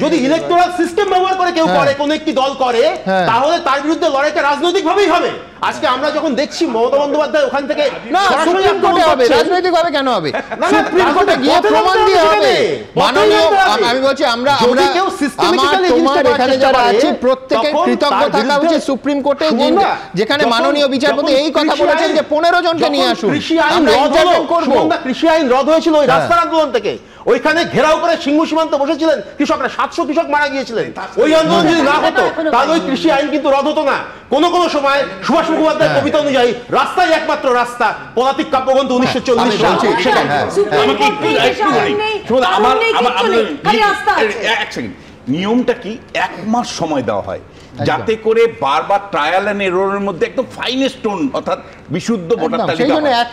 যদি ইলেকটোরাল সিস্টেম ব্যবহার করে কেউ করে, কোন একটি দল করে, তাহলে তার বিরুদ্ধে লড়াইটা রাজনৈতিক ভাবেই হবে। আজকে আমরা যখন দেখছি মমতা বন্দ্যোপাধ্যায় ওখান থেকে সুপ্রিম কোর্টে হবে, রাজনৈতিক ভাবে কেন হবে? সুপ্রিম কোর্টে গিয়ে প্রমাণ দিয়ে হবে। মাননীয়, আমি বলছি আমরা তোমার এখানে যারা আছি প্রত্যেকের কৃতজ্ঞ থাকা উচিত সুপ্রিম কোর্টে, যেখানে মাননীয় বিচারপতি এই কথা বলেছেন যে 15 জনকে নিয়ে আসুন, আমরা ইন্টারভিউ করব। কৃষি আইন রদ হয়েছিল ওই রাস্তার আন্দোলন থেকে, ওইখানে ঘেরাও করে সিংহ সীমান্ত বসেছিলেন কৃষকরা, 700 কৃষক মারা গিয়েছিলেন। ওই আন্দোলন যদি না হতো তাহলে ওই কৃষি আইন কিন্তু রদ হতো না। কোন কোন সময় সুভাষ মুখোপাধ্যায়ের কবিতা অনুযায়ী রাস্তাই একমাত্র রাস্তা, পদাতিক কাব্যগ্রন্থ 1940 সাল। নিয়মটা কি? 1 মাস সময় দেওয়া হয় যাতে করে বারবার ট্রায়াল এন্ড এররের মধ্যে একদম ফাইনেস্ট টোন, অর্থাৎ বিশুদ্ধ ভোটার তালিকা, 1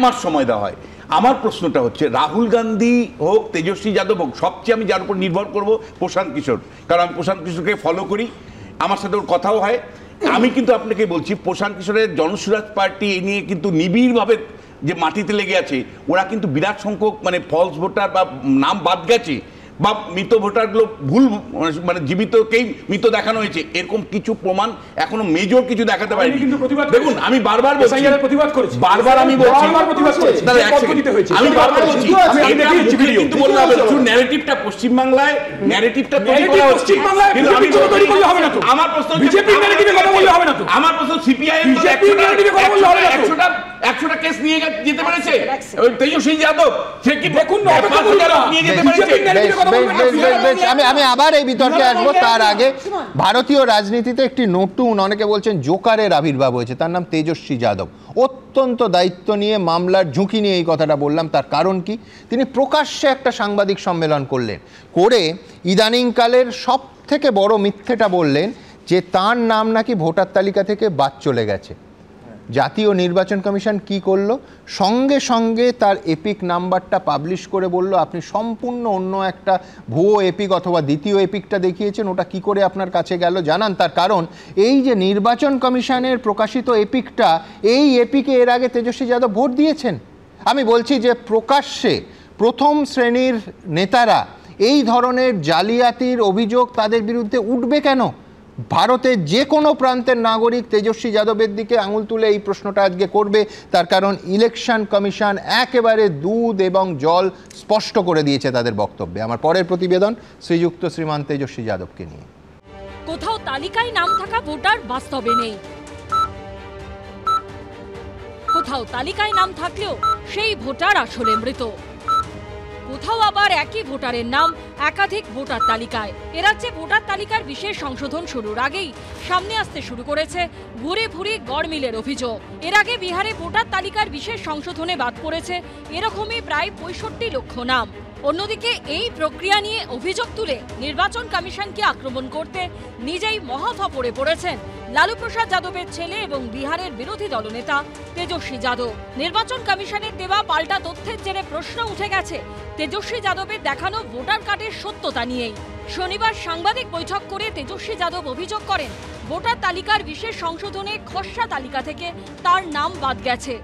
মাস সময় দেওয়া হয়। আমার প্রশ্নটা হচ্ছে, রাহুল গান্ধী হোক, তেজস্বী যাদব হোক, সবচেয়ে আমি যার উপর নির্ভর করব প্রশান্ত কিশোর, কারণ আমি প্রশান্ত কিশোরকে ফলো করি, আমার সাথে ওর কথাও হয়। আমি কিন্তু আপনাকে বলছি, প্রশান্ত কিশোরের জনসুরাজ পার্টি এ নিয়ে কিন্তু নিবিড়ভাবে যে মাটিতে লেগে আছে, ওরা কিন্তু বিরাট সংখ্যক মানে ফলস ভোটার বা নাম বাদ গেছে, বা মৃত ভোটারগুলো ভুল, মানে জীবিতকেই মৃত দেখানো হয়েছে, এরকম কিছু প্রমাণ এখনো মেজর কিছু দেখাতে পারেনি। দেখুন, আমি বারবার বলছি, বারবার আমি বলছি, আমি বারবার বলছি, কিন্তু বললাম ন্যারেটিভটা পশ্চিমবাংলায় ন্যারেটিভটা তৈরি করা হচ্ছে, কিন্তু আমি তৈরি করলে হবে না তো। আমার প্রশ্ন বিজেপি ন্যারেটিভে কথা বললে হবে না তো। আমার প্রশ্ন সিপিআইএম 100টা কেস নিয়ে যেতে পেরেছে, তেজস্বী যাদব সে কি দেখুন নিয়ে যেতে পেরেছে। আমি আবার এই বিতর্কে আসবো, তার আগে ভারতীয় রাজনীতিতে একটি নতুন, অনেকে বলছেন জোকারের আবির্ভাব হয়েছে, তার নাম তেজস্বী যাদব। অত্যন্ত দায়িত্ব নিয়ে, মামলার ঝুঁকি নিয়ে এই কথাটা বললাম। তার কারণ কি? তিনি প্রকাশ্যে একটা সাংবাদিক সম্মেলন করলেন, করে ইদানিংকালের সব থেকে বড় মিথ্যেটা বললেন যে তার নাম নাকি ভোটার তালিকা থেকে বাদ চলে গেছে। জাতীয় নির্বাচন কমিশন কি করলো? সঙ্গে সঙ্গে তার এপিক নাম্বারটা পাবলিশ করে বলল আপনি সম্পূর্ণ অন্য একটা ভুয়ো এপিক অথবা দ্বিতীয় এপিকটা দেখিয়েছেন, ওটা কি করে আপনার কাছে গেল জানান। তার কারণ এই যে নির্বাচন কমিশনের প্রকাশিত এপিকটা, এই এপিকে এর আগে তেজস্বী যাদব ভোট দিয়েছেন। আমি বলছি যে প্রকাশ্যে প্রথম শ্রেণীর নেতারা এই ধরনের জালিয়াতির অভিযোগ তাদের বিরুদ্ধে উঠবে কেন? ভারতের যে কোনো প্রান্তের নাগরিক তেজস্বী যাদবের দিকে আঙুল তুলে এই প্রশ্নটা আজকে করবে, তার কারণ ইলেকশন কমিশন একেবারে দুধ এবং জল স্পষ্ট করে দিয়েছে তাদের বক্তব্যে। আমার পরের প্রতিবেদন শ্রীযুক্ত শ্রীমান তেজস্বী যাদবকে নিয়ে। কোথাও তালিকায় নাম থাকা ভোটার বাস্তবে নেই, কোথাও তালিকায় নাম থাকলেও সেই ভোটার আসলে মৃত, কোথাও আবার একই ভোটারের নাম একাধিক ভোটার তালিকায়। এ রাজ্যে ভোটার তালিকার বিশেষ সংশোধন শুরুর আগেই সামনে আসতে শুরু করেছে ভুরি ভুরি গড়মিলের অভিযোগ। এর আগে বিহারে ভোটার তালিকার বিশেষ সংশোধনে বাদ পড়েছে এরকমই প্রায় 65 লক্ষ নাম। অন্যদিকে এই প্রক্রিয়া নিয়ে অভিযোগ তুলে নির্বাচন কমিশনকে আক্রমণ করতে নিজেই মহাফাপড়ে পড়েছেন লালু প্রসাদ যাদবের ছেলে এবং বিহারের বিরোধী দলনেতা তেজস্বী যাদব। নির্বাচন কমিশনের দেওয়া পাল্টা তথ্যের জেরে প্রশ্ন উঠে গেছে তেজস্বী যাদবের দেখানো ভোটার কার্ডের সত্যতা নিয়েই। শনিবার সাংবাদিক বৈঠক করে তেজস্বী যাদব অভিযোগ করেন ভোটার তালিকার বিশেষ সংশোধনে খসড়া তালিকা থেকে তার নাম বাদ গেছে।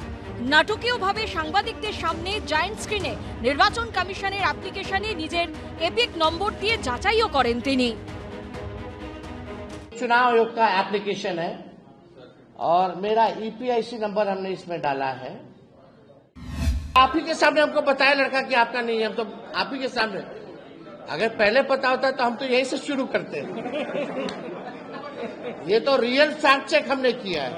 নাটকীয়ভাবে সাংবাদিকদের সামনে জায়ান্ট স্ক্রিনে নির্বাচন কমিশনের অ্যাপ্লিকেশনে নিজের এপিক নম্বর দিয়ে যাচাইও করেন তিনি। चुनाव आयोग का एप्लीकेशन है और मेरा ईपीआईसी नंबर हमने इसमें डाला है। आप ही के सामने हमको बताया लड़का कि आपका नहीं है, हम तो आप ही के सामने, अगर पहले पता होता तो हम तो यहीं से शुरू करते हैं। ये तो रियल फैक्ट चेक हमने किया है,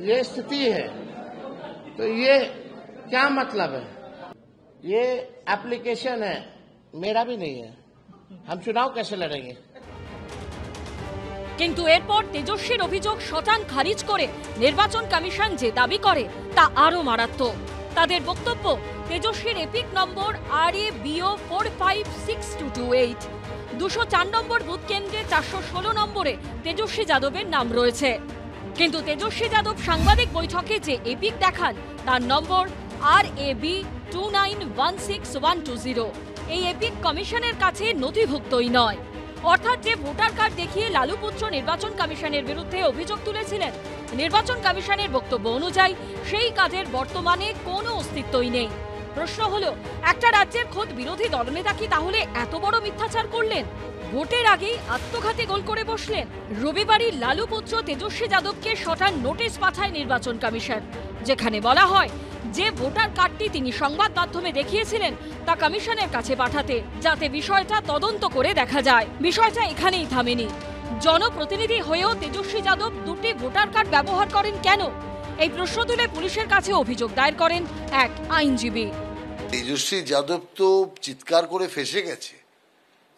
ये स्थिति है। तो ये क्या मतलब है? ये एप्लीकेशन है, मेरा भी नहीं है, हम चुनाव कैसे लड़ेंगे? কিন্তু এরপর তেজস্বীর অভিযোগ শতাং খারিজ করে নির্বাচন কমিশন যে দাবি করে তা আরো মারাত্মক। তাদের বক্তব্য, তেজস্বীর এপিক নম্বর RABO 456228, 204 নম্বর বুথ কেন্দ্রে 416 নম্বরে তেজস্বী যাদবের নাম রয়েছে। কিন্তু তেজস্বী যাদব সাংবাদিক বৈঠকে যে এপিক দেখান তার নম্বর RAB 2916120। এই এপিক কমিশনের কাছে নথিভুক্তই নয়। অর্থাৎ যে ভোটার কার্ড দেখিয়ে লালু পুত্র নির্বাচন কমিশনের বিরুদ্ধে অভিযোগ তুলেছিলেন, নির্বাচন কমিশনের বক্তব্য অনুযায়ী সেই কাজের বর্তমানে কোনো অস্তিত্বই নেই। প্রশ্ন হলো, একটা রাজ্যের খোদ বিরোধী দলনেতা কি তাহলে এত বড় মিথ্যাচার করলেন? ভোটের আগেই আত্মঘাতী গোল করে বসলেন। রবিবারই লালু পুত্র তেজস্বী যাদবকে শটান নোটিশ পাঠায় নির্বাচন কমিশন, যেখানে বলা হয় যে ভোটার কার্ডটি তিনি সংবাদ মাধ্যমে দেখিয়েছিলেন তা কমিশনের কাছে পাঠাতে, যাতে বিষয়টা তদন্ত করে দেখা যায়। বিষয়টা এখানেই থামেনি। জনপ্রতিনিধি হয়েও তেজস্বী যাদব দুটি ভোটার কার্ড ব্যবহার করেন কেন? এই প্রশ্ন তুলে পুলিশের কাছে অভিযোগ দায়ের করেন এক আইনজীবী। তেজস্বী যাদব তো চিৎকার করে ফেসে গেছে,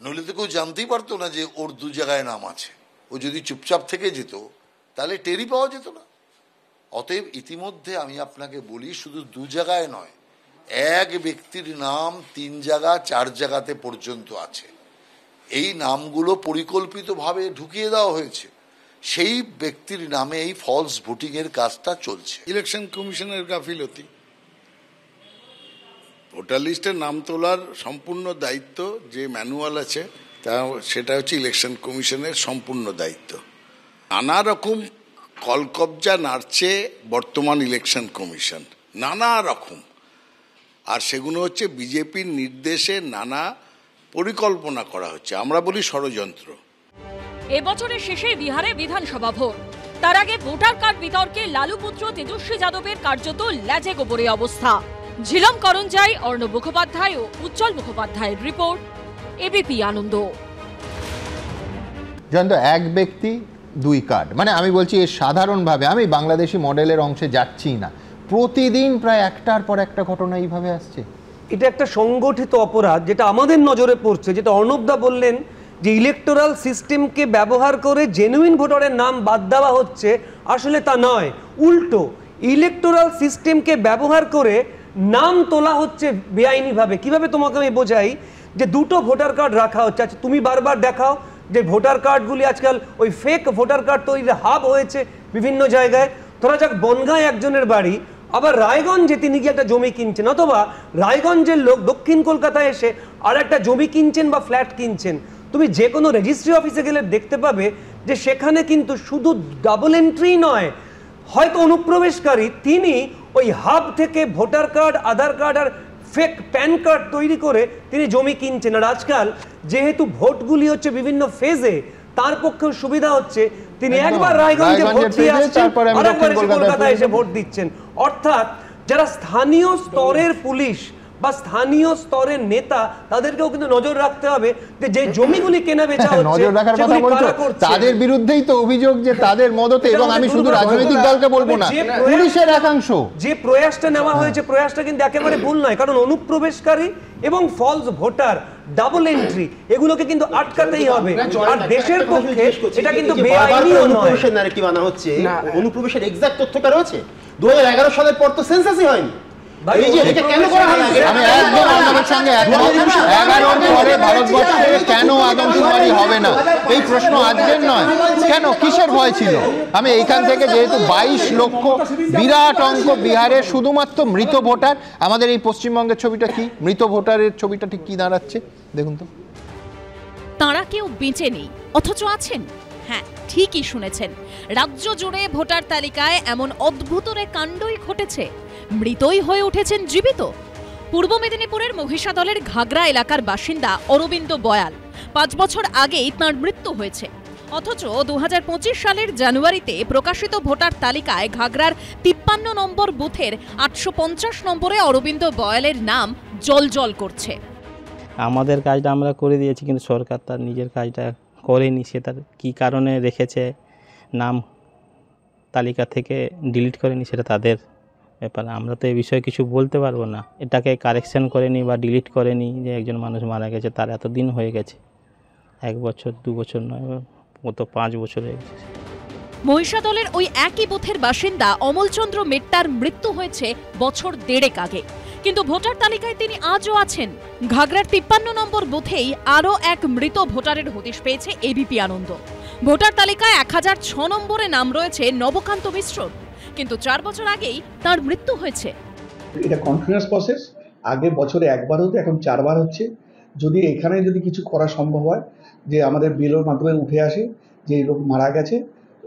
নইলে তো কেউ জানতেই পারতো না যে ওর দু জায়গায় নাম আছে। ও যদি চুপচাপ থেকে যেত তাহলে টেরই পাওয়া যেত না। অতএব ইতিমধ্যে আমি আপনাকে বলি, শুধু দু জায়গায় নয়, এক ব্যক্তির নাম 3 জায়গা 4 জায়গাতে পর্যন্ত আছে। এই নামগুলো পরিকল্পিতভাবে ঢুকিয়ে দেওয়া হয়েছে। সেই ব্যক্তির নামে এই ফলস ভোটিং এর কাজটা চলছে। ইলেকশন কমিশনের গাফিলতি। ভোটার লিস্টের নাম তোলার সম্পূর্ণ দায়িত্ব যে ম্যানুয়াল আছে সেটা হচ্ছে ইলেকশন কমিশনের সম্পূর্ণ দায়িত্ব। নানা রকম কলকবজা নাড়ছে বর্তমান ইলেকশন কমিশন, নানা রকম। আর সেগুলো হচ্ছে বিজেপির নির্দেশে নানা পরিকল্পনা করা হচ্ছে, আমরা বলি ষড়যন্ত্র। এবছরের শেষে বিহারে বিধানসভা ভোট, তার আগে ভোটার কার্ড বিতর্কে লালু পুত্র তেজস্বী যাদবের কার্যত ল্যাজে গোবরে অবস্থা। ঝিলম করঞ্জাই, অর্ণব মুখোপাধ্যায় ও উজ্জ্বল মুখোপাধ্যায়ের রিপোর্ট, এবিপি আনন্দ। জয়ন্ত, এক ব্যক্তি 2 কার্ড, মানে আমি বলছি সাধারণভাবে, আমি বাংলাদেশি মডেলের অংশে যাচ্ছি না, প্রতিদিন প্রায় একটার পর একটা ঘটনা এইভাবে আসছে। এটা একটা সংগঠিত অপরাধ যেটা আমাদের নজরে পড়ছে, যেটা অর্ণবদা বললেন যে ইলেকটোরাল সিস্টেমকে ব্যবহার করে জেনুইন ভোটারের নাম বাদ দেওয়া হচ্ছে, আসলে তা নয়, উল্টো ইলেকটোরাল সিস্টেমকে ব্যবহার করে নাম তোলা হচ্ছে বেআইনিভাবে। কিভাবে তোমাকে আমি বোঝাই, যে 2টো ভোটার কার্ড রাখা হচ্ছে। আচ্ছা, তুমি বারবার দেখাও যে ভোটার কার্ডগুলি আজকাল ওই ফেক ভোটার কার্ড তৈরির হাব হয়েছে বিভিন্ন জায়গায়। ধরা যাক বনগাঁয় একজনের বাড়ি, আবার রায়গঞ্জে তিনি গিয়ে একটা জমি কিনছেন, অথবা রায়গঞ্জের লোক দক্ষিণ কলকাতায় এসে আর একটা জমি কিনছেন বা ফ্ল্যাট কিনছেন। তুমি যে কোনো রেজিস্ট্রি অফিসে গেলে দেখতে পাবে যে সেখানে কিন্তু শুধু ডাবল এন্ট্রি নয়, হয়তো অনুপ্রবেশকারী তিনি ওই হাব থেকে ভোটার কার্ড, আধার কার্ড আর ফেক প্যান কার্ড তৈরি করে তিনি জমি কিনছেন। আর আজকাল যেহেতু ভোটগুলি হচ্ছে বিভিন্ন ফেজে, তার পক্ষেও সুবিধা হচ্ছে তিনি একবার রায়গঞ্জে ভোট দিয়ে আসছেন, আরেকবার এসে কলকাতায় এসে ভোট দিচ্ছেন। অর্থাৎ যারা স্থানীয় স্তরের পুলিশ বা স্থানীয় স্তরের নেতা, তাদেরকেও কিন্তু নজর রাখতে হবে যে জমিগুলি কেনা বেচা হচ্ছে, নজর রাখার কথা বলছো, তাদের বিরুদ্ধেই তো অভিযোগ যে তাদের মদতে, এবং আমি শুধু রাজনৈতিক দলকে বলবো না, পুলিশের একাংশ। যে প্রয়াসটা নেওয়া হয়েছে, প্রয়াসটা কিন্তু একেবারে ভুল নয়, কারণ অনুপ্রবেশকারী এবং ফলস ভোটার, ডাবল এন্ট্রি, এগুলোকে কিন্তু আটকাতেই হবে। আর দেশের পক্ষে এটা কিন্তু বেআইনিও নয়। অনুপ্রবেশের নারেটিভ আনা হচ্ছে, অনুপ্রবেশের এক্সাক্ট তথ্যটা রয়েছে 2011 সালের পর তো সেন্সাসই হয়নি। আমি একদম আপনাদের সঙ্গে একমত। 11 পরে ভারতবর্ষে কেন আদমশুমারি হবে না, এই প্রশ্ন আজকের নয়। কেন, কিসের ভয় ছিল? আমি এইখান থেকে যেহেতু 22 লক্ষ, বিরাট অঙ্ক বিহারে শুধুমাত্র মৃত ভোটার, আমাদের এই পশ্চিমবঙ্গের ছবিটা কি, মৃত ভোটারের ছবিটা ঠিক কি দাঁড়াচ্ছে দেখুন তো। তাঁরা কেউ বেঁচে নেই, অথচ আছেন। হ্যাঁ, ঠিকই শুনেছেন, রাজ্য জুড়ে ভোটার তালিকায় এমন অদ্ভুতরে কাণ্ডই ঘটেছে, মৃতই হয়ে উঠেছেন জীবিত। পূর্ব মেদিনীপুরের মহিষাদলের ঘাগড়া এলাকার বাসিন্দা অরবিন্দ বয়াল, 5 বছর আগেই তাঁর মৃত্যু হয়েছে। অথচ 2025 সালের জানুয়ারিতে প্রকাশিত ভোটার তালিকায় ঘাগড়ার 53 নম্বর বুথের 850 নম্বরে অরবিন্দ বয়ালের নাম জলজল করছে। আমাদের কাজটা আমরা করে দিয়েছি, কিন্তু সরকার তার নিজের কাজটা করেনি। সে তার কী কারণে রেখেছে নাম তালিকা থেকে ডিলিট করেনি, সেটা তাদের ব্যাপার। আমরা তো এই বিষয়ে কিছু বলতে পারবো না। এটাকে কারেকশন করেনি বা ডিলিট করেনি যে একজন মানুষ মারা গেছে, তার এতদিন হয়ে গেছে, 1 বছর 2 বছর নয়, ও তো 5 বছর হয়ে গেছে। মহিষাদলের ওই একই বুথের বাসিন্দা অমলচন্দ্র মেট্টার মৃত্যু হয়েছে বছর 1.5 আগে, কিন্তু ভোটার তালিকায় তিনি আজও আছেন। ঘাগড়ার 53 নম্বর বুথেই আরও এক মৃত ভোটারের হদিশ পেয়েছে এবিপি আনন্দ। ভোটার তালিকায় 1006 নম্বরে নাম রয়েছে নবকান্ত মিশ্র, কিন্তু 4 বছর আগেই তার মৃত্যু হয়েছে। এটা কন্টিনিউয়াস প্রসেস, আগে বছরে 1 বার হতো, এখন 4 বার হচ্ছে। যদি এখানে যদি কিছু করা সম্ভব হয়, যে আমাদের বিলের মাধ্যমে উঠে আসে যে লোক মারা গেছে,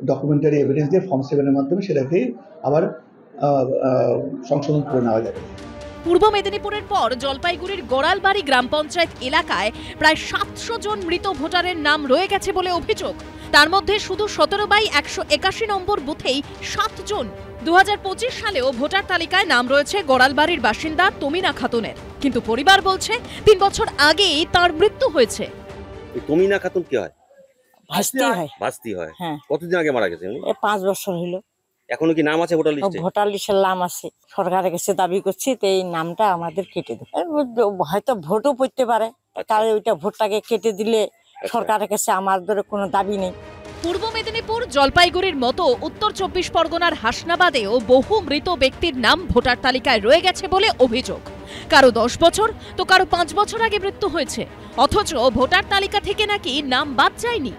ডকুমেন্টারি এভিডেন্স দিয়ে Form 7 এর মাধ্যমে সেটাকেই আবার সংশোধন করে নেওয়া যাবে। পূর্ব মেদিনীপুরের পর জলপাইগুড়ির গোড়ালবাড়ি গ্রাম পঞ্চায়েত এলাকায় প্রায় 700 জন মৃত ভোটারের নাম রয়ে গেছে বলে অভিযোগ। তার মধ্যে শুধু 17/181 নম্বর বুথেই 7 জন। 2025 সালেও ভোটার তালিকায় নাম রয়েছে গোড়ালবাড়ির বাসিন্দা তমিনা খাতুনের, কিন্তু পরিবার বলছে 3 বছর আগেই তার মৃত্যু হয়েছে। তমিনা খাতুন কি হয়? ভাস্তি হয়। হ্যাঁ। কতদিন আগে মারা গেছে? 5 বছর হইলো। এখনো কি নাম আছে ভোটার লিস্টে? ভোটার লিস্টের নাম আছে, সরকারের কাছে দাবি করছি তো এই নামটা আমাদের কেটে দেয়। হয়তো ভোটও পড়তে পারে, তাহলে ওইটা ভোটটাকে কেটে দিলে সরকারের কাছে আমাদের কোনো দাবি নেই। পূর্ব মেদিনীপুর, জলপাইগুড়ির মতো উত্তর 24 পরগনার হাসনাবাদেও বহু মৃত ব্যক্তির নাম ভোটার তালিকায় রয়ে গেছে বলে অভিযোগ। কারো 10 বছর তো কারো 5 বছর আগে মৃত্যু হয়েছে, অথচ ভোটার তালিকা থেকে নাকি নাম বাদ যায়নি।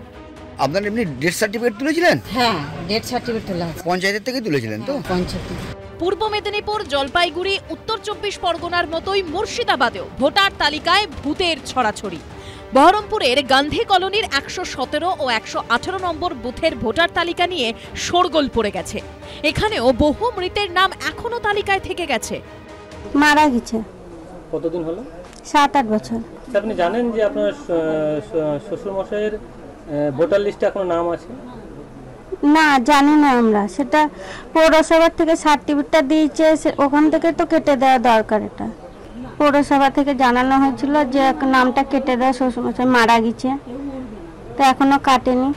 আপনার এমনি ডেথ সার্টিফিকেট তুলেছিলেন? হ্যাঁ, ডেথ সার্টিফিকেট তোলা আছে। পঞ্চায়েতের থেকে তুলেছিলেন তো? পঞ্চায়েত। পূর্ব মেদিনীপুর, জলপাইগুড়ি, উত্তর 24 পরগনার মতোই মুর্শিদাবাদেও ভোটার তালিকায় ভূতের ছড়াছড়ি। বহরমপুরের গান্ধী কলোনির 117 ও 118 নম্বর বুথের ভোটার তালিকা নিয়ে শোরগোল পড়ে গেছে। এখানেও বহু মৃতের নাম এখনো তালিকায় থেকে গেছে। মারা গেছে। কতদিন হলো? 7-8 বছর। আপনি জানেন যে আপনার শ্বশুরমশাইয়ের ভোটার লিস্টে এখনো নাম আছে? না, জানি না আমরা। সেটা পৌরসভা থেকে সার্টিফিকেটটা দিয়েছে, ওখান থেকে তো কেটে দেওয়া দরকার। এটা পৌরসভা থেকে জানানো হয়েছিল যে নামটা কেটে দেওয়া, শ্বশুরমশাই মারা গেছে, তো এখনো কাটেনি।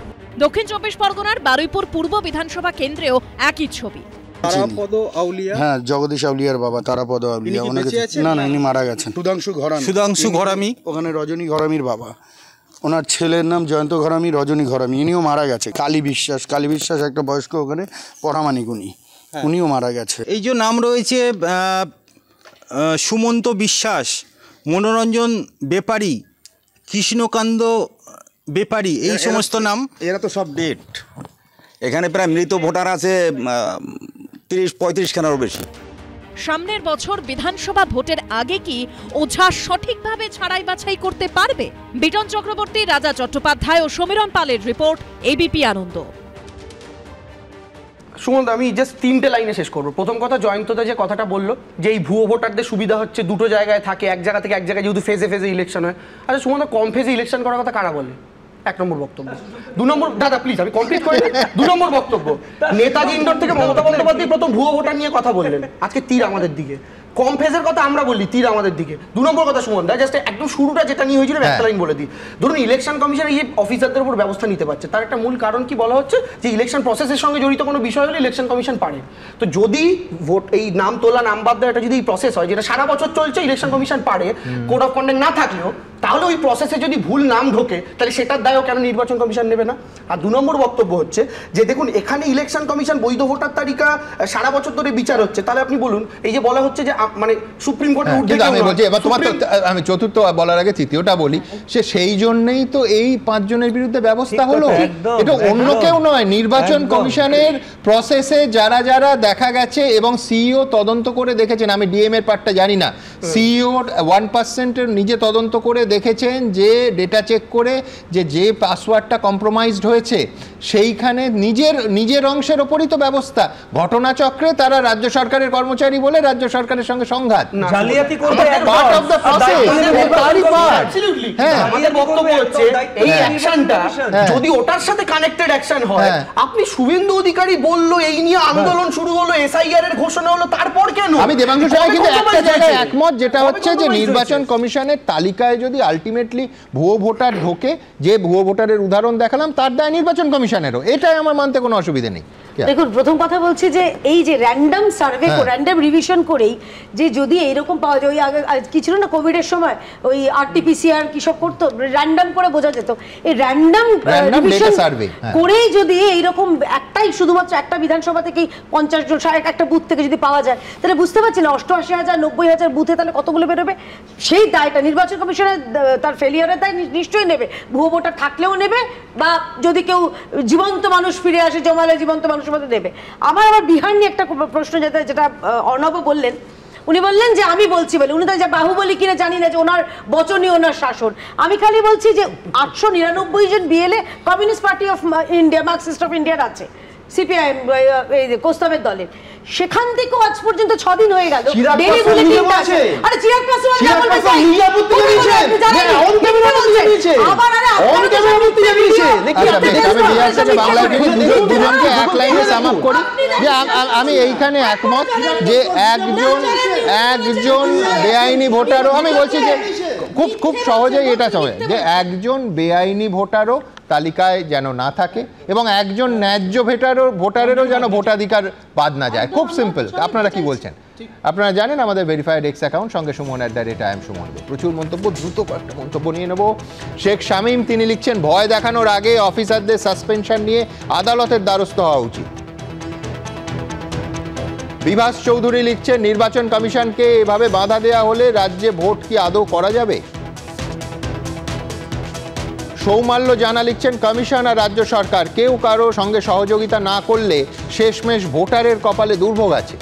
দক্ষিণ 24 পরগনার বারুইপুর পূর্ব বিধানসভা কেন্দ্রেও একই ছবি। তারাপদ আউলিয়া, হ্যাঁ, জগদীশ আউলিয়ার বাবা তারাপদ আউলিয়া। না না, ইনি মারা গেছেন। সুধাংশু ঘরামি, ওখানে রজনী ঘরামির বাবা। ওনার ছেলের নাম জয়ন্ত ঘরামি, রজনী ঘরামি, ইনিও মারা গেছে। কালী বিশ্বাস একটা বয়স্ক ওখানে পরামানিক, উনিও মারা গেছে। এই যে নাম রয়েছে সুমন্ত বিশ্বাস, মনোরঞ্জন বেপারী, কৃষ্ণকান্ত বেপারী, এই সমস্ত নাম, এরা তো সব ডেট। এখানে প্রায় মৃত ভোটার আছে 30-35 খানারও বেশি। সামনের বছর বিধানসভা ভোটের আগে কি ওঝা সঠিকভাবে ছাড়াই বাছাই করতে পারবে? বিটন চক্রবর্তী, রাজা চট্টোপাধ্যায় ও সমীরণ পালের রিপোর্ট, এবিপি আনন্দ। সুমন্ত, আমি জাস্ট 3টে লাইনে শেষ করবো। প্রথম কথা, জয়ন্তদা যে কথাটা বললো যে এই ভুয়ো ভোটারদের সুবিধা হচ্ছে, 2টো জায়গায় থাকে, এক জায়গা থেকে এক জায়গায় যেহেতু ফেজে ইলেকশন হয়। আচ্ছা সুমন্ত, কম ফেজে ইলেকশন করার কথা কারা বলে? 1 নম্বর বক্তব্য। 2 নম্বর, দাদা প্লিজ আমি কমপ্লিট করে দিই। 2 নম্বর বক্তব্য, নেতাজি ইন্ডোর থেকে মমতা বন্দ্যোপাধ্যায় প্রথম ভুয়ো ভোটার নিয়ে কথা বললেন, আজকে তীর আমাদের দিকে। কম ফেজের কথা আমরা বললি, তীর আমাদের দিকে। 2 নম্বর কথা সুমন, জাস্ট একদম শুরুটা যেটা নিয়ে হয়েছিল একটা লাইন বলে দিই। ধরুন ইলেকশন কমিশন এই অফিসারদের উপর ব্যবস্থা নিতে পারছে, তার একটা মূল কারণ কি বলা হচ্ছে যে ইলেকশন প্রসেসের সঙ্গে জড়িত কোনো বিষয় হলে ইলেকশন কমিশন পারে। তো যদি ভোট এই নাম তোলা, নাম বাদ দেওয়া, এটা যদি এই প্রসেস হয় যেটা সারা বছর চলছে, ইলেকশন কমিশন পারে, কোড অফ কন্ডাক্ট না থাকলেও, তাহলে ওই প্রসেসে যদি ভুল নাম ঢোকে তাহলে সেটার দায়ও কেন নির্বাচন কমিশন নেবে না? আর 2 নম্বর বক্তব্য হচ্ছে যে দেখুন, এখানে ইলেকশন কমিশন বৈধ ভোটার তালিকা সারা বছর ধরে বিচার হচ্ছে, তাহলে আপনি বলুন, এই যে বলা হচ্ছে যে মানে সুপ্রিম কোর্টে আমি চতুর্থ বলার আগে তৃতীয়টা বলি, সেই জন্যই তো এই 5 জনের বিরুদ্ধে ব্যবস্থা হলো। এটা অন্য কেউ নয়, নির্বাচন কমিশনের প্রসেসে যারা যারা দেখা গেছে এবং সিইও তদন্ত করে দেখেছেন। আমি ডিএম এর পার্টটা জানি না, সিইও 1% নিজে তদন্ত করে দেখেছেন যে ডেটা চেক করে যে পাসওয়ার্ডটা কম্প্রোমাইজড হয়েছে সেইখানে নিজের অংশের ওপরই তো ব্যবস্থা। ঘটনাচক্রে তারা রাজ্য সরকারের কর্মচারী বলে রাজ্য সরকারের সঙ্গে সংঘাত। জালিয়াতি করবে পার্ট অফ দ্য প্রসেস, তারই পার্ট। হ্যাঁ, আমাদের বক্তব্য হচ্ছে এই অ্যাকশনটা যদি ওটার সাথে কানেক্টেড অ্যাকশন হয়, আপনি শুভেন্দু অধিকারী বলল এই নিয়ে আন্দোলন শুরু হলো, এসআইআর এর ঘোষণা হলো, তারপর কেন? আমি দেবাংশুর সঙ্গে কিন্তু একটা জায়গায় একমত, যেটা হচ্ছে যে নির্বাচন কমিশনের তালিকায় যদি আলটিমেটলি ভুয়ো ভোটার ঢোকে, যে ভুয়ো ভোটারের উদাহরণ দেখালাম, তার দায় নির্বাচন কমিশনেরও, এটাই আমার মানতে কোনো অসুবিধা নেই। দেখুন, প্রথম কথা বলছি যে এই যে র্যান্ডম সার্ভে র্যান্ডম রিভিশন করেই যে যদি এইরকম পাওয়া যায়, ওই আগে কি ছিল না কোভিড এর সময় ওই RT-PCR কি সব করতো, র্যান্ডম করে বোঝা যেত, এই র্যান্ডম রিভিশন করেই যদি এইরকম একটাই শুধুমাত্র একটা বিধানসভা থেকেই 50 জন একটা বুথ থেকে যদি পাওয়া যায়, তাহলে বুঝতে পারছি না 88,000 90,000 বুথে তাহলে কতগুলো বেরোবে। সেই দায়টা নির্বাচন কমিশনের তার ফেলিয়ারের দায় নিশ্চয়ই নেবে, ভুয়ো ভোটার থাকলেও নেবে, বা যদি কেউ জীবন্ত মানুষ ফিরে আসে জমালে জীবন্ত মানুষ মধ্যে দেবে। আমার আবার বিহার নিয়ে একটা প্রশ্ন, যেটা অর্ণব বললেন, উনি বললেন যে আমি বলছি বলে, উনি তো যে বাহুবলী কিনা জানি না, যে ওনার বচনই ওনার শাসন। আমি খালি বলছি যে 899 জন BLA communist party of India, Marxist of ইন্ডিয়ার আছে, সিপিআইএম কোস্তাবের দলের, সেখান থেকেও আজ পর্যন্ত 6 দিন হয়ে গেল। আরে চিরাগ পাসওয়ান আমি এইখানে একমত যে একজন বেআইনি ভোটারও, আমি বলছি যে খুব সহজেই এটা চলে যে একজন বেআইনি ভোটারও তালিকায় যেন না থাকে এবং একজন ন্যায্য ভোটারেরও যেন ভোটাধিকার বাদ না যায়। খুব সিম্পল। আপনারা কি বলছেন? আপনারা জানেন আমাদের ভেরিফাইড এক্স অ্যাকাউন্ট সঙ্গে সুমন@IAM সুমন। প্রচুর মন্তব্য, দ্রুত কয়েকটা মন্তব্য নিয়ে নেব। শেখ শামীম তিনি লিখছেন, ভয় দেখানোর আগে অফিসারদের সাসপেনশন নিয়ে আদালতের দ্বারস্থ হওয়া উচিত। বিভাস চৌধুরী লিখছেন, নির্বাচন কমিশনকে এভাবে বাধা দেওয়া হলে রাজ্যে ভোট কি আদৌ করা যাবে? সৌমাল্য জানা লিখছেন, কমিশন আর রাজ্য সরকার কেউ কারো সঙ্গে সহযোগিতা না করলে শেষমেশ ভোটারের কপালে দুর্ভোগ আছে।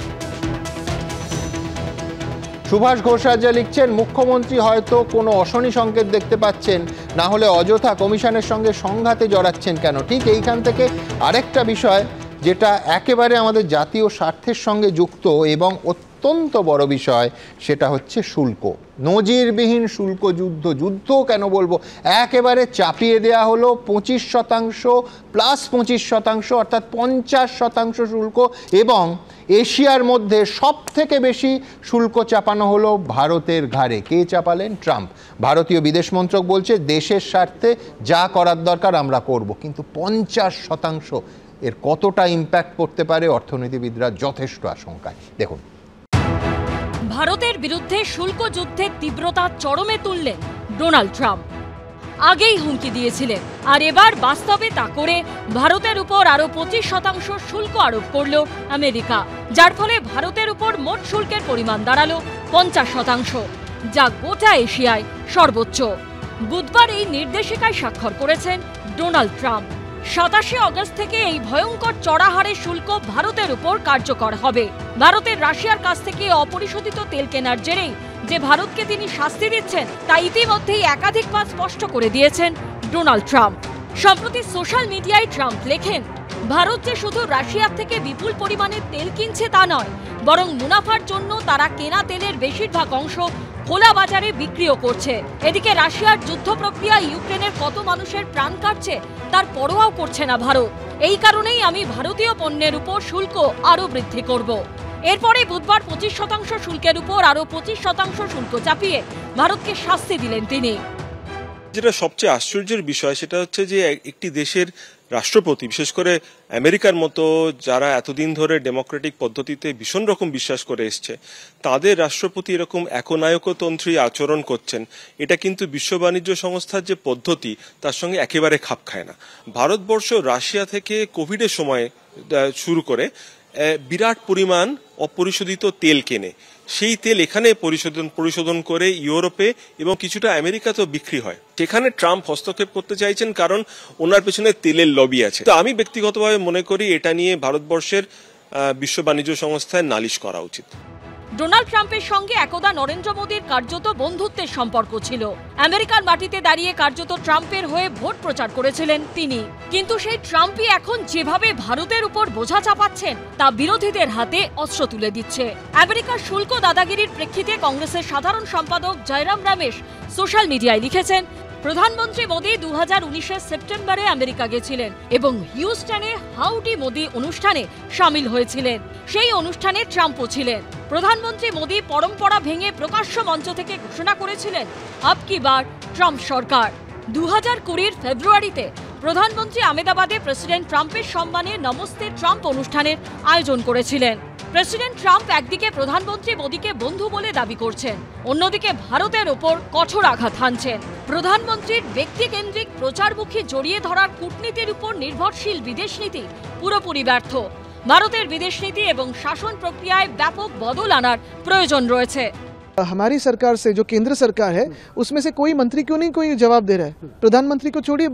সুভাষ ঘোষরাজা লিখছেন, মুখ্যমন্ত্রী হয়তো কোনো অশনি সংকেত দেখতে পাচ্ছেন, না হলে অযথা কমিশনের সঙ্গে সংঘাতে জড়াচ্ছেন কেন? ঠিক এইখান থেকে আরেকটা বিষয় যেটা একেবারে আমাদের জাতীয় স্বার্থের সঙ্গে যুক্ত এবং অত্যন্ত বড় বিষয়, সেটা হচ্ছে শুল্ক। নজিরবিহীন শুল্ক যুদ্ধ কেন বলবো, একেবারে চাপিয়ে দেয়া হলো 25% প্লাস 25%, অর্থাৎ 50% শুল্ক, এবং এশিয়ার মধ্যে সব থেকে বেশি শুল্ক চাপানো হলো ভারতের ঘাড়ে। কে চাপালেন? ট্রাম্প। ভারতীয় বিদেশ মন্ত্রক বলছে দেশের স্বার্থে যা করার দরকার আমরা করব, কিন্তু 50% এর কতটা ইম্প্যাক্ট করতে পারে অর্থনীতিবিদরা যথেষ্ট আশঙ্কায়। দেখুন, ভারতের বিরুদ্ধে শুল্ক যুদ্ধের তীব্রতা চরমে তুললেন ডোনাল্ড ট্রাম্প। আগেই হুমকি দিয়েছিলেন, আর এবার বাস্তবে তা করে ভারতের উপর আরো 25% শুল্ক আরোপ করল আমেরিকা, যার ফলে ভারতের উপর মোট শুল্কের পরিমাণ দাঁড়ালো 50%, যা গোটা এশিয়ায় সর্বোচ্চ। বুধবার এই নির্দেশিকায় স্বাক্ষর করেছেন ডোনাল্ড ট্রাম্প। 27 আগস্ট থেকে এই ভয়ঙ্কর চড়া হারের শুল্ক ভারতের উপর কার্যকর হবে। ভারতের রাশিয়ার কাছ থেকে অপরিশোধিত তেল কেনার জেরেই যে ভারতকে তিনি শাস্তি দিচ্ছেন তা ইতিমধ্যেই একাধিকবার স্পষ্ট করে দিয়েছেন ডোনাল্ড ট্রাম্প। সম্প্রতি সোশ্যাল মিডিয়ায় ট্রাম্প লেখেন, ভারত যে শুধু রাশিয়ার থেকে বিপুল পরিমাণে তেল কিনছে তা নয়, বরং মুনাফার জন্য তারা কেনা তেলের বেশিরভাগ অংশ খোলা বাজারে বিক্রিও করছে। এদিকে রাশিয়ার যুদ্ধ প্রক্রিয়া ইউক্রেনের কত মানুষের প্রাণ কাটছে তার পরোয়াও করছে না ভারত। এই কারণেই আমি ভারতীয় পণ্যের উপর শুল্ক আরও বৃদ্ধি করব। এরপরে বুধবার 25% শুল্কের উপর আরও 25% শুল্ক চাপিয়ে ভারতকে শাস্তি দিলেন তিনি। যেটা সবচেয়ে আশ্চর্যের বিষয় সেটা হচ্ছে যে একটি দেশের রাষ্ট্রপতি, বিশেষ করে আমেরিকার মতো যারা এতদিন ধরে ডেমোক্রেটিক পদ্ধতিতে ভীষণ রকম বিশ্বাস করে এসছে, তাদের রাষ্ট্রপতি এরকম একনায়কতন্ত্রী আচরণ করছেন, এটা কিন্তু বিশ্ব বাণিজ্য সংস্থার যে পদ্ধতি তার সঙ্গে একেবারে খাপ খায় না। ভারতবর্ষ রাশিয়া থেকে কোভিডের সময় শুরু করে বিরাট পরিমাণ অপরিশোধিত তেল কেনে, সেই তেল এখানে পরিশোধন করে ইউরোপে এবং কিছুটা আমেরিকাতেও বিক্রি হয়। সেখানে ট্রাম্প হস্তক্ষেপ করতে চাইছেন কারণ ওনার পেছনে তেলের লবি আছে। তো আমি ব্যক্তিগতভাবে মনে করি এটা নিয়ে ভারতবর্ষের বিশ্ব বাণিজ্য সংস্থায় নালিশ করা উচিত। ডোনাল্ড ট্রাম্পের সঙ্গে একদা নরেন্দ্র মোদীর কার্যত বন্ধুত্বের সম্পর্ক ছিল। আমেরিকার মাটিতে দাঁড়িয়ে কার্যত ট্রাম্পের হয়ে ভোট প্রচার করেছিলেন তিনি। কিন্তু সেই ট্রাম্পই এখন যেভাবে ভারতের উপর বোঝা চাপাচ্ছেন তা বিরোধীদের হাতে অস্ত্র তুলে দিচ্ছে। আমেরিকার শুল্ক দাদাগিরির প্রেক্ষিতে কংগ্রেসের সাধারণ সম্পাদক জয়রাম রমেশ সোশ্যাল মিডিয়ায় লিখেছেন, প্রধানমন্ত্রী মোদী 2019 সেপ্টেম্বরে আমেরিকা গেছিলেন এবং হিউস্টনে হাউডি মোদী অনুষ্ঠানে সামিল হয়েছিলেন। সেই অনুষ্ঠানে ট্রাম্পও ছিলেন। প্রধানমন্ত্রী মোদী পরম্পরা ভেঙে প্রকাশ্য মঞ্চ থেকে ঘোষণা করেছিলেন, আব কি বার ট্রাম্প সরকার। 2020 ফেব্রুয়ারিতে প্রধানমন্ত্রী আহমেদাবাদে প্রেসিডেন্ট ট্রাম্পের সম্মানে নমস্তে ট্রাম্প অনুষ্ঠানের আয়োজন করেছিলেন। প্রেসিডেন্ট ট্রাম্প একদিকে প্রধানমন্ত্রী মোদীকে বন্ধু বলে দাবি করছেন, অন্যদিকে ভারতের ওপর কঠোর আঘাত হানছেন। প্রধানমন্ত্রীর ব্যক্তিকেন্দ্রিক প্রচারমুখী জড়িয়ে ধরার কূটনীতির উপর নির্ভরশীল বিদেশ নীতি পুরোপুরি ব্যর্থ। ভারতের বিদেশ নীতি এবং শাসন প্রক্রিয়ায় ব্যাপক বদল আনার প্রয়োজন রয়েছে। हमारी सरकार से जो केंद्र सरकार है उसमें से कोई मंत्री क्यों नहीं कोई जवाब दे रहा है? प्रधानमंत्री को छोड़िए,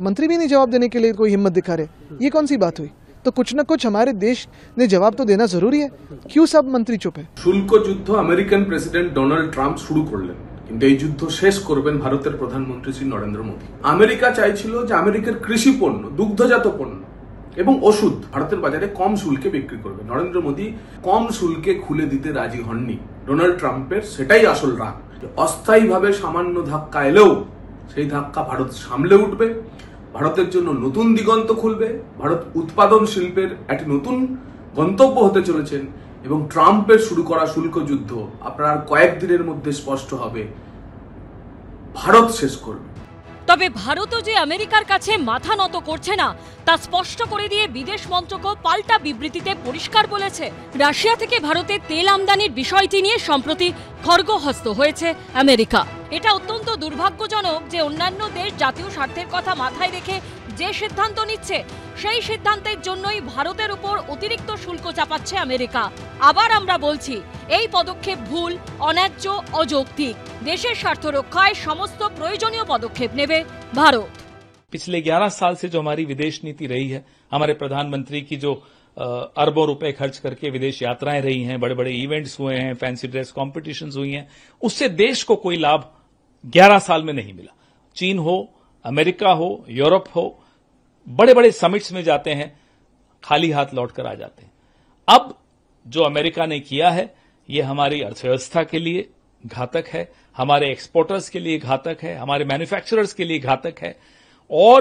मंत्री भी नहीं जवाब देने के लिए कोई हिम्मत दिखा रहे। ये कौन सी बात हुई? तो कुछ न कुछ हमारे देश ने जवाब तो देना जरूरी है। क्यों सब मंत्री चुप है? শুল্ক যুদ্ধ আমেরিকান প্রেসিডেন্ট ডোনাল্ড ট্রাম্প শুরু করলেন, কিন্তু এই যুদ্ধ শেষ করবেন ভারতের প্রধানমন্ত্রী শ্রী নরেন্দ্র মোদী। আমেরিকা চাইছিল যে আমেরিকার কৃষি পণ্য, দুগ্ধজাত পণ্য এবং ওষুধ ভারতের বাজারে কম শুল্কে বিক্রি করবে। নরেন্দ্র মোদী কম শুল্কে খুলে দিতে রাজি হননি। ডোনাল্ড ট্রাম্পের সেটাই আসল রাগ। অস্থায়ীভাবে সামান্য ধাক্কা এলেও সেই ধাক্কা ভারত সামলে উঠবে, ভারতের জন্য নতুন দিগন্ত খুলবে, ভারত উৎপাদন শিল্পের একটি নতুন গন্তব্য হতে চলেছেন এবং ট্রাম্পের শুরু করা শুল্ক যুদ্ধ আপনার কয়েকদিনের মধ্যে স্পষ্ট হবে ভারত শেষ করবে। তবে ভারতও যে আমেরিকার কাছে মাথা নত করছে না তা স্পষ্ট করে দিয়ে বিদেশ মন্ত্রকও পাল্টা বিবৃতিতে পরিষ্কার বলেছে, রাশিয়া থেকে ভারতে তেল আমদানির বিষয়টি নিয়ে সম্প্রতি খড়গহস্ত হয়েছে আমেরিকা। এটা অত্যন্ত দুর্ভাগ্যজনক যে অন্যান্য দেশ জাতীয় স্বার্থের কথা মাথায় রেখে যে সিদ্ধান্ত নিচ্ছে সেই সিদ্ধান্তের জন্যই ভারতের উপর অতিরিক্ত শুল্ক চাপাচ্ছে আমেরিকা। আবার আমরা বলছি, এই পদক্ষেপ ভুল, অন্যায্য, অযৌক্তিক। দেশের স্বার্থ রক্ষায় সমস্ত প্রয়োজনীয় পদক্ষেপ নেবে ভারত। पिछले 11 साल से जो हमारी विदेश नीति रही है, हमारे प्रधानमंत्री की जो अरबों रुपए खर्च करके विदेश यात्राएं रही हैं, बड़े बड़े इवेंट्स हुए हैं, फैंसी ड्रेस कॉम्पिटिशन्स हुई हैं, उससे देश को कोई लाभ 11 साल में नहीं मिला। चीन हो, अमेरिका हो, यूरोप हो, बड़े बड़े समिट्स में जाते हैं, खाली हाथ लौटकर आ जाते हैं। अब जो अमेरिका ने किया है ये हमारी अर्थव्यवस्था के लिए घातक है, हमारे एक्सपोर्टर्स के लिए घातक है, हमारे मैन्युफैक्चरर्स के लिए घातक है। और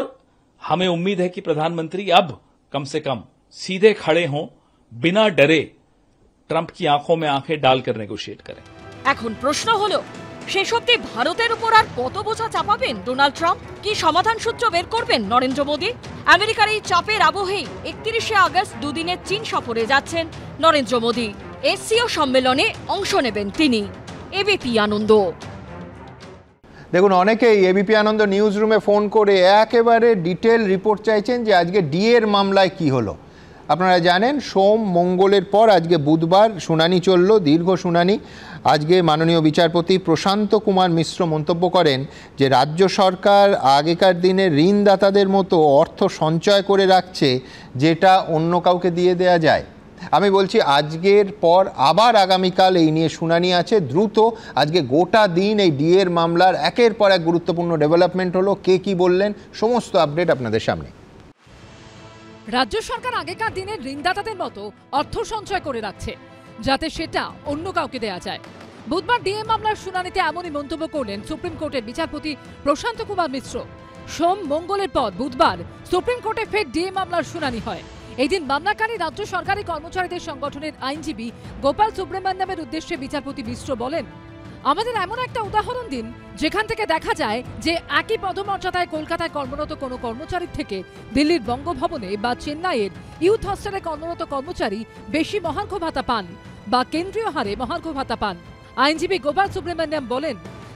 हमें उम्मीद है कि प्रधानमंत्री अब कम से कम सीधे खड़े हों, बिना डरे ट्रंप की आंखों में आंखें डालकर नेगोशिएट करें। এখন প্রশ্ন হলো, শেষ অবধি ভারতের উপর আর কত বোঝা চাপাবেন ডোনাল্ড ট্রাম্প? কি সমাধান সূত্র বের করবেন নরেন্দ্র মোদী? আমেরিকার এই চাপের আবহেই 31শে আগস্ট দুদিনের চীন সফরে যাচ্ছেন নরেন্দ্র মোদী। এসসিও সম্মেলনে অংশ নেবেন তিনি। এবিপি আনন্দ। দেখুন, অনেকেই এবিপি আনন্দ নিউজ রুমে ফোন করে একেবারে ডিটেল রিপোর্ট চাইছেন যে আজকে ডিএর মামলায় কি হলো। আপনারা জানেন সোম মঙ্গলের পর আজকে বুধবার শুনানি চলল, দীর্ঘ শুনানি। আজকে মাননীয় বিচারপতি প্রশান্ত কুমার মিশ্র মন্তব্য করেন যে রাজ্য সরকার আগেকার দিনে ঋণদাতাদের মতো অর্থ সঞ্চয় করে রাখছে যেটা অন্য কাউকে দিয়ে দেয়া যায়। আমি বলছি আজকের পর আবার আগামীকাল এই নিয়ে শুনানি আছে। দ্রুত আজকে গোটা দিন এই ডিএর মামলার একের পর এক গুরুত্বপূর্ণ ডেভেলপমেন্ট হলো, কে কি বললেন, সমস্ত আপডেট আপনাদের সামনে। রাজ্য সরকার আগেকার দিনের ঋণদাতাদের মতো অর্থ সঞ্চয় করে রাখছে যাতে সেটা অন্য কাউকে দেয়া যায়। বুধবার ডিএ মামলার শুনানিতে এমনই মন্তব্য করলেন সুপ্রিম কোর্টের বিচারপতি প্রশান্ত কুমার মিশ্র। সোম মঙ্গলের পর বুধবার সুপ্রিম কোর্টে ফের ডিএ মামলার শুনানি হয়। এই দিন মামলাকারী রাজ্য সরকারি কর্মচারীদের সংগঠনের আইনজীবী গোপাল সুব্রমণ্যমের উদ্দেশ্যে বিচারপতি মিশ্র বলেন, আমাদের এমন একটা উদাহরণ দিন যেখান থেকে দেখা যায় যে একই পদমর্যাদায় কলকাতায় কর্মরত কোনো কর্মচারীর থেকে দিল্লির বঙ্গভবনে বা চেন্নাইয়ের ইউথ হস্টেলে কর্মরত কর্মচারী বেশি মহার্ঘ ভাতা পান বা কেন্দ্রীয় হারে মহার্ঘ ভাতা পান। আইনজীবী গোপাল সুব্রমণ্যম বলেন,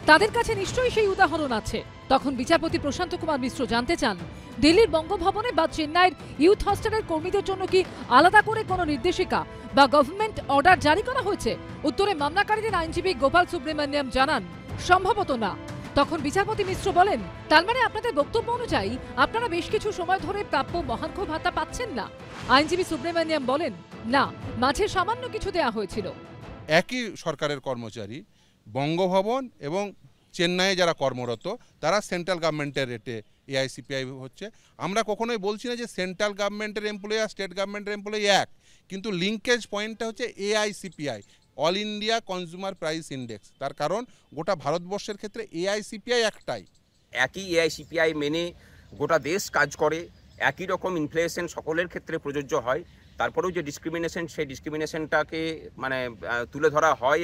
তাদের কাছে নিশ্চয়ই সেই উদাহরণ আছে। তখন বিচারপতি প্রশান্ত কুমার মিশ্র জানতে চান, দিল্লির বঙ্গভবনে বা চেন্নাইয়ের ইউথ হস্টেলের কর্মীদের জন্য কি আলাদা করে কোনো নির্দেশিকা বা গভর্নমেন্ট অর্ডার জারি করা হয়েছে? উত্তরে মামলাকারীদের আইনজীবী গোপাল সুব্রমণ্যম জানান, সম্ভবত না। তখন বিচারপতি মিশ্র বলেন, তার মানে আপনাদের বক্তব্য অনুযায়ী আপনারা বেশ কিছু সময় ধরে প্রাপ্য মহার্ঘ ভাতা পাচ্ছেন না? আইনজীবী সুব্রমণ্যম বলেন, না, মাঝে সামান্য কিছু দেয়া হয়েছিল। একই সরকারের কর্মচারী বঙ্গভবন এবং চেন্নাইয়ে যারা কর্মরত তারা সেন্ট্রাল গভর্নমেন্টের রেটে এআইসিপিআই হচ্ছে। আমরা কখনোই বলছি না যে সেন্ট্রাল গভর্নমেন্টের এমপ্লয়ি আর স্টেট গভর্নমেন্টের এমপ্লয়ি এক, কিন্তু লিঙ্কেজ পয়েন্টটা হচ্ছে AICPI, all India consumer price index. তার কারণ গোটা ভারতবর্ষের ক্ষেত্রে এআইসিপিআই একটাই। একই এআইসিপিআই মেনে গোটা দেশ কাজ করে, একই রকম ইনফ্লেশন সকলের ক্ষেত্রে প্রযোজ্য হয়, তারপরেও যে ডিসক্রিমিনেশন সেই ডিসক্রিমিনেশনটাকে মানে তুলে ধরা হয়।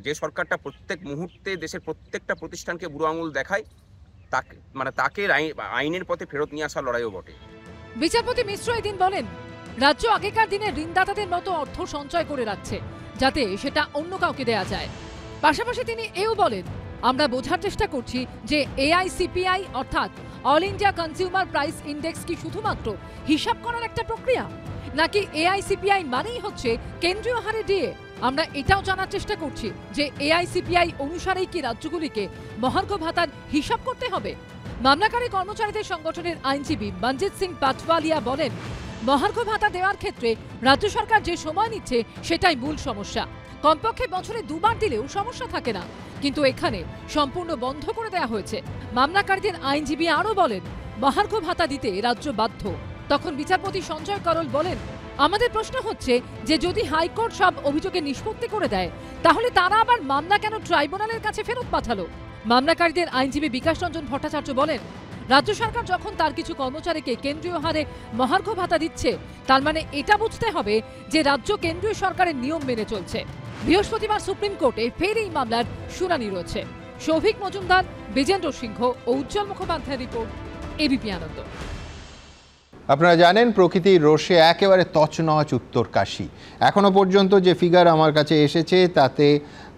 যে সরকারটা প্রত্যেক মুহূর্তে দেশের প্রত্যেকটা প্রতিষ্ঠানকে বুড়ো আঙুল দেখায়, তাকে আইনের পথে ফেরত নিয়ে আসার লড়াইও বটে। বিচারপতি মিশ্র এদিন বলেন, রাজ্য আগেকার দিনে ঋণদাতাদের মতো অর্থ সঞ্চয় করে রাখছে যাতে সেটা অন্য কাউকে দেয়া যায়। পাশাপাশি তিনি এও বলেন, আমরা বোঝার চেষ্টা করছি যে এআইসিপিআই অর্থাৎ all India consumer price index কি শুধুমাত্র হিসাব করার একটা প্রক্রিয়া, নাকি এআইসিপিআই মানেই হচ্ছে কেন্দ্রীয় হারে ডিএ। আমরা এটাও জানার চেষ্টা করছি যে এআইসিপিআই অনুসারেই কি রাজ্যগুলিকে মহার্ঘ ভাতার হিসাব করতে হবে। মামলাকারী কর্মচারীদের সংগঠনের আইনজীবী মনজিৎ সিং পাটওয়ালিয়া বলেন, মহার্ঘ ভাতা দেওয়ার ক্ষেত্রে রাজ্য সরকার যে সময় নিচ্ছে সেটাই মূল সমস্যা। কমপক্ষে বছরে 2 বার দিলেও সমস্যা থাকে না, কিন্তু এখানে সম্পূর্ণ বন্ধ করে দেওয়া হয়েছে। মামলাকারীদের আইনজীবী আরও বলেন, মহার্ঘ ভাতা দিতে রাজ্য বাধ্য। তখন বিচারপতি সঞ্জয় করল বলেন, আমাদের প্রশ্ন হচ্ছে যে যদি হাইকোর্ট সব অভিযোগের নিষ্পত্তি করে দেয় তাহলে তারা আবার মামলা কেন ট্রাইব্যুনালের কাছে ফেরত পাঠালো। মামলাকারীদের আইনজীবী বিকাশ রঞ্জন ভট্টাচার্য বলেন, রাজ্য সরকার যখন তার কিছু কর্মচারীকে কেন্দ্রীয় হারে মহার্ঘ ভাতা দিচ্ছে তার মানে এটা বুঝতে হবে যে রাজ্য কেন্দ্রীয় সরকারের নিয়ম মেনে চলছে। বৃহস্পতিবার সুপ্রিম কোর্টে ফের এই মামলার শুনানি রয়েছে। সৌভিক মজুমদার, বিজেন্দ্র সিংহ ও উজ্জ্বল মুখোপাধ্যায়ের রিপোর্ট, এবিপি আনন্দ। আপনারা জানেন প্রকৃতির রোষে একেবারে তছনছ উত্তরকাশী। এখনো পর্যন্ত যে ফিগার আমার কাছে এসেছে তাতে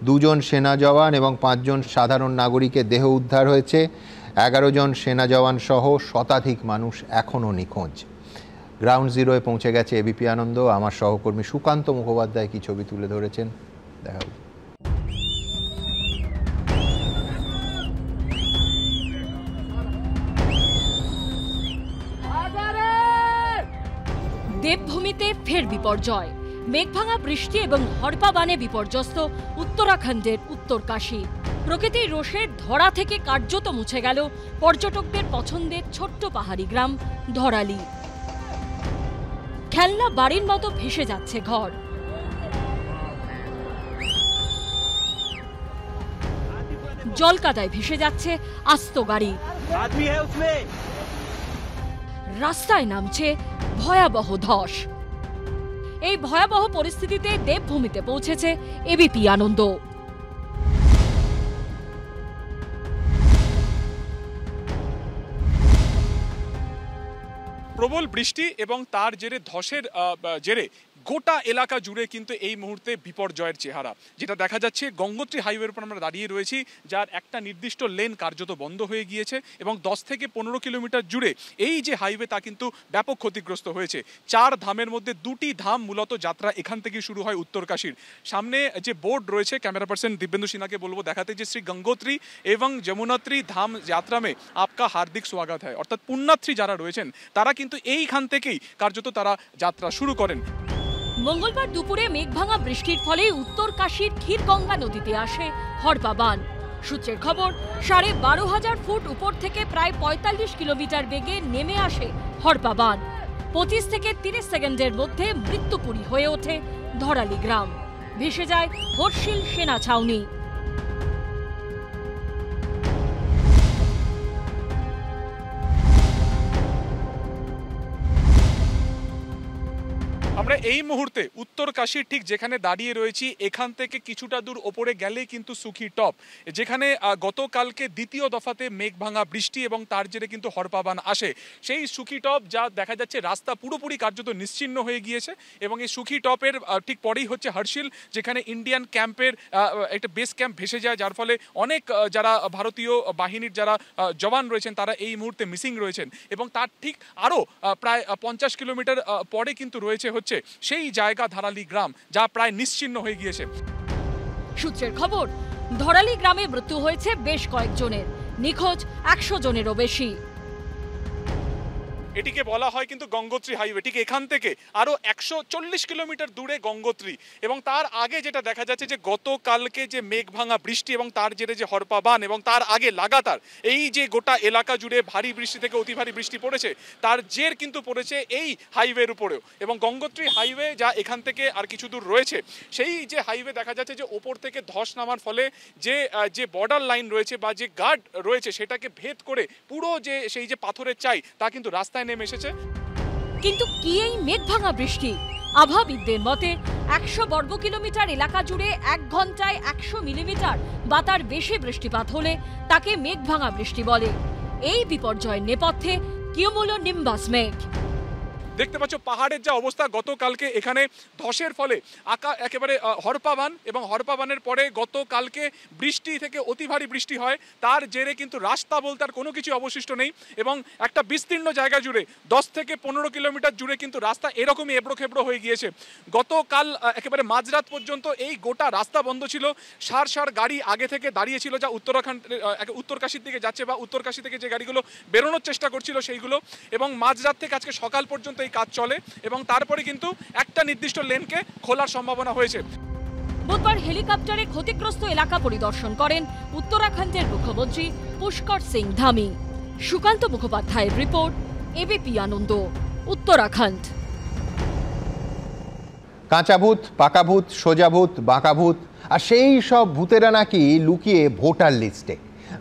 2 জন সেনা জওয়ান এবং 5 জন সাধারণ নাগরিকের দেহ উদ্ধার হয়েছে। 11 জন সেনা জওয়ান সহ শতাধিক মানুষ এখনও নিখোঁজ। গ্রাউন্ড জিরোয় পৌঁছে গেছে এবিপি আনন্দ। আমার সহকর্মী সুকান্ত মুখোপাধ্যায় কি ছবি তুলে ধরেছেন দেখাবো। দেবভূমিতে ফের বিপর্যয়। মেঘভাঙা বৃষ্টি এবং হড়পা-বানে বিপর্যস্ত উত্তরাখণ্ডের উত্তরকাশী। প্রকৃতির রোষের ধরা থেকে কার্যত মুছে গেল পর্যটকদের পছন্দের ছোট্ট পাহাড়ি গ্রাম ধরালি। খেলনা বাড়ির মতো ভেসে যাচ্ছে ঘর। জলকাদায় ভেসে যাচ্ছে আস্ত গাড়ি। রাস্তায় নামছে ভয়াবহ ধস। এই ভয়াবহ পরিস্থিতিতে দেবভূমিতে পৌঁছেছে এবিপি আনন্দ। প্রবল বৃষ্টি এবং তার জেরে ধসের জেরে গোটা এলাকা জুড়ে কিন্তু এই মুহূর্তে বিপর্যয়ের চেহারা যেটা দেখা যাচ্ছে। গঙ্গোত্রী হাইওয়ের উপর আমরা দাঁড়িয়ে রয়েছি, যার একটা নির্দিষ্ট লেন কার্যত বন্ধ হয়ে গিয়েছে এবং 10 থেকে 15 কিলোমিটার জুড়ে এই যে হাইওয়ে তা কিন্তু ব্যাপক ক্ষতিগ্রস্ত হয়েছে। 4 ধামের মধ্যে 2টি ধাম মূলত যাত্রা এখান থেকে শুরু হয় উত্তরকাশীর। সামনে যে বোর্ড রয়েছে, ক্যামেরা পার্সন দিব্যেন্দু সিনহাকে বলবো দেখাতে, যে শ্রী গঙ্গোত্রী এবং যমুনোত্রী ধাম যাত্রা মে আপকা হার্দিক স্বাগত হয়। অর্থাৎ পুণ্যার্থী যারা রয়েছেন তারা কিন্তু এইখান থেকেই কার্যত তারা যাত্রা শুরু করেন। মঙ্গলবার দুপুরে মেঘভাঙা বৃষ্টির ফলে উত্তরকাশীর ক্ষীরগঙ্গা নদীতে আসে হড়পা বান। সূত্রের খবর, 12,500 ফুট উপর থেকে প্রায় 45 কিলোমিটার বেগে নেমে আসে হড়পা বান। 25 থেকে 30 সেকেন্ডের মধ্যে মৃত্যুপুরী হয়ে ওঠে ধরালি গ্রাম। ভেসে যায় হর্ষিল সেনা ছাউনি। আমরা এই মুহূর্তে উত্তরকাশীর ঠিক যেখানে দাঁড়িয়ে রয়েছি, এখান থেকে কিছুটা দূর ওপরে গেলেই কিন্তু সুখী টপ, যেখানে গতকালকে দ্বিতীয় দফাতে মেঘভাঙা বৃষ্টি এবং তার জেরে কিন্তু হড়পাবান আসে। সেই সুখী টপ যা দেখা যাচ্ছে রাস্তা পুরোপুরি কার্যত নিশ্চিহ্ন হয়ে গিয়েছে এবং এই সুখী টপের ঠিক পরেই হচ্ছে হর্ষিল, যেখানে ইন্ডিয়ান ক্যাম্পের একটা বেস ক্যাম্প ভেসে যায়, যার ফলে অনেক যারা ভারতীয় বাহিনীর যারা জওয়ান রয়েছেন তারা এই মুহূর্তে মিসিং রয়েছেন। এবং তার ঠিক আরও প্রায় 50 কিলোমিটার পরে কিন্তু রয়েছে সেই জায়গা ধরালি গ্রাম, যা প্রায় নিশ্চিহ্ন হয়ে গিয়েছে। সূত্রের খবর, ধরালি গ্রামে মৃত্যু হয়েছে বেশ কয়েকজনের, নিখোঁজ 100 জনেরও বেশি। এটিকে বলা হয় কিন্তু গঙ্গোত্রী হাইওয়ে। ঠিক এখান থেকে আরও 140 কিলোমিটার দূরে গঙ্গোত্রী, এবং তার আগে যেটা দেখা যাচ্ছে যে গতকালকে যে মেঘ ভাঙা বৃষ্টি এবং তার জেরে যে হরপা বান এবং তার আগে লাগাতার এই যে গোটা এলাকা জুড়ে ভারী বৃষ্টি থেকে অতি ভারী বৃষ্টি পড়েছে, তার জের কিন্তু পড়েছে এই হাইওয়ের উপরেও। এবং গঙ্গোত্রী হাইওয়ে যা এখান থেকে আর কিছু দূর রয়েছে, সেই যে হাইওয়ে দেখা যাচ্ছে যে ওপর থেকে ধস নামার ফলে যে বর্ডার লাইন রয়েছে বা যে গার্ড রয়েছে সেটাকে ভেদ করে পুরো যে সেই যে পাথরের চাই তা কিন্তু রাস্তায় নেমে এসেছে। কিন্তু কি এই মেঘ ভাঙা বৃষ্টি? আবহাওয়াবিদদের মতে 100 বর্গ কিলোমিটার এলাকা জুড়ে 1 ঘন্টায় 100 মিলিমিটার বা তার বেশি বৃষ্টিপাত হলে তাকে মেঘ ভাঙা বৃষ্টি বলে। এই বিপর্যয়ের নেপথ্যে কিউমুলোনিম্বাস মেঘ। দেখতে পাচ্ছ পাহাড়ের যা অবস্থা, গতকালকে এখানে ধসের ফলে একেবারে হরপাবান, এবং হরপাবানের পরে গতকালকে বৃষ্টি থেকে অতি ভারী বৃষ্টি হয়, তার জেরে কিন্তু রাস্তা বলতে আর কোনো কিছু অবশিষ্ট নেই। এবং একটা বিস্তীর্ণ জায়গা জুড়ে 10 থেকে 15 কিলোমিটার জুড়ে কিন্তু রাস্তা এরকমই এবড়ো খেবড়ো হয়ে গিয়েছে। গতকাল একেবারে মাঝরাত পর্যন্ত এই গোটা রাস্তা বন্ধ ছিল। সার গাড়ি আগে থেকে দাঁড়িয়ে ছিল, যা উত্তরকাশীর দিকে যাচ্ছে বা উত্তরকাশী থেকে যে গাড়িগুলো বেরোনোর চেষ্টা করছিল সেইগুলো। এবং মাঝরাত থেকে আজকে সকাল পর্যন্ত এই কাজ চলে এবং তারপরে কিন্তু একটা নির্দিষ্ট লেনকে খোলার সম্ভাবনা হয়েছে। বুধবার হেলিকপ্টারে ক্ষতিগ্রস্ত এলাকা পরিদর্শন করেন উত্তরাখণ্ডের মুখ্যমন্ত্রী পুষ্কর সিং ধামি। সুকান্ত মুখোপাধ্যায়ের রিপোর্ট, এবিপি আনন্দ, উত্তরাখণ্ড। কাঁচা ভূত, পাকা ভূত, সোজা ভূত, বাঁকা ভূত, আর সেই সব ভূতেরা নাকি লুকিয়ে ভোটার লিস্টে।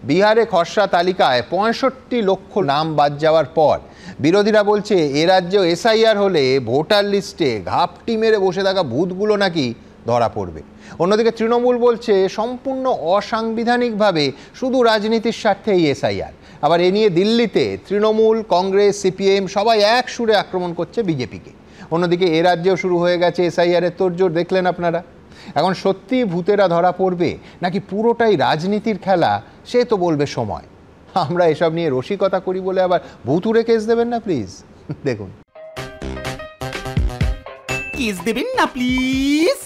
বিহারে খসড়া তালিকায় 65 লক্ষ নাম বাদ যাওয়ার পর বিরোধীরা বলছে এ রাজ্য এসআইআর হলে ভোটার লিস্টে ঘাপটি মেরে বসে থাকা ভূতগুলো নাকি ধরা পড়বে। অন্যদিকে তৃণমূল বলছে সম্পূর্ণ অসাংবিধানিকভাবে শুধু রাজনীতির স্বার্থে এই এসআইআর। আবার এ নিয়ে দিল্লিতে তৃণমূল, কংগ্রেস, সিপিএম সবাই এক সুরে আক্রমণ করছে বিজেপিকে। অন্যদিকে এ রাজ্যেও শুরু হয়ে গেছে এসআইআরের তোড়জোড়, দেখলেন আপনারা। এখন সত্যি ভূতেরা ধরা পড়বে নাকি পুরোটাই রাজনীতির খেলা, সে তো বলবে সময়। আমরা এসব নিয়ে রসিকতা করি বলে আবার ভূতুরে কেস দেবেন না প্লিজ। দেখুন, কেস দেবেন না please.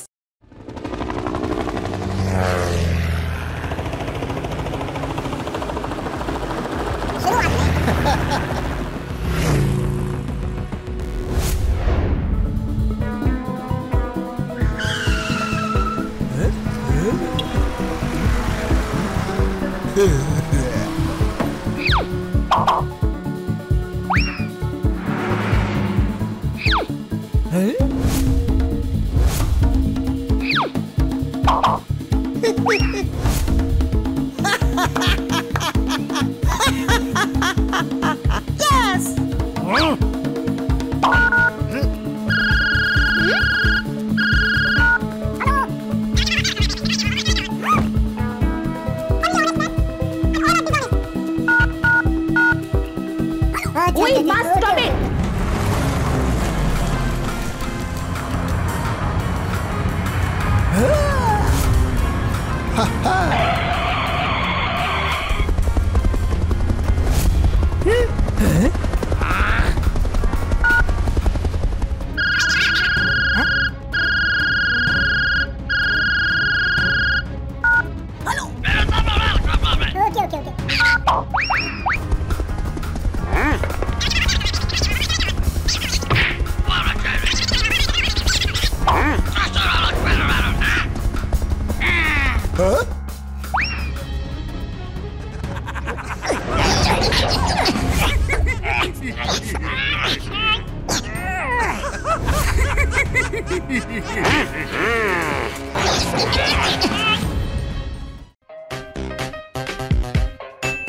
We must stop it.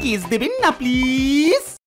Case দেবেন না প্লিজ।